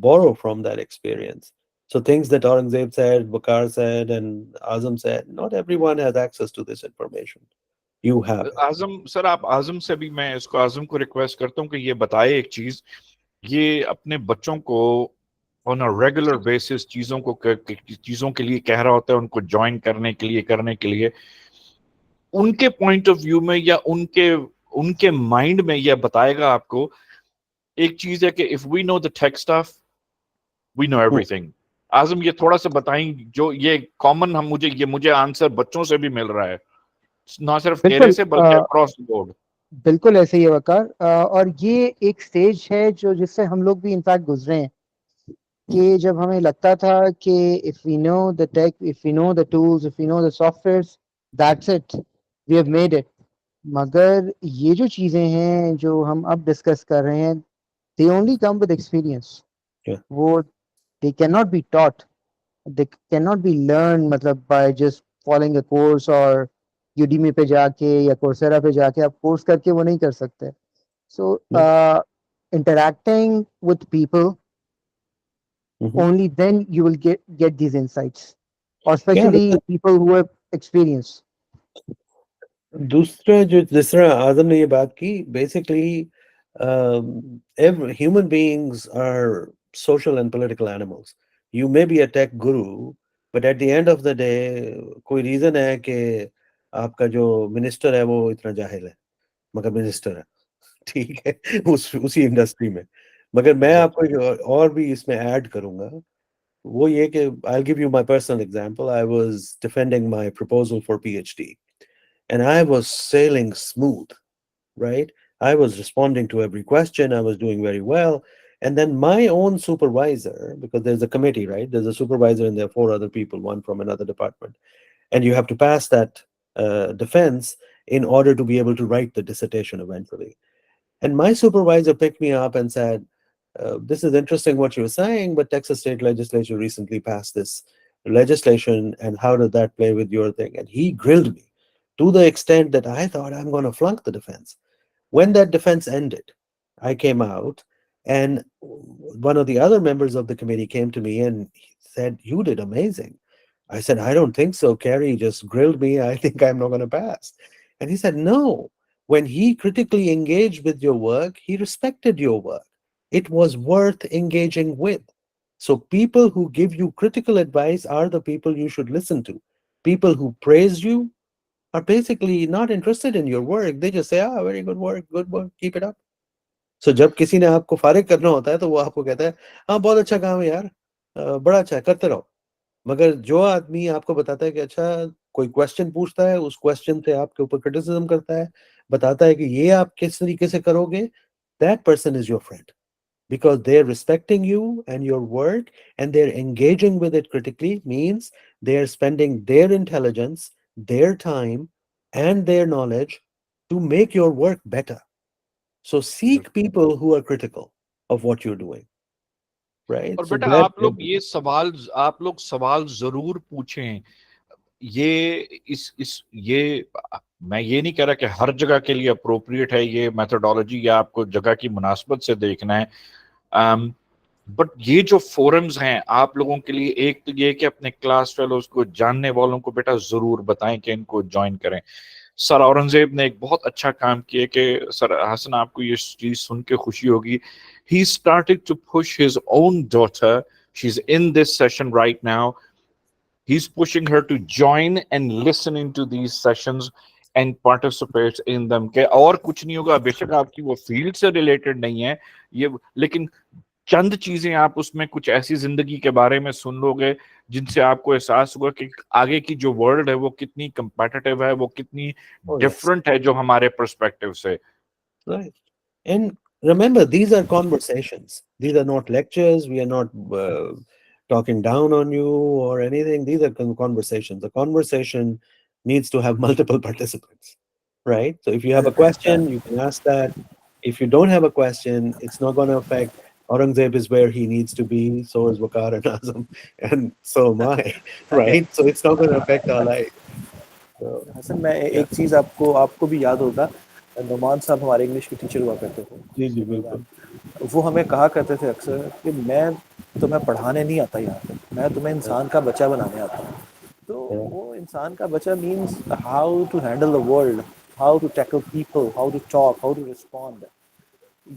borrow from that experience. So things that Aurangzeb said, Bakar said, and Azam said, not everyone has access to this information. You have it. Azam sir, आप आजम से भी, मैं इसको आजम को request करता हूँ कि ये बताए एक चीज, ये अपने बच्चों को ऑन अ रेगुलर बेसिस चीजों के लिए कह रहा होता है, उनको ज्वाइन करने के लिए उनके पॉइंट ऑफ व्यू में या उनके उनके माइंड में यह बताएगा आपको। एक चीज है कि if we know the tech stuff we know Hmm. Everything. Azam ये थोड़ा सा बताएं, जो ये कॉमन हम मुझे आंसर बच्चों से भी मिल रहा है, ना सिर्फ तेरे बिल्कुल से बल्कि अक्रॉस द बोर्ड। बिल्कुल ऐसे ही है वकार। और ये एक स्टेज है जो जिससे हम लोग भी इनफैक्ट गुजरे हैं कि जब हमें लगता था कि if we know the tech, if we know the tools, if we know the softwares, that's it, we have made it. मगर ये जो चीज़ें हैं जो हम अब डिस्कस कर रहे हैं, they only come with experience. Yeah. वो they cannot be taught, they cannot be learned मतलब by just following a course और Udemy पे जाके या Coursera पे जाके आप कोर्स करके वो नहीं कर सकते. So No. interacting with people, Mhm. only then you will get these insights, or Yeah, especially people who have experience. दूसरा जो जिस तरह आदम ने ये बात की, basically every human beings are social and political animals. You may be a tech guru, but at the end of the day कोई reason है कि आपका जो मिनिस्टर है वो इतना जाहिल है, मगर मिनिस्टर है, ठीक है, उसी इंडस्ट्री में. मगर मैं आपको एक और भी इसमें ऐड करूंगा, वो ये कि I'll give you my personal example. I was defending my proposal for PhD. And I was sailing smooth, right? I was responding to every question. I was doing very well. And then my own supervisor, because there's a committee, right? There's a supervisor and there are 4 other people, one from another department. And you have to pass that defense in order to be able to write the dissertation eventually. And my supervisor picked me up and said, this is interesting what you're saying, but Texas state legislature recently passed this legislation, and how did that play with your thing? And he grilled me to the extent that I thought I'm going to flunk the defense. When that defense ended, I came out, and one of the other members of the committee came to me and he said, "You did amazing." I said, "I don't think so. Kerry just grilled me. I think I'm not going to pass." And he said, "No. When he critically engaged with your work, he respected your work. It was worth engaging with. So people who give you critical advice are the people you should listen to. People who praise you are basically not interested in your work. They just say, ah, very good work, keep it up." So जब किसी ने आपको फारिग करना होता है तो वो आपको कहता है, हाँ बहुत अच्छा काम है यार, बड़ा अच्छा है, करते रहो. मगर जो आदमी आपको बताता है कि अच्छा, कोई क्वेश्चन पूछता है, उस क्वेश्चन से आपके ऊपर क्रिटिसिज्म करता है, बताता है कि ये आप किस तरीके से करोगे, that person is your friend, because they're respecting you and your work, and they're engaging with it critically, means they're spending their intelligence, their time, and their knowledge to make your work better. So seek people who are critical of what you're doing, right? और So बेटा that, आप लोग सवाल जरूर पूछें. ये मैं ये नहीं कह रहा कि हर जगह के लिए अप्रोप्रिएट है ये मेथोडोलॉजी, या आपको जगह की मुनासबत से देखना है. बट ये जो फोरम्स हैं आप लोगों के लिए, एक तो ये कि अपने क्लास फेलोज को, जानने वालों को बेटा जरूर बताएं कि इनको ज्वाइन करें. सर औरंगजेब ने एक बहुत अच्छा काम किया कि सर हसन, आपको ये चीज सुन के खुशी होगी. He started to push his own daughter. She's in this session right now. He's pushing her to join and listen into these sessions and participate in them. कि और कुछ नहीं होगा, बेशक आपकी वो फील्ड से रिलेटेड नहीं है ये, लेकिन चंद चीजें आप उसमें कुछ ऐसी जिंदगी के बारे में सुन लोगे जिनसे आपको एहसास होगा कि आगे की जो वर्ल्ड है वो कितनी कंपेटिटिव है, वो कितनी oh yes, डिफरेंट है जो हमारे पर्सपेक्टिव से. right. And remember, these are conversations. These are not lectures. We are not talking down on you or anything. These are conversations. The conversation needs to have multiple participants, right? So if you have a question, you can ask that. If you don't have a question, it's not going to affect. Aurangzeb is where he needs to be. So is Waqar and Azam, and so am I, right? So it's not going to affect our life. So, Hasan, मैं yeah. एक चीज़ आपको भी याद होगा, नुमान साहब हमारे English के teacher हुआ करते थे. जी जी बिल्कुल. वो हमें कहा करते थे अक्सर कि मैं तुम्हें पढ़ाने नहीं आता यहाँ पे, मैं तुम्हें इंसान का बच्चा बनाने आता हूँ. तो वो इंसान का बच्चा means how to handle the world, how to tackle people, how to talk, how to respond.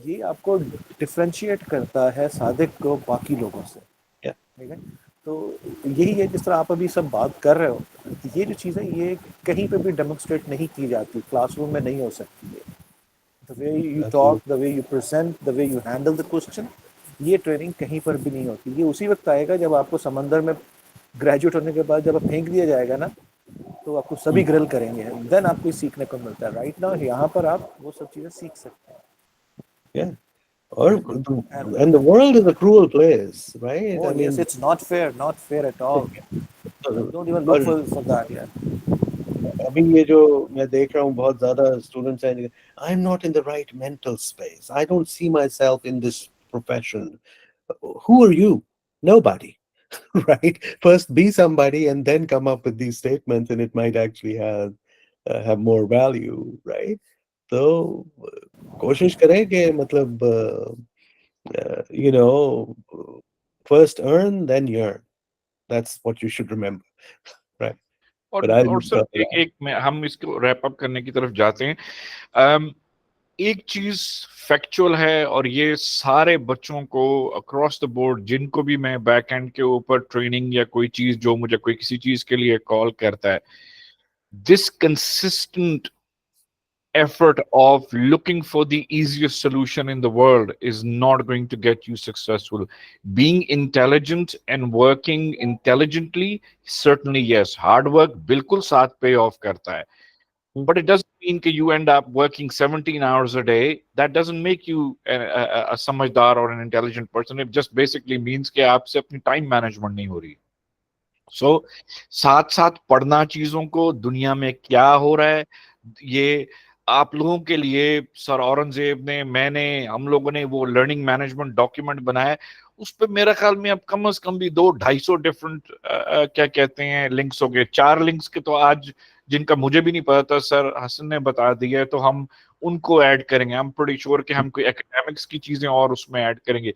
ये आपको डिफ्रेंशिएट करता है सादिक को बाकी लोगों से. ठीक है, तो यही है जिस तरह आप अभी सब बात कर रहे हो, ये जो चीज़ें ये कहीं पे भी डेमोन्स्ट्रेट नहीं की जाती, क्लासरूम में नहीं हो सकती है. The way you talk, the way you present, the way you handle the question, ये ट्रेनिंग कहीं पर भी नहीं होती. ये उसी वक्त आएगा जब आपको समंदर में ग्रेजुएट होने के बाद जब आप फेंक दिया जाएगा ना, तो आपको सभी ग्रिल करेंगे, देन आपको सीखने को मिलता है. राइट नाउ यहाँ पर आप वो सब चीज़ें सीख सकते हैं. Yeah. And the world is a cruel place, right? Oh, I mean, yes, it's not fair at all. Don't even look for that. Yeah. अभी ये जो मैं देख रहा हूँ बहुत ज्यादा स्टूडेंट्स हैं, I am not in the right mental space, I don't see my self in this profession. Who are you? Nobody. Right? First be somebody and then come up with these statements, and it might actually have more value, right? So कोशिश करें कि मतलब you know, first earn then yearn. That's what you should remember, right? But और I'll sir एक एक मैं हम इसको रैप अप करने की तरफ जाते हैं. अम, एक चीज फैक्चुअल है, और ये सारे बच्चों को अक्रॉस द बोर्ड, जिनको भी मैं बैक एंड के ऊपर ट्रेनिंग या कोई चीज जो मुझे कोई किसी चीज के लिए कॉल करता है, this consistent effort of looking for the easiest solution in the world is not going to get you successful. Being intelligent and working intelligently, certainly yes. Hard work bilkul saath pay off karta hai. But it doesn't mean that you end up working 17 hours a day. That doesn't make you a samajhdar or an intelligent person. It just basically means that आपसे अपनी time management नहीं हो रही. सो साथ साथ पढ़ना चीजों को, दुनिया में क्या हो रहा है, ये आप लोगों के लिए सर औरंगजेब ने, मैंने, हम लोगों ने वो लर्निंग मैनेजमेंट डॉक्यूमेंट बनाया है. उस पे मेरे ख्याल में अब कम से कम भी 200-250 डिफरेंट क्या कहते हैं लिंक्स हो गए. 4 लिंक्स के तो आज जिनका मुझे भी नहीं पता था, सर हसन ने बता दिया है, तो हम उनको ऐड करेंगे. आई एम प्रीटी श्योर कि हम कोई एकेडमिक्स की चीजें और उसमें ऐड करेंगे.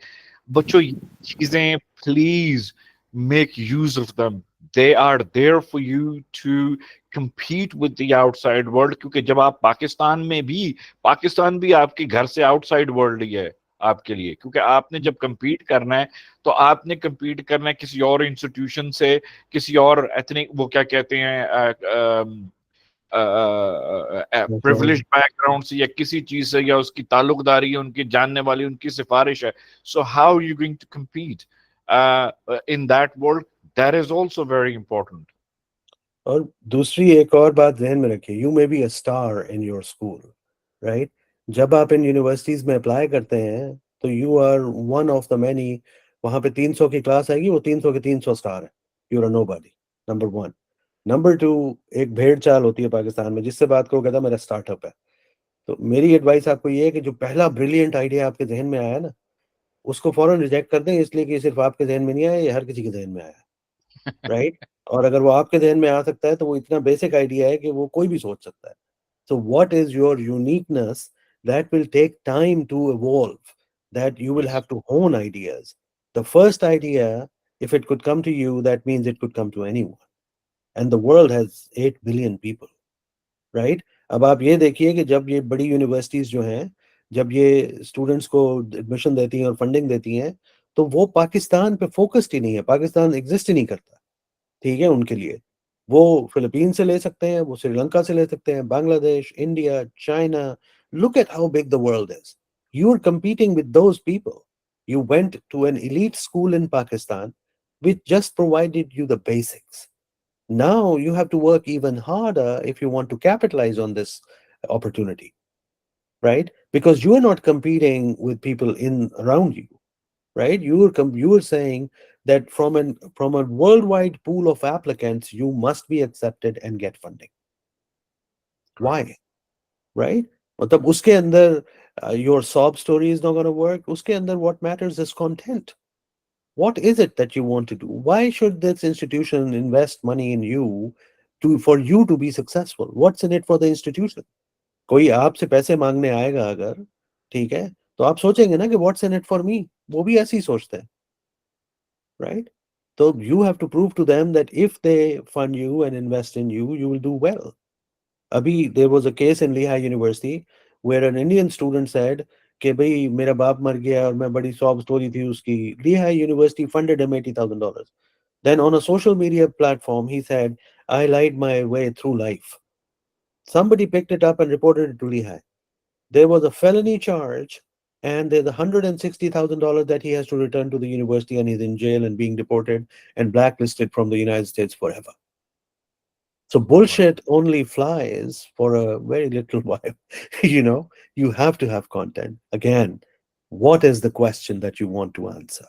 बच्चों ये चीजें please make use of them. They are there for you to compete with the outside world. क्योंकि जब आप पाकिस्तान में भी, पाकिस्तान भी आपके घर से आउटसाइड वर्ल्ड ही है आपके लिए. क्योंकि आपने जब compete करना है, तो आपने compete करना है किसी और इंस्टीट्यूशन से, किसी और एथनिक, वो क्या कहते हैं, प्रिविलेज्ड बैकग्राउंड से, या किसी चीज से, या उसकी ताल्लुकदारी है, उनकी जानने वाली, उनकी सिफारिश है. So how are you going to compete in that world? That is also very important. और दूसरी एक और बात ध्यान में रखिए, you may be a star in your school, right? जब आप इन यूनिवर्सिटीज में अप्लाई करते हैं तो you are one of the many. वहां पे 300 की क्लास आएगी, वो 300 के 300 स्टार है. You are nobody. Number one. Number two, एक भेड़ चाल होती है पाकिस्तान में, जिससे बात करो कहता मेरा स्टार्टअप है. तो मेरी एडवाइस आपको ये है कि जो पहला ब्रिलियंट आइडिया आपके जहन में आया ना, उसको फौरन रिजेक्ट कर दें, इसलिए कि सिर्फ आपके जहन में नहीं आया, ये हर किसी के जहन में आया, राइट? और अगर वो आपके जहन में आ सकता है तो वो इतना बेसिक आइडिया है कि वो कोई भी सोच सकता है. So what is your uniqueness that will take time to evolve, that you will Yes. have to hone ideas. The first idea, if it could come to you, that means it could come to anyone. And the world has 8 billion people, right? अब आप ये देखिए कि जब ये बड़ी universities जो हैं, जब ये स्टूडेंट्स को एडमिशन देती हैं और फंडिंग देती हैं, तो वो पाकिस्तान पे फोकस्ड ही नहीं है. पाकिस्तान एग्जिस्ट ही नहीं करता, ठीक है, उनके लिए. वो फिलीपीन से ले सकते हैं, वो श्रीलंका से ले सकते हैं, Bangladesh, India, China. Look at how big the world is. You are competing with those people. You went to an elite school in Pakistan which just provided you the basics. Now you have to work even harder if you want to capitalize on this opportunity, right? Because you are not competing with people in around you, right? You are saying that from a worldwide pool of applicants, you must be accepted and get funding. Why? Right? मतलब उसके अंदर your sob story is not going to work. उसके अंदर what matters is content. What is it that you want to do? Why should this institution invest money in you for you to be successful? What's in it for the institution? कोई आपसे पैसे मांगने आएगा अगर, ठीक है, तो आप सोचेंगे ना कि what's in it for me? वो भी ऐसे ही सोचते हैं, right? So you have to prove to them that if they fund you and invest in you, you will do well. Abhi, there was a case in Lehigh University where an Indian student said कि भाई मेरा बाप मर गया और मैं बड़ी sob story थी उसकी. Lehigh University funded him $80,000. Then on a social media platform, he said, I lied my way through life. Somebody picked it up and reported it to Lehigh. There was a felony charge, and there's $160,000 that he has to return to the university, and he's in jail and being deported and blacklisted from the United States forever. So bullshit only flies for a very little while. You have to have content. Again, what is the question that you want to answer?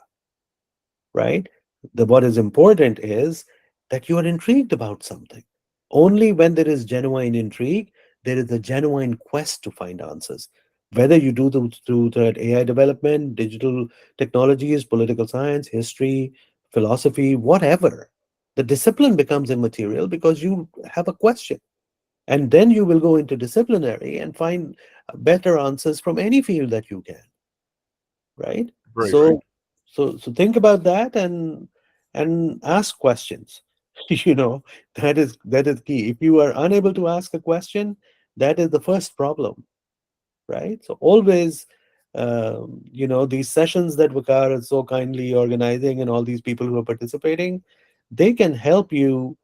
Right? What is important is that you are intrigued about something. Only when there is genuine intrigue, there is a genuine quest to find answers. Whether you do through that AI development, digital technologies, political science, history, philosophy, whatever, the discipline becomes immaterial because you have a question. And then you will go into disciplinary and find better answers from any field that you can, right? Right. So think about that and ask questions. That is key. If you are unable to ask a question, that is the first problem, right? So always, these sessions that Vakar is so kindly organizing and all these people who are participating, they can help you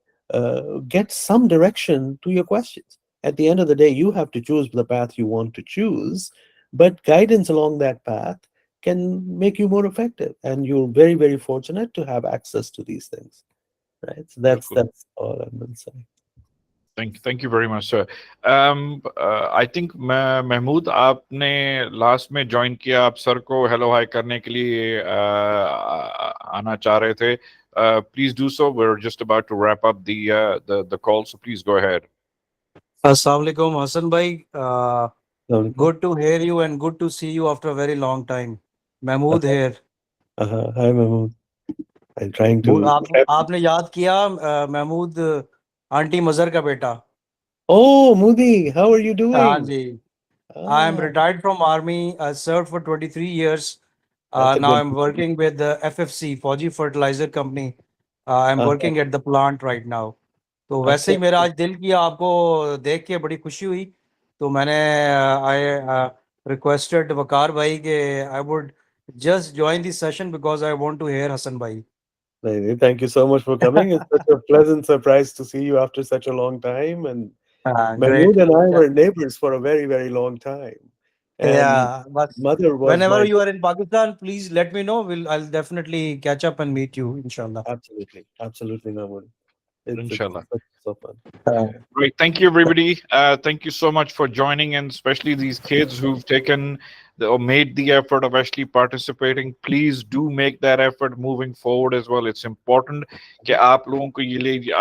get some direction to your questions. At the end of the day, you have to choose the path you want to choose, but guidance along that path can make you more effective. And you're very, very fortunate to have access to these things, right? So that's बिल्कुल. that's all I'm going to say. Thank you very much, sir. I think Mahmood आपने last में join किया, आप sir को hello hi करने के लिए आना चाह रहे थे. Please do so. We're just about to wrap up the call, so please go ahead. Assalamu alaikum, Hassan bhai. So, Good to hear you and good to see you after a very long time. Mahmood here. hi, Mahmood. I'm trying आपने याद किया Mahmood aunty मजर का बेटा. Oh, Moody, how are you हाँ doing? Ji. I am Ah, retired from army. I served for 23 years. that's a Now good. I'm working with the FFC, Fauji Fertilizer Company. I'm Uh, working at the plant right now. तो वैसे अच्छा, ही मेरा आज दिल किया आपको देख के बड़ी खुशी हुई. तो मैंने आई रिक्वेस्टेड वकार भाई के I would just join this session because I want to hear Hassan bhai. Thank you so much for coming. It's such a pleasant surprise to see you after such a long time. And Great. Mahmood and I were neighbors for a very, very long time. And Yeah, but mother was whenever my you are in Pakistan, please let me know. I'll definitely catch up and meet you, inshallah. absolutely, Mahmood. It's Inshallah. so fun. Uh, Great. Thank you, everybody. Thank you so much for joining, and especially these kids who've taken or made the effort of actually participating. Please do make that effort moving forward as well. It's important कि आप लोगों को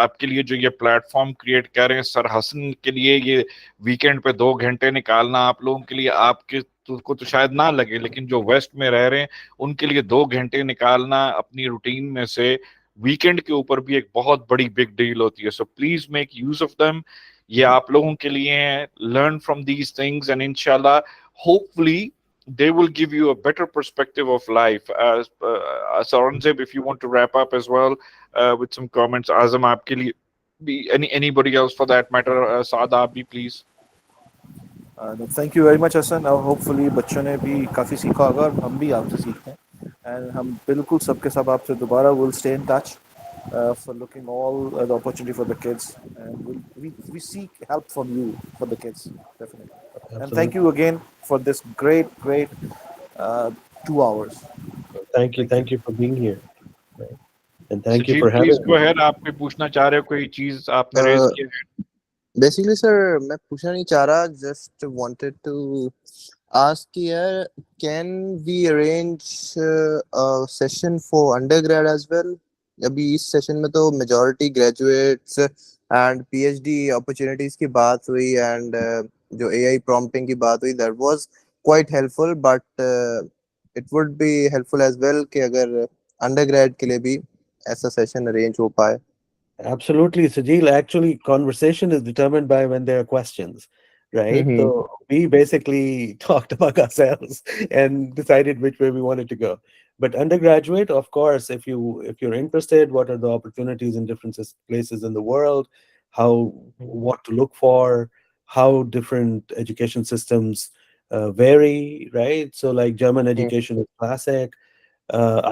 आपके लिए जो ये platform create कर रहे हैं, सर हसन के लिए ये वीकेंड पे 2 घंटे निकालना आप लोगों के लिए आपके को तो शायद ना लगे, लेकिन जो वेस्ट में रह रहे हैं उनके लिए 2 घंटे निकालना अपनी रूटीन में से वीकेंड के ऊपर भी एक बहुत बड़ी बिग डील होती है. So please make use of them. ये आप लोगों के लिए हैं. Learn from these things and इंशाल्लाह hopefully they will give you a better perspective of life. Saranzeb, if you want to wrap up as well with some comments. Azam, aapke liye bhi, anybody else for that matter, Saad, aap bhi please. Thank you very much Hasan. और hopefully बच्चों ने भी काफ़ी सीखा होगा और हम भी आपसे सीखते हैं. एंड हम बिल्कुल सबके सब आपसे दोबारा will stay in touch for looking all the opportunity for the kids, and we seek help from you for the kids, definitely. And thank Absolutely. you again for this great 2 hours. Thank you. Thank Thank you. you for being here. Right? And thank you Sajid, for please having go me. ahead. आप कोई पूछना चाह रहे हो, कोई चीज आपने raise किया है? बेसिकली सर मैं पूछना नहीं चाह रहा, जस्ट वांटेड टू आस्क कि यार can we arrange session for undergrad as well. अभी इस सेशन में तो majority graduates and PhD opportunities की बात हुई, एंड जो एआई प्रॉम्प्टिंग की बात हुई, that was quite helpful, but it would be helpful as well कि अगर अंडरग्रेड के लिए भी ऐसा सेशन अरेंज हो पाए. Absolutely, Sajil. Actually, conversation is determined by when there are questions, right? So we basically talked among ourselves and decided which way we wanted to go. But undergraduate, of course, if you're interested, what are the opportunities in different places in the world, how what to look for, how different education systems vary, right? So, like German education is classic.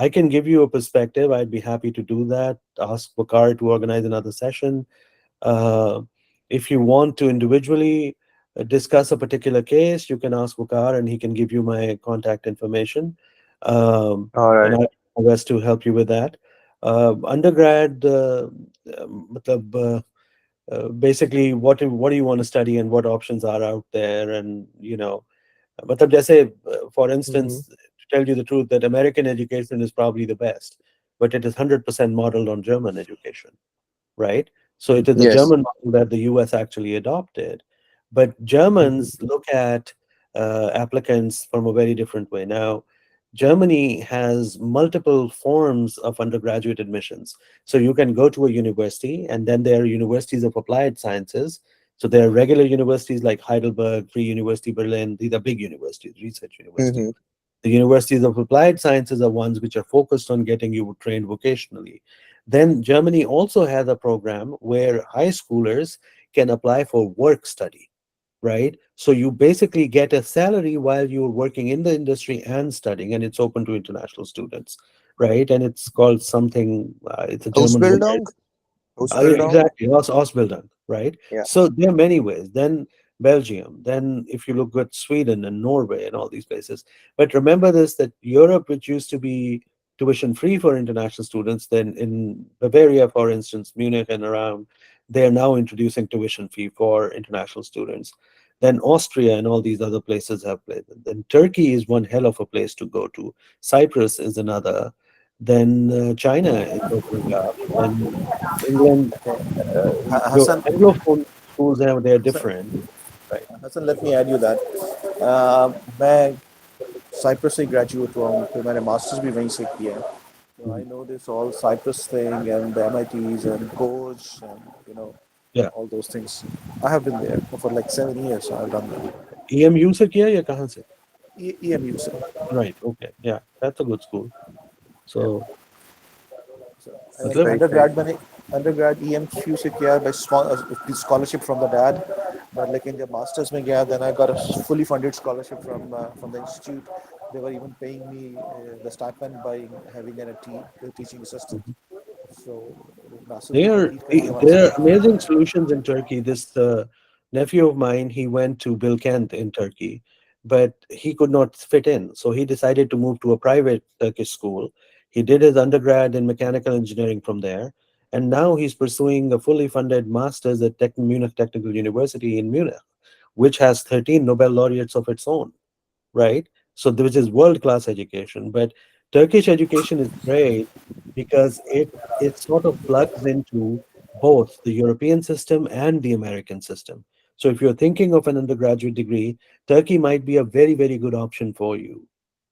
I can give you a perspective. I'd be happy to do that. Ask Bakar to organize another session. Uh, if you want to individually discuss a particular case, you can ask Bakar and he can give you my contact information. All And right. I'll do my best to help you with that. Undergrad, matlab, basically, what do you want to study and what options are out there? And, matlab, jaise, for instance, to tell you the truth, that American education is probably the best, but it is 100% modeled on German education, right? So it is the Yes. German model that the US actually adopted. But Germans look at applicants from a very different way. Now, Germany has multiple forms of undergraduate admissions. So you can go to a university, and then there are universities of applied sciences. So there are regular universities like Heidelberg, Free University Berlin. These are big universities, research universities. Mm-hmm. The universities of applied sciences are ones which are focused on getting you trained vocationally. Then Germany also has a program where high schoolers can apply for work study, right? So you basically get a salary while you're working in the industry and studying, and it's open to international students, right? And it's called something, it's a German word. Ausbildung. Ausbildung. Exactly, Ausbildung, right? Yeah. So there are many ways. Then Belgium, then if you look at Sweden and Norway and all these places. But remember this, that Europe, which used to be tuition free for international students, then in Bavaria, for instance, Munich and around, they are now introducing tuition fee for international students. Then Austria and all these other places have played. Then Turkey is one hell of a place to go to. Cyprus is another. Then China is opening up. Then England, your Hassan, Anglophone schools have, they're different, right? Hassan, let me add you that मैं Cyprus से graduate हुआ हूँ, फिर मैंने masters भी वहीं से किया है. So I know this all Cyprus thing and the MITs and Gorge and Yeah. all those things. I have been there for like 7 years. So I've done that. EMU से किया या कहाँ से? EMU sir. Right. Okay. Yeah, that's a good school. So And मतलब undergrad EMU से किया by scholarship from the dad. But like in the masters में गया, then I got a fully funded scholarship from the institute. They were even paying me the stipend by having a teaching assistant. So masters भी complete करके वहाँ there से are amazing solutions in Turkey. This nephew of mine, he went to Bilkent in Turkey, but he could not fit in. So he decided to move to a private Turkish school. He did his undergrad in mechanical engineering from there. And now he's pursuing a fully funded master's at Munich Technical University in Munich, which has 13 Nobel laureates of its own, right? So which is world-class education. But Turkish education is great because it sort of plugs into both the European system and the American system. So if you're thinking of an undergraduate degree, Turkey might be a very, very good option for you,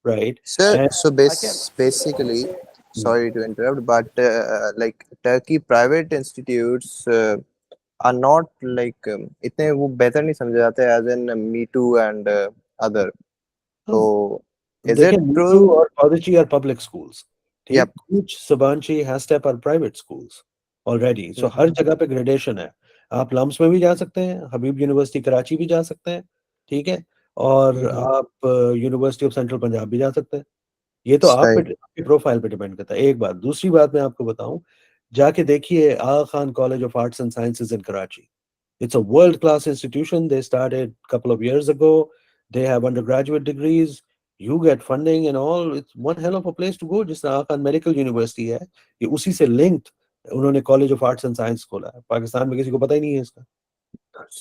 right? Sir, And so basically, sorry to interrupt, but like Turkey private institutes are not like इतने वो better नहीं समझे जाते as in Me Too and other. So is they it can true? do or Audichi are public schools. Yep. Kuch, Sabanchi, Hastep are private schools already. So हर जगह पे gradation है. आप lumps में भी जा सकते हैं, हबीब यूनिवर्सिटी कराची भी जा सकते हैं, ठीक है, और आप यूनिवर्सिटी ऑफ सेंट्रल पंजाब भी जा सकते हैं. ये तो आप पे, आपकी प्रोफाइल पे डिपेंड करता है. एक बात. दूसरी बात मैं आपको बताऊं, जाके देखिए Aga Khan college of arts and sciences in Karachi. It's a world-class institution. They started a couple of years ago. They have undergraduate degrees. You get funding and all. It's one hell of a place to go. जिस तरह Khan medical university है, ये उसी से linked उन्होंने college of arts and science खोला है. पाकिस्तान में किसी को पता ही नहीं है इसका,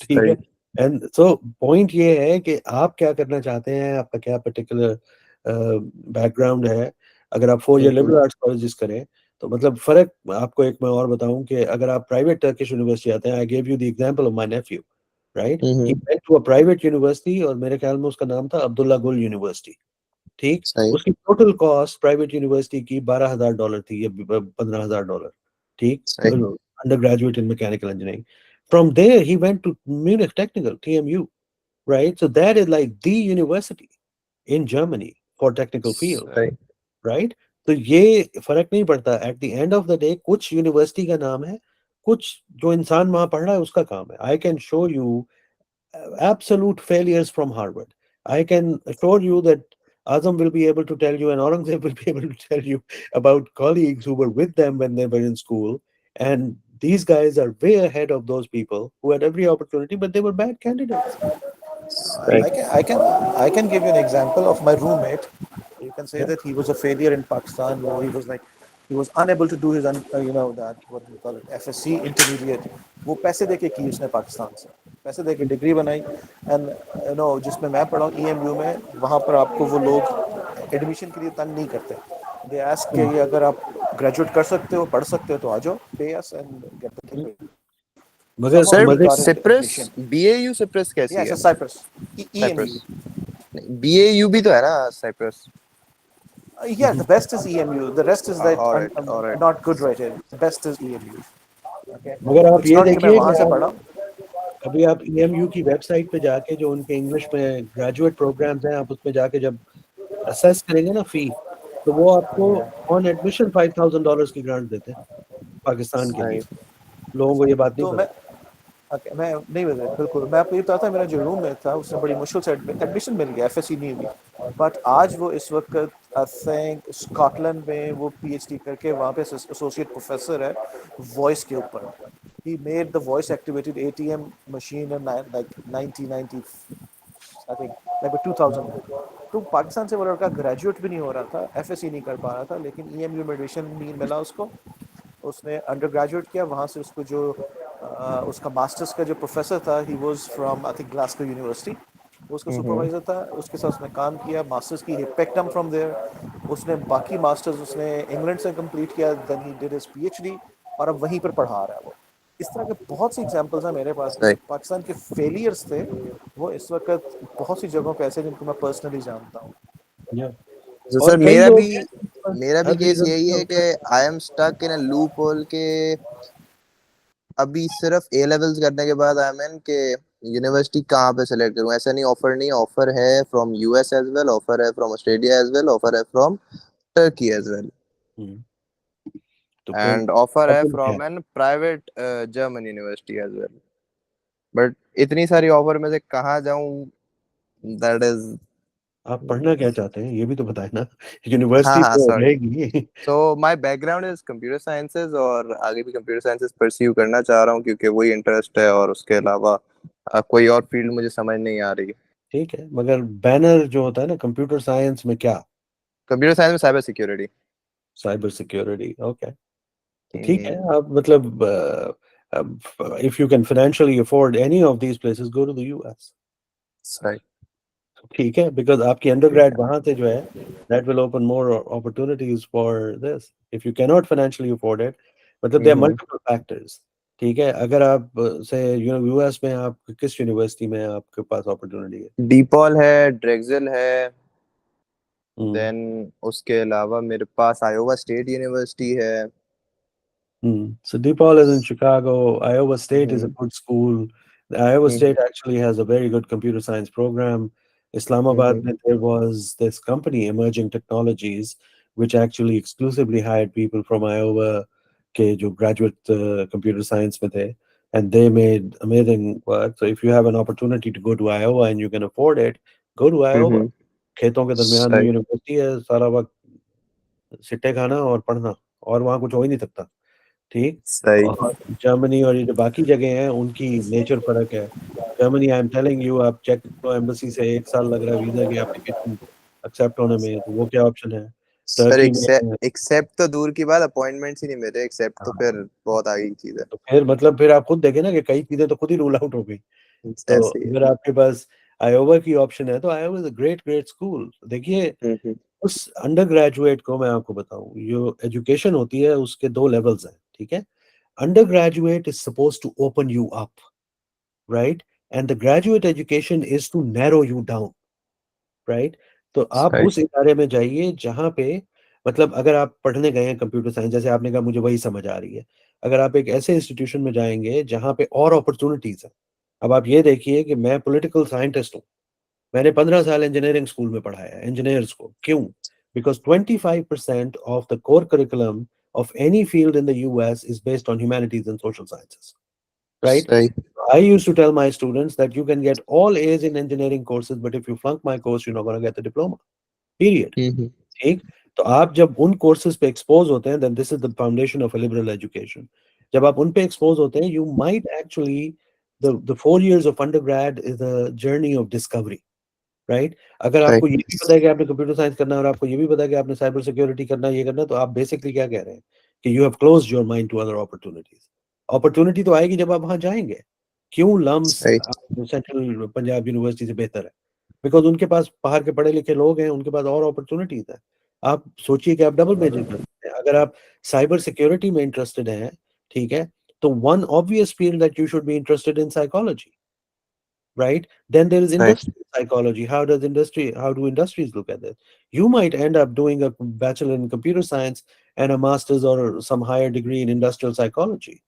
ठीक है. एंड सो पॉइंट ये है कि आप क्या करना चाहते हैं, आपका क्या पर्टिकुलर बैकग्राउंड है. अगर आप 4 ईयर लिबरल आर्ट्स कॉलेजेस करें तो मतलब फर्क आपको एक मैं और बताऊं कि अगर आप प्राइवेट टर्किश यूनिवर्सिटी आते हैं, I give you the example of my nephew, right. He went to a private university और मेरे ख्याल में उसका नाम था अब्दुल्ला गुल यूनिवर्सिटी, ठीक. उसकी टोटल कॉस्ट प्राइवेट यूनिवर्सिटी की $12,000 थी या $15,000, ठीक, under graduate in mechanical engineering. From there, he went to Munich Technical, TAMUQ, right? So that is like the university in Germany for technical field, right? तो ये फर्क नहीं पड़ता. Eight the end of the day कुछ university का नाम है, कुछ जो इंसान वहां पढ़ रहा है उसका काम है. I can show you absolute failures from Harvard. I can assure you that Azam will be able to tell you and Aurangzeb will be able to tell you about colleagues who were with them when they were in school. And these guys are way ahead of those people who had every opportunity, but they were bad candidates. I can give you an example of my roommate. You can say that he was a failure in Pakistan. He was like, he was unable to do his that what we call it FSC intermediate. वो पैसे देके की उसने पाकिस्तान से पैसे देके degree बनाई. And जिसमें मैं पढ़ा हूँ EMU में, वहाँ पर आपको वो लोग एडमिशन के लिए तंग नहीं करते. दे आस्क कि अगर आप ग्रेजुएट कर सकते हो, पढ़ सकते हो तो आ जाओ, पे us and get the thing. मगर सर मजे सिप्रस BAU सिप्रस कैसी Yes, है? it's Cyprus. Cyprus EMU. BAU भी तो है ना Cyprus? Yeah, the best is EMU. The rest is that alright not good rated. The best is EMU. Okay. मगर आप It's ये not कि मैं देखिए वहां कि से आप पढ़ा. अभी आप EMU की वेबसाइट पे जाके जो उनके इंग्लिश में ग्रेजुएट प्रोग्राम्स हैं, आप उसमें जाके जब असेस करेंगे ना फी, तो वो आपको ऑन एडमिशन $5,000 की ग्रांट देते हैं पाकिस्तान के लिए। लोगों को ये बात नहीं तो पता। मैं नहीं बता बिल्कुल। मैं आपको ये बताता था, मेरा जो रूममेट था उसने बड़ी मुश्किल से एडमिशन मिल गया, FSC नहीं हुई, बट आज वो इस वक्त आई थिंक स्कॉटलैंड में वो PhD करके वहाँ पे एसोसिएट प्रोफेसर है वॉइस के ऊपर। He made the voice activated ATM machine in like 1990, I think like 2000 में। तो पाकिस्तान से वो लड़का ग्रेजुएट भी नहीं हो रहा था, FSC नहीं कर पा रहा था, लेकिन EMU में एडमिशन मिला उसको। उसने अंडर ग्रेजुएट किया वहाँ से। उसको जो उसका मास्टर्स का जो प्रोफेसर था, he was from I think Glasgow university, वो उसका सुपरवाइजर था। उसके साथ उसने काम किया, मास्टर्स की, he picked him from there. उसने बाकी मास्टर्स उसने इंग्लैंड से कंप्लीट किया, then he did his PhD और अब वहीं पर पढ़ा रहा है वो। इस तरह के बहुत सी एग्जांपल्स हैं मेरे पास। जो पाकिस्तान के फेलियर्स थे वो इस वक्त बहुत सी जगहों पे ऐसे जिनको मैं पर्सनली जानता हूँ। Yeah. तो और सर कई मेरा लोग भी हैं बस मेरा भी हर केस रीजन यही है कि I am stuck in a loophole के अभी सिर्फ A लेवल्स करने के बाद आई एम इन के यूनिवर्सिटी कहाँ पे सेलेक्ट करूँ। ऐसा नहीं, ऑफर नहीं, ऑफर है from US as well, offer है from Australia as well, offer है फ्रॉम टर्की एज वेल, तो फिर एंड ऑफर है प्रॉब्लम क्या फ्रॉम है? An private German university as well. But इतनी सारी ऑफर में से कहाँ जाऊँ, दैट इज। आप पढ़ना क्या चाहते हैं ये भी तो बताएं ना। हाँ यूनिवर्सिटी हाँ तो सॉरी। रहेगी। So my background is computer sciences और आगे भी कंप्यूटर साइंसेज परस्यू करना चाह रहा हूँ क्योंकि वही इंटरेस्ट है, और उसके अलावा कोई और फील्ड मुझे समझ नहीं आ रही। ठीक है, मगर बैनर जो होता है ना कंप्यूटर साइंस में क्या? कंप्यूटर साइंस में cyber security. Cyber security, okay. तो ठीक है, आप मतलब if you can financially afford any of these places go to the US। सही। ठीक है, बिकॉज आपकी अंडरग्रेड वहां से जो है that will open more opportunities for this if you can not financially afford it. मतलब देयर आर मल्टीपल फैक्टर्स। ठीक है, अगर आप से US में आप किस यूनिवर्सिटी में आपके पास अपॉर्चुनिटी है? डीपॉल है, ड्रेक्सल है, हम्म देन उसके अलावा मेरे पास आयोवा स्टेट यूनिवर्सिटी है। So DePaul is in Chicago. Iowa State is a hmm good school. Iowa State actually has a very good computer science program. Islamabad, there was this company, Emerging Technologies, which actually exclusively hired people from Iowa, के जो graduate computer science में थे, and they made amazing work. So if you have an opportunity to go to Iowa and you can afford it, go to Iowa. खेतों के दरमियान में सही university है, सारा वक्त सिट्टे खाना और पढ़ना, और वहाँ कुछ हो ही नहीं सकता। ठीक। सही और जर्मनी और ये जो बाकी जगह हैं उनकी नेचर फर्क है। Germany, I am telling you, आप चेक करो एम्बेसी से 1 साल लग रहा है वीजा की एप्लीकेशन एक्सेप्ट होने में, तो वो क्या ऑप्शन है? सर। टर्की में एक्सेप्ट तो दूर की बात, अपॉइंटमेंट्स ही नहीं मिल रहे। एक्सेप्ट तो हाँ, फिर बहुत आगे की चीज है। तो फिर मतलब फिर आप खुद देखें ना कि कई चीजें तो खुद ही रूल आउट हो गई। तो ऐसे ही है। अगर आपके पास आयोवा की ऑप्शन है तो Iowa is a great great school. देखिए, हम्म उस अंडर ग्रेजुएट को मैं आपको बताऊं, जो एजुकेशन होती है उसके 2 लेवल्स हैं। ठीक है, undergraduate is supposed to open you up, right? And the graduate education is to narrow you down, right? तो आप सही उस इदारे में जाइए जहां पे, मतलब अगर आप पढ़ने गए हैं कंप्यूटर साइंस, जैसे आपने कहा मुझे वही समझ आ रही है, अगर आप एक ऐसे इंस्टीट्यूशन में जाएंगे जहां पे और अपॉर्चुनिटीज है। अब आप ये देखिए कि मैं पॉलिटिकल साइंटिस्ट हूँ, मैंने 15 साल इंजीनियरिंग स्कूल में पढ़ाया है इंजीनियर्स को। क्यों? Because 25% of the core curriculum of any field in the US is based on humanities and social sciences, right? सही I used to tell my students that you can get all A's in engineering courses, but if you flunk my course, you're not going to get the diploma. Period. ठीक। तो आप जब उन courses पे expose होते हैं, then this is the foundation of a liberal education. जब आप उन पे एक्सपोज होते हैं, you might actually the 4 years of undergrad is a journey of discovery. Right? अगर आपको ये सही भी पता है कि आपने कंप्यूटर साइंस करना है और आपको ये भी पता है कि आपने साइबर सिक्योरिटी करना है, ये करना है, तो आप बेसिकली क्या कह रहे हैं कि you have closed your mind to other opportunities. Opportunity तो आएगी जब आप वहां जाएंगे। क्यों लम्स सही सेंट्रल पंजाब यूनिवर्सिटी से बेहतर है? बिकॉज उनके पास बाहर के पढ़े लिखे लोग हैं, उनके पास और अपॉर्चुनिटीज है। आप सोचिए कि आप डबल मेजर कर सकते हैं। अगर आप साइबर सिक्योरिटी में इंटरेस्टेड हैं, ठीक है, the one obvious field that you should be interested in psychology, right? Then there is Right. industrial psychology. How do industries look at this? You might end up doing a bachelor in computer science and a master's or some higher degree in industrial psychology,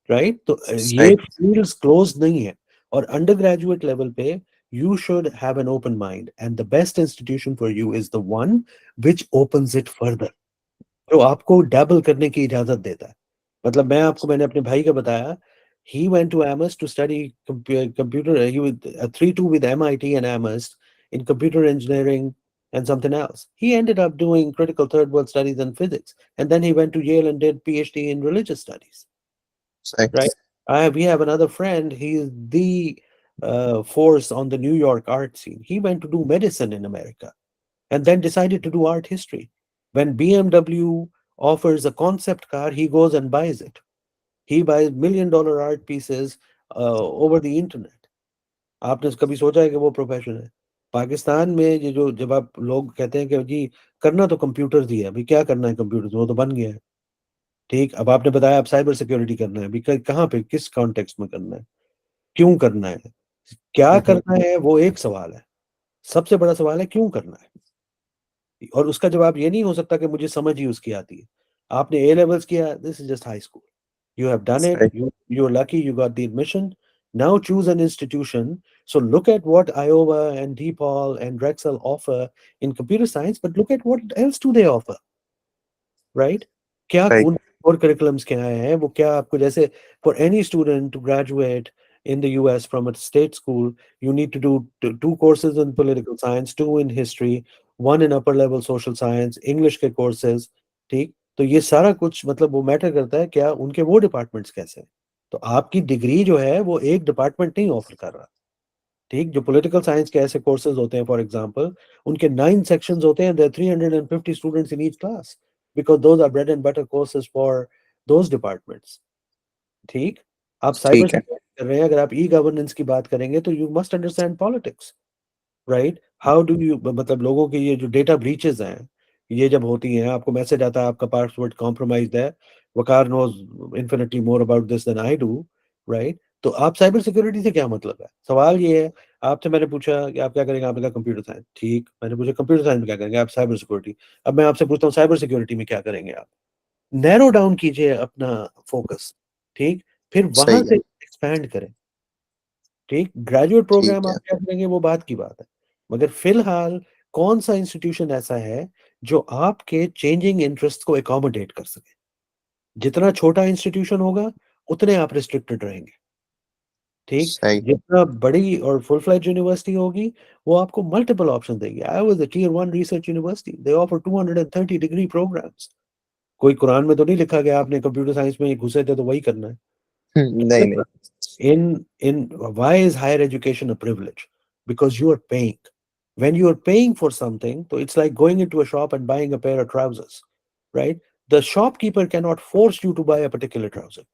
right? तो ये Right. fields closed नहीं है. और undergraduate level पे you should have an open mind, and the best institution for you is the one which opens it further, जो आपको dabble करने की इजाजत देता है. मतलब मैंने अपने भाई का बताया, he went to Amherst to study computer, he was a 3-2 with MIT and Amherst in computer engineering and something else. He ended up doing critical third world studies and physics, and then he went to Yale and did PhD in religious studies, Right. right? We have another friend, he's the force on the New York art scene. He went to do medicine in America and then decided to do art history. When BMW offers a concept car, he goes and buys it. He buys $1 million art pieces over the internet. आपने कभी सोचा है कि वो profession है? पाकिस्तान में ये जो जब आप लोग कहते हैं कि जी करना तो कंप्यूटर ही है, अभी क्या करना है कंप्यूटर, वो तो बन गया है, ठीक. अब आपने बताया आप साइबर सिक्योरिटी करना है, अभी कहाँ पे किस कॉन्टेक्स्ट में करना है, क्यों करना है, क्या Mhm. करना है, वो एक सवाल है. सबसे बड़ा सवाल है क्यों करना है, और उसका जवाब ये नहीं हो सकता कि मुझे समझ ही उसकी आती है. आपने ए लेवल्स किया, this is just high school. You have done it. Right. You're lucky. You got the admission. Now choose an institution. So look at what Iowa and DePaul and Drexel offer in computer science, but look at what else do they offer, right? क्या Right. उन और curriculums क्या हैं, वो क्या आपको जैसे for any student to graduate in the US from a state school, you need to do two courses in political science, two in history, one in upper level social science, English के courses, ठीक. तो ये सारा कुछ मतलब वो matter करता है क्या उनके वो डिपार्टमेंट्स कैसे हैं. तो आपकी डिग्री जो है वो एक डिपार्टमेंट नहीं ऑफर कर रहा, ठीक. जो पॉलिटिकल साइंस के ऐसे कोर्सेज होते हैं फॉर एग्जांपल, उनके 9 सेक्शंस होते हैं, there 350 students in each class because those are bread and butter courses for those departments, ठीक. आप साइबर ठीक है. सिक्योरिटी कर रहे हैं, अगर आप ई गवर्नेंस की बात करेंगे तो you must understand politics, right. How do you मतलब लोगों के ये जो डेटा ब्रीचेस हैं, ये जब होती हैं, आपको मैसेज आता है आपका पासवर्ड कॉम्प्रोमाइज्ड है, Waqar knows infinitely more about this than I do, right. तो आप साइबर सिक्योरिटी से क्या मतलब है, सवाल ये है. आपसे मैंने पूछा कि आप क्या करेंगे, आपने कहा कंप्यूटर साइंस, ठीक. मैंने पूछा कंप्यूटर साइंस में क्या करेंगे, आप साइबर सिक्योरिटी. अब मैं आपसे पूछता हूँ साइबर सिक्योरिटी में क्या करेंगे आप, नैरो डाउन कीजिए अपना फोकस, ठीक. फिर वहां सही है. से एक्सपैंड करें, ठीक. ग्रेजुएट प्रोग्राम ठीक है. आप क्या करेंगे वो बात की बात है, मगर फिलहाल कौन सा इंस्टीट्यूशन ऐसा है जो आपके चेंजिंग इंटरेस्ट को एकोमोडेट कर सके. जितना छोटा इंस्टीट्यूशन होगा उतने आप रिस्ट्रिक्टेड रहेंगे, ठीक. सही. जितना बड़ी और फुल फ्लेज यूनिवर्सिटी होगी वो आपको मल्टीपल ऑप्शन देगी. I was a tier 1 research university, they offer 230 degree programs. कोई कुरान में तो नहीं लिखा गया आपने कंप्यूटर साइंस में घुसे थे तो वही करना है. नहीं नहीं. In why is higher education a privilege? Because you are paying. When you are paying for something, so it's like going into a shop and buying a pair of trousers, right? The shopkeeper cannot force you to buy a particular trouser.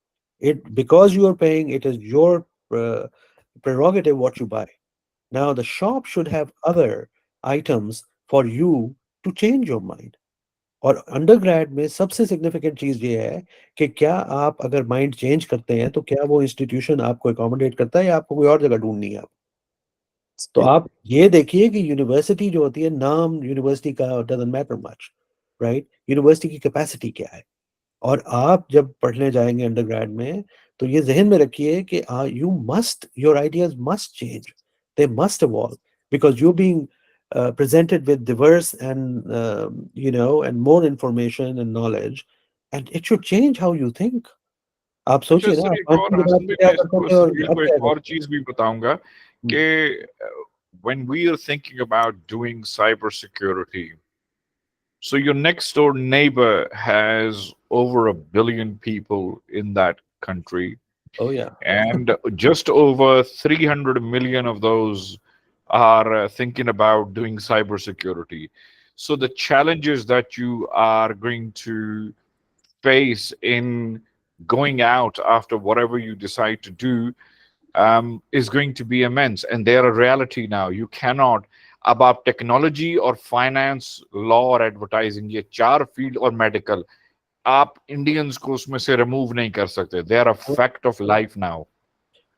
It because you are paying, it is your uh, prerogative what you buy. Now the shop should have other items for you to change your mind. और undergrad में सबसे significant चीज ये है कि क्या आप अगर माइंड चेंज करते हैं तो क्या वो इंस्टीट्यूशन आपको एकोमोडेट करता है या आपको कोई और जगह ढूंढनी है आप. तो सही. आप ये देखिए कि यूनिवर्सिटी जो होती है, नाम यूनिवर्सिटी का doesn't matter much, right. University की कैपेसिटी क्या है, और आप जब पढ़ने जाएंगे अंडरग्रेड में तो ये जहन में रखिए कि you must your ideas must change, they must evolve because you're being presented with diverse and and more information and knowledge, and it should change how you think. आप अच्छा सोचिए ना, सर, आप एक और 5वीं के बाद हसन भाई, क्या मैं करते इसको थे और सर अब को क्या एक और करते चीज भी बताऊंगा हैं. कि when we are thinking about doing cyber security, so your next door neighbor has over 1 billion people in that country, Oh yeah. and just over 300 million of those are thinking about doing cybersecurity. So the challenges that you are going to face in going out after whatever you decide to do is going to be immense, and they're a reality now. You cannot, अब आप technology और finance, law और advertising, ये चार field, और medical, आप Indians को उसमें से रिमूव नहीं कर सकते. They are a fact of life now.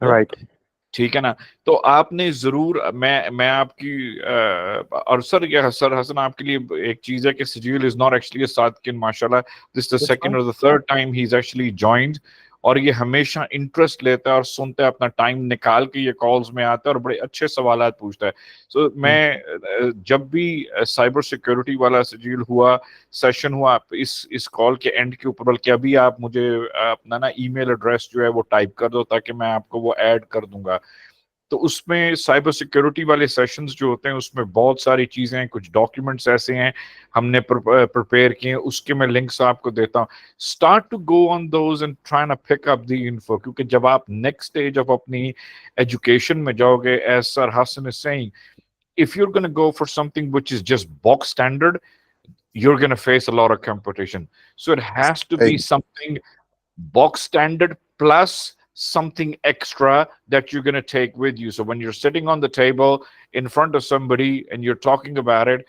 Right. ठीक है ना. तो आपने जरूर, मैं आपकी और सर ये सर हसन आपके लिए एक चीज है कि सजील इज नॉट एक्चुअली सादकिन माशाल्लाह. This the That's second fine. और the third time he is actually joined. और ये हमेशा इंटरेस्ट लेता है और सुनता है, अपना टाइम निकाल के ये कॉल्स में आता है और बड़े अच्छे सवालात पूछता है. सो मैं जब भी साइबर सिक्योरिटी वाला सजील हुआ सेशन हुआ इस कॉल के एंड के ऊपर, बल्कि अभी आप मुझे अपना ना ईमेल एड्रेस जो है वो टाइप कर दो ताकि मैं आपको वो ऐड कर दूंगा. तो उसमें साइबर सिक्योरिटी वाले सेशंस जो होते हैं उसमें बहुत सारी चीजें हैं, कुछ डॉक्यूमेंट्स ऐसे हैं हमने प्रिपेयर किए हैं, उसके मैं लिंक्स आपको देता हूँ. Start to go on those and try to pick up the info, क्योंकि जब आप नेक्स्ट स्टेज ऑफ अपनी एजुकेशन में जाओगे, as sir Hasan is saying, if you're going to go for something which is just box standard, you're going to face a lot of competition. So it has to be something box standard plus something extra that you're going to take with you. So when you're sitting on the table in front of somebody and you're talking about it,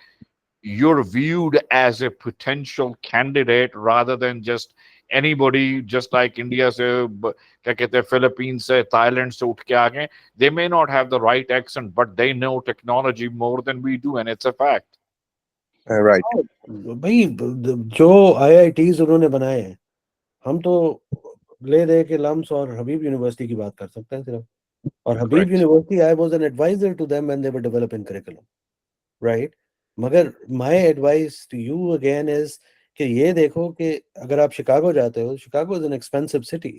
you're viewed as a potential candidate rather than just anybody, just like India से क्या कहते हैं, Philippines से, Thailand से उठ के आ गए. They may not have the right accent, but they know technology more than we do, and it's a fact. Right. भाई जो IITs उन्होंने बनाए हैं, हम तो ले दे के लम्स और हबीब यूनिवर्सिटी की बात कर सकते हैं सिर्फ. और Habib Correct. University, I was an adviser to them when they were developing curriculum, right. मगर my advice to you again is कि ये देखो कि अगर आप शिकागो जाते हो, Chicago is an expensive city,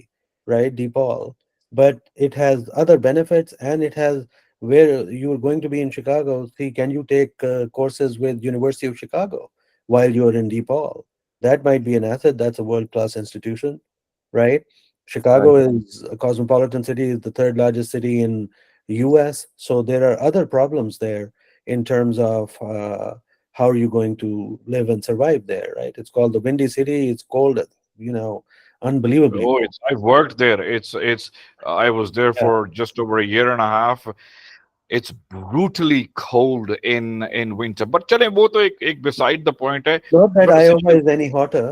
right, DePaul, but it has other benefits and it has where you're going to be in Chicago. See, can you take courses with University of Chicago while you're in DePaul? That might be an asset. That's a world-class institution, right? Chicago is a cosmopolitan city, is the third largest city in US, so there are other problems there in terms of how are you going to live and survive there, right? It's called the Windy City. It's cold, unbelievably Oh, cold. it's, I've worked there. It's I was there Yeah. for just over a year and a half. It's brutally cold in winter. But चले वो तो एक beside the point है. Not that But Iowa essentially, is any hotter,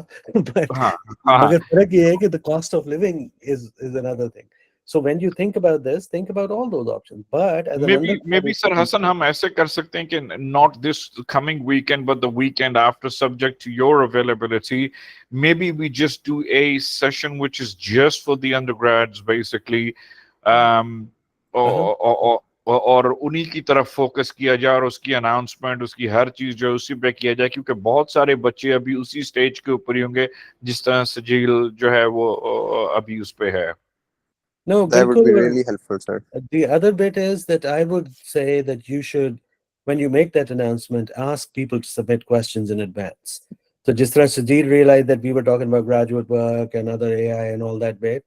but हाँ हाँ. मगर फर्क ये है कि the cost of living is another thing. So when you think about this, think about all those options. But as an Maybe undergraduate Sir student, Hassan हम ऐसे कर सकते हैं कि not this coming weekend but the weekend after, subject to your availability. Maybe we just do a session which is just for the undergrads basically. um, और उन्हीं की तरफ फोकस किया जाए और उसकी अनाउंसमेंट, उसकी हर चीज जो है उसी पे किया जाए, क्योंकि बहुत सारे बच्चे अभी उसी स्टेज के ऊपर ही होंगे जिस तरह सजील जो है वो अभी उस पे है. no, That would be बिल्कुल. really helpful, sir. The other bit is that I would say that you should, when you make that announcement, ask people to submit questions in advance. So just as Sajid realized that we were talking about graduate work and other AI and all that bit,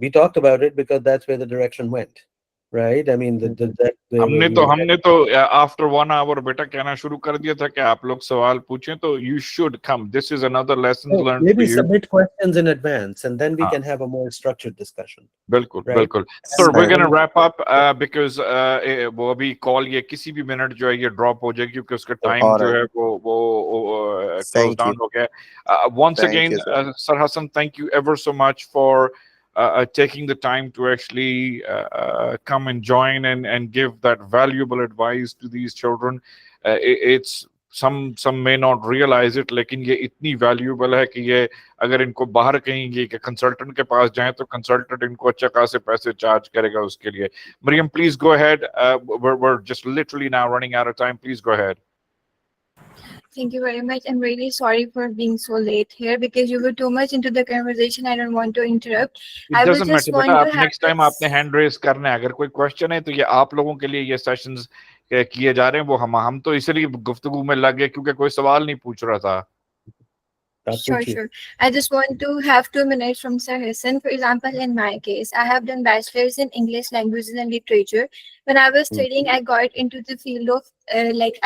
we talked about it because that's where the direction went, right? I mean, that's where हमने we तो were हमने तो after 1 hour बेटा कहना शुरू कर दिया था कि आप लोग सवाल पूछें, तो you should come. This is another lesson So learn for maybe you. submit questions in advance and then we हाँ, can have a more structured discussion, बिल्कुल right? बिल्कुल. And sir we Sir. Gonna and wrap up because वो अभी call ये किसी भी minute जो है ये ड्रॉप हो जाएगी क्योंकि उसका टाइम All जो right. है वो क्लोज Thank डाउन you. हो गया. Once Thank again, you, sir. Sir Hassan, thank you ever so much for taking the time to actually come and join and give that valuable advice to these children. It's some may not realize it, लेकिन ये इतनी valuable है कि ये अगर इनको बाहर कहीं ये कि कंसल्टेंट के पास जाएं तो कंसल्टेंट इनको अच्छा खासे पैसे चार्ज करेगा उसके लिए. Miriam, please go ahead. We're just literally now running out of time. Please go ahead. Thank you very much. I'm really sorry for being so late here because you were too much into the conversation. I don't want to interrupt. It I will doesn't just matter बेटा, want आप to have next time आपने hand raise करना है. अगर कोई question है तो ये आप लोगों के लिए ये सेशंस किए जा रहे हैं. वो हम तो इसलिए गुफ्तगू में लग गए क्योंकि कोई सवाल नहीं पूछ रहा था. Sure, sure. I just want to have 2 minutes from Sir Hassan. For example, in my case, I have done bachelor's in English languages and literature. When I was studying, I got into the field of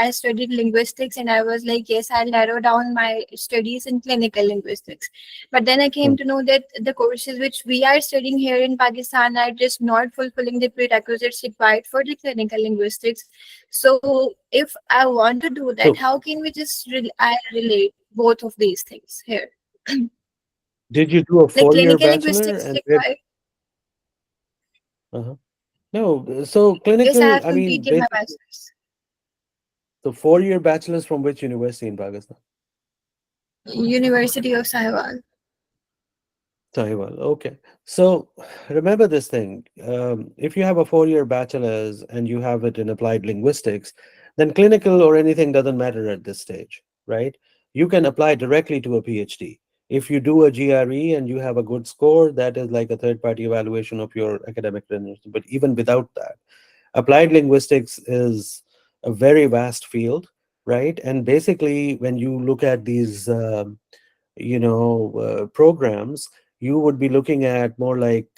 I studied linguistics, and I was like, yes, I'll narrow down my studies in clinical linguistics. But then I came to know that the courses which we are studying here in Pakistan are just not fulfilling the prerequisites required for the clinical linguistics. So if I want to do that, So- how can we just I relate both of these things here? Did you do a Like 4-year clinical bachelor? linguistics And require. no, so Yes, I clinical, have I mean, completed my basically, bachelor's. the 4-year bachelor's from which university in Pakistan? University of Sahiwal. Taiwan. Okay. So remember this thing. If you have a 4-year bachelor's and you have it in applied linguistics, then clinical or anything doesn't matter at this stage, right? You can apply directly to a PhD. If you do a GRE and you have a good score, that is like a third-party evaluation of your academic credentials. But even without that, applied linguistics is a very vast field, right? And basically, when you look at these, programs, you would be looking at more like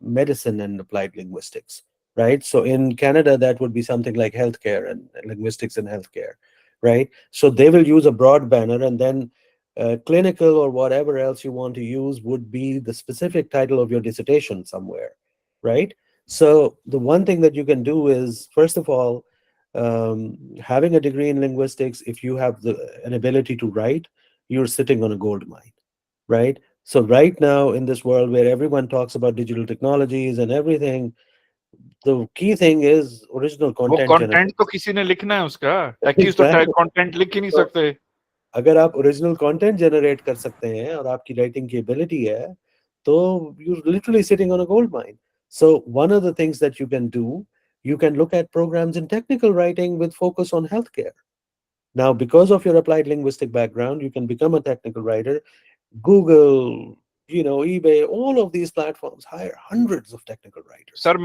medicine and applied linguistics, right? So in Canada, that would be something like healthcare and linguistics in healthcare, right? So they will use a broad banner, and then clinical or whatever else you want to use would be the specific title of your dissertation somewhere, right? So the one thing that you can do is, first of all, having a degree in linguistics, if you have an ability to write, you're sitting on a gold mine, right? So right now in this world where everyone talks about digital technologies and everything, the key thing is original वो content content तो generation. किसी ने लिखना है उसका, techies तो Exactly. Content लिख ही नहीं So सकते. अगर आप ओरिजिनल कंटेंट जनरेट कर सकते हैं और आपकी राइटिंग की एबिलिटी है, तो you're literally sitting on a gold mine. So one of the things that you can do, you can look at programs in technical writing with focus on healthcare. Now, because of your applied linguistic background, you can become a technical writer. Google, eBay, all of these platforms hire hundreds of technical writers. Sir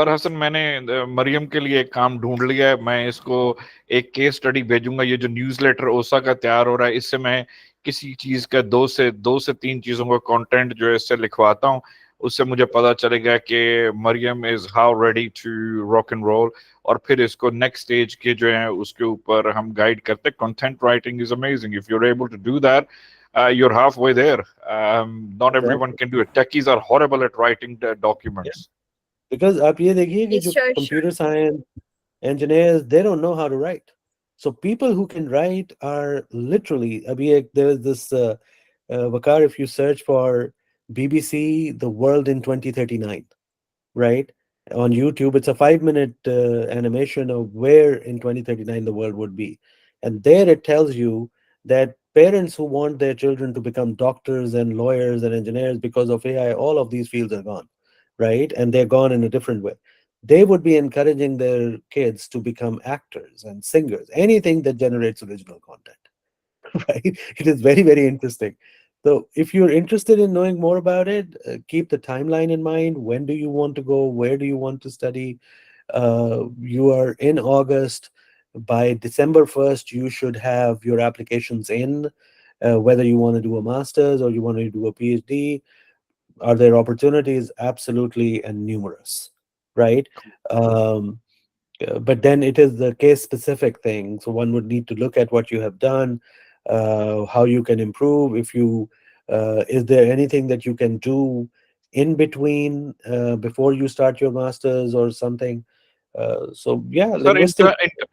Hasan मैंने मरियम के लिए एक काम ढूंढ लिया है. मैं इसको एक केस स्टडी भेजूंगा. ये जो न्यूज़लेटर ओसा का तैयार हो रहा है, इससे मैं किसी चीज का दो से तीन चीजों का कंटेंट जो है इससे लिखवाता हूँ. उससे मुझे पता चलेगा कि Maryam is how ready to rock and roll, और फिर इसको नेक्स्ट स्टेज के जो है उसके ऊपर हम गाइड करते. Content writing is amazing. If you are able to do that, you're halfway there. Not everyone Exactly. can do it. Techies are horrible at writing documents. Because आप ये देखिए कि Yes, जो sure, sure. computer science engineers, they don't know how to write. So people who can write are literally, अभी there's this Vakar, if you search for BBC The World in 2039, right? On YouTube, it's a 5-minute animation of where in 2039 the world would be. And there it tells you that parents who want their children to become doctors and lawyers and engineers, because of AI, all of these fields are gone, right? And they're gone in a different way. They would be encouraging their kids to become actors and singers, anything that generates original content. Right? It is very, very interesting. So if you're interested in knowing more about it, keep the timeline in mind. When do you want to go? Where do you want to study? You are in August. By December 1st, you should have your applications in, whether you want to do a master's or you want to do a PhD. Are there opportunities? Absolutely, and numerous, right? But then it is the case specific thing. So one would need to look at what you have done, how you can improve. If you is there anything that you can do in between before you start your masters or something? So yeah, sir linguistic.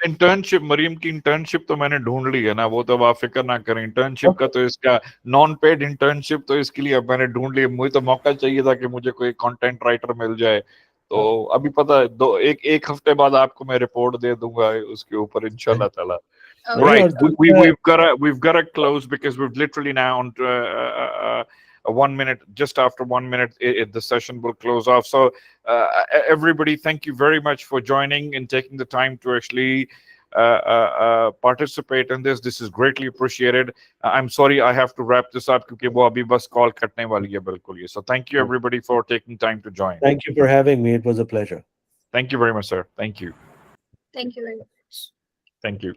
Internship, Maryam की internship तो मैंने ढूंढ ली है ना, वो तो अब आप फिक्र ना करें. इंटर्नशिप का तो इसका नॉन पेड इंटर्नशिप तो इसके लिए अब मैंने ढूंढ ली. मुझे तो मौका चाहिए था कि मुझे कोई कंटेंट राइटर मिल जाए. तो अभी पता है, एक हफ्ते बाद आपको मैं रिपोर्ट दे दूंगा उसके ऊपर इंशाल्लाह ताला. Okay. Right. और We've got to close because we've literally now on to, 1 minute, just after 1 minute, the session will close off. So everybody, thank you very much for joining and taking the time to actually participate in this. This is greatly appreciated. I'm sorry I have to wrap this up क्योंकि वो अभी बस call कटने वाली है बिल्कुल ये. So thank you everybody for taking time to join. Thank you for having me. It was a pleasure. Thank you very much, sir. Thank you. Thank you very much. Thank you.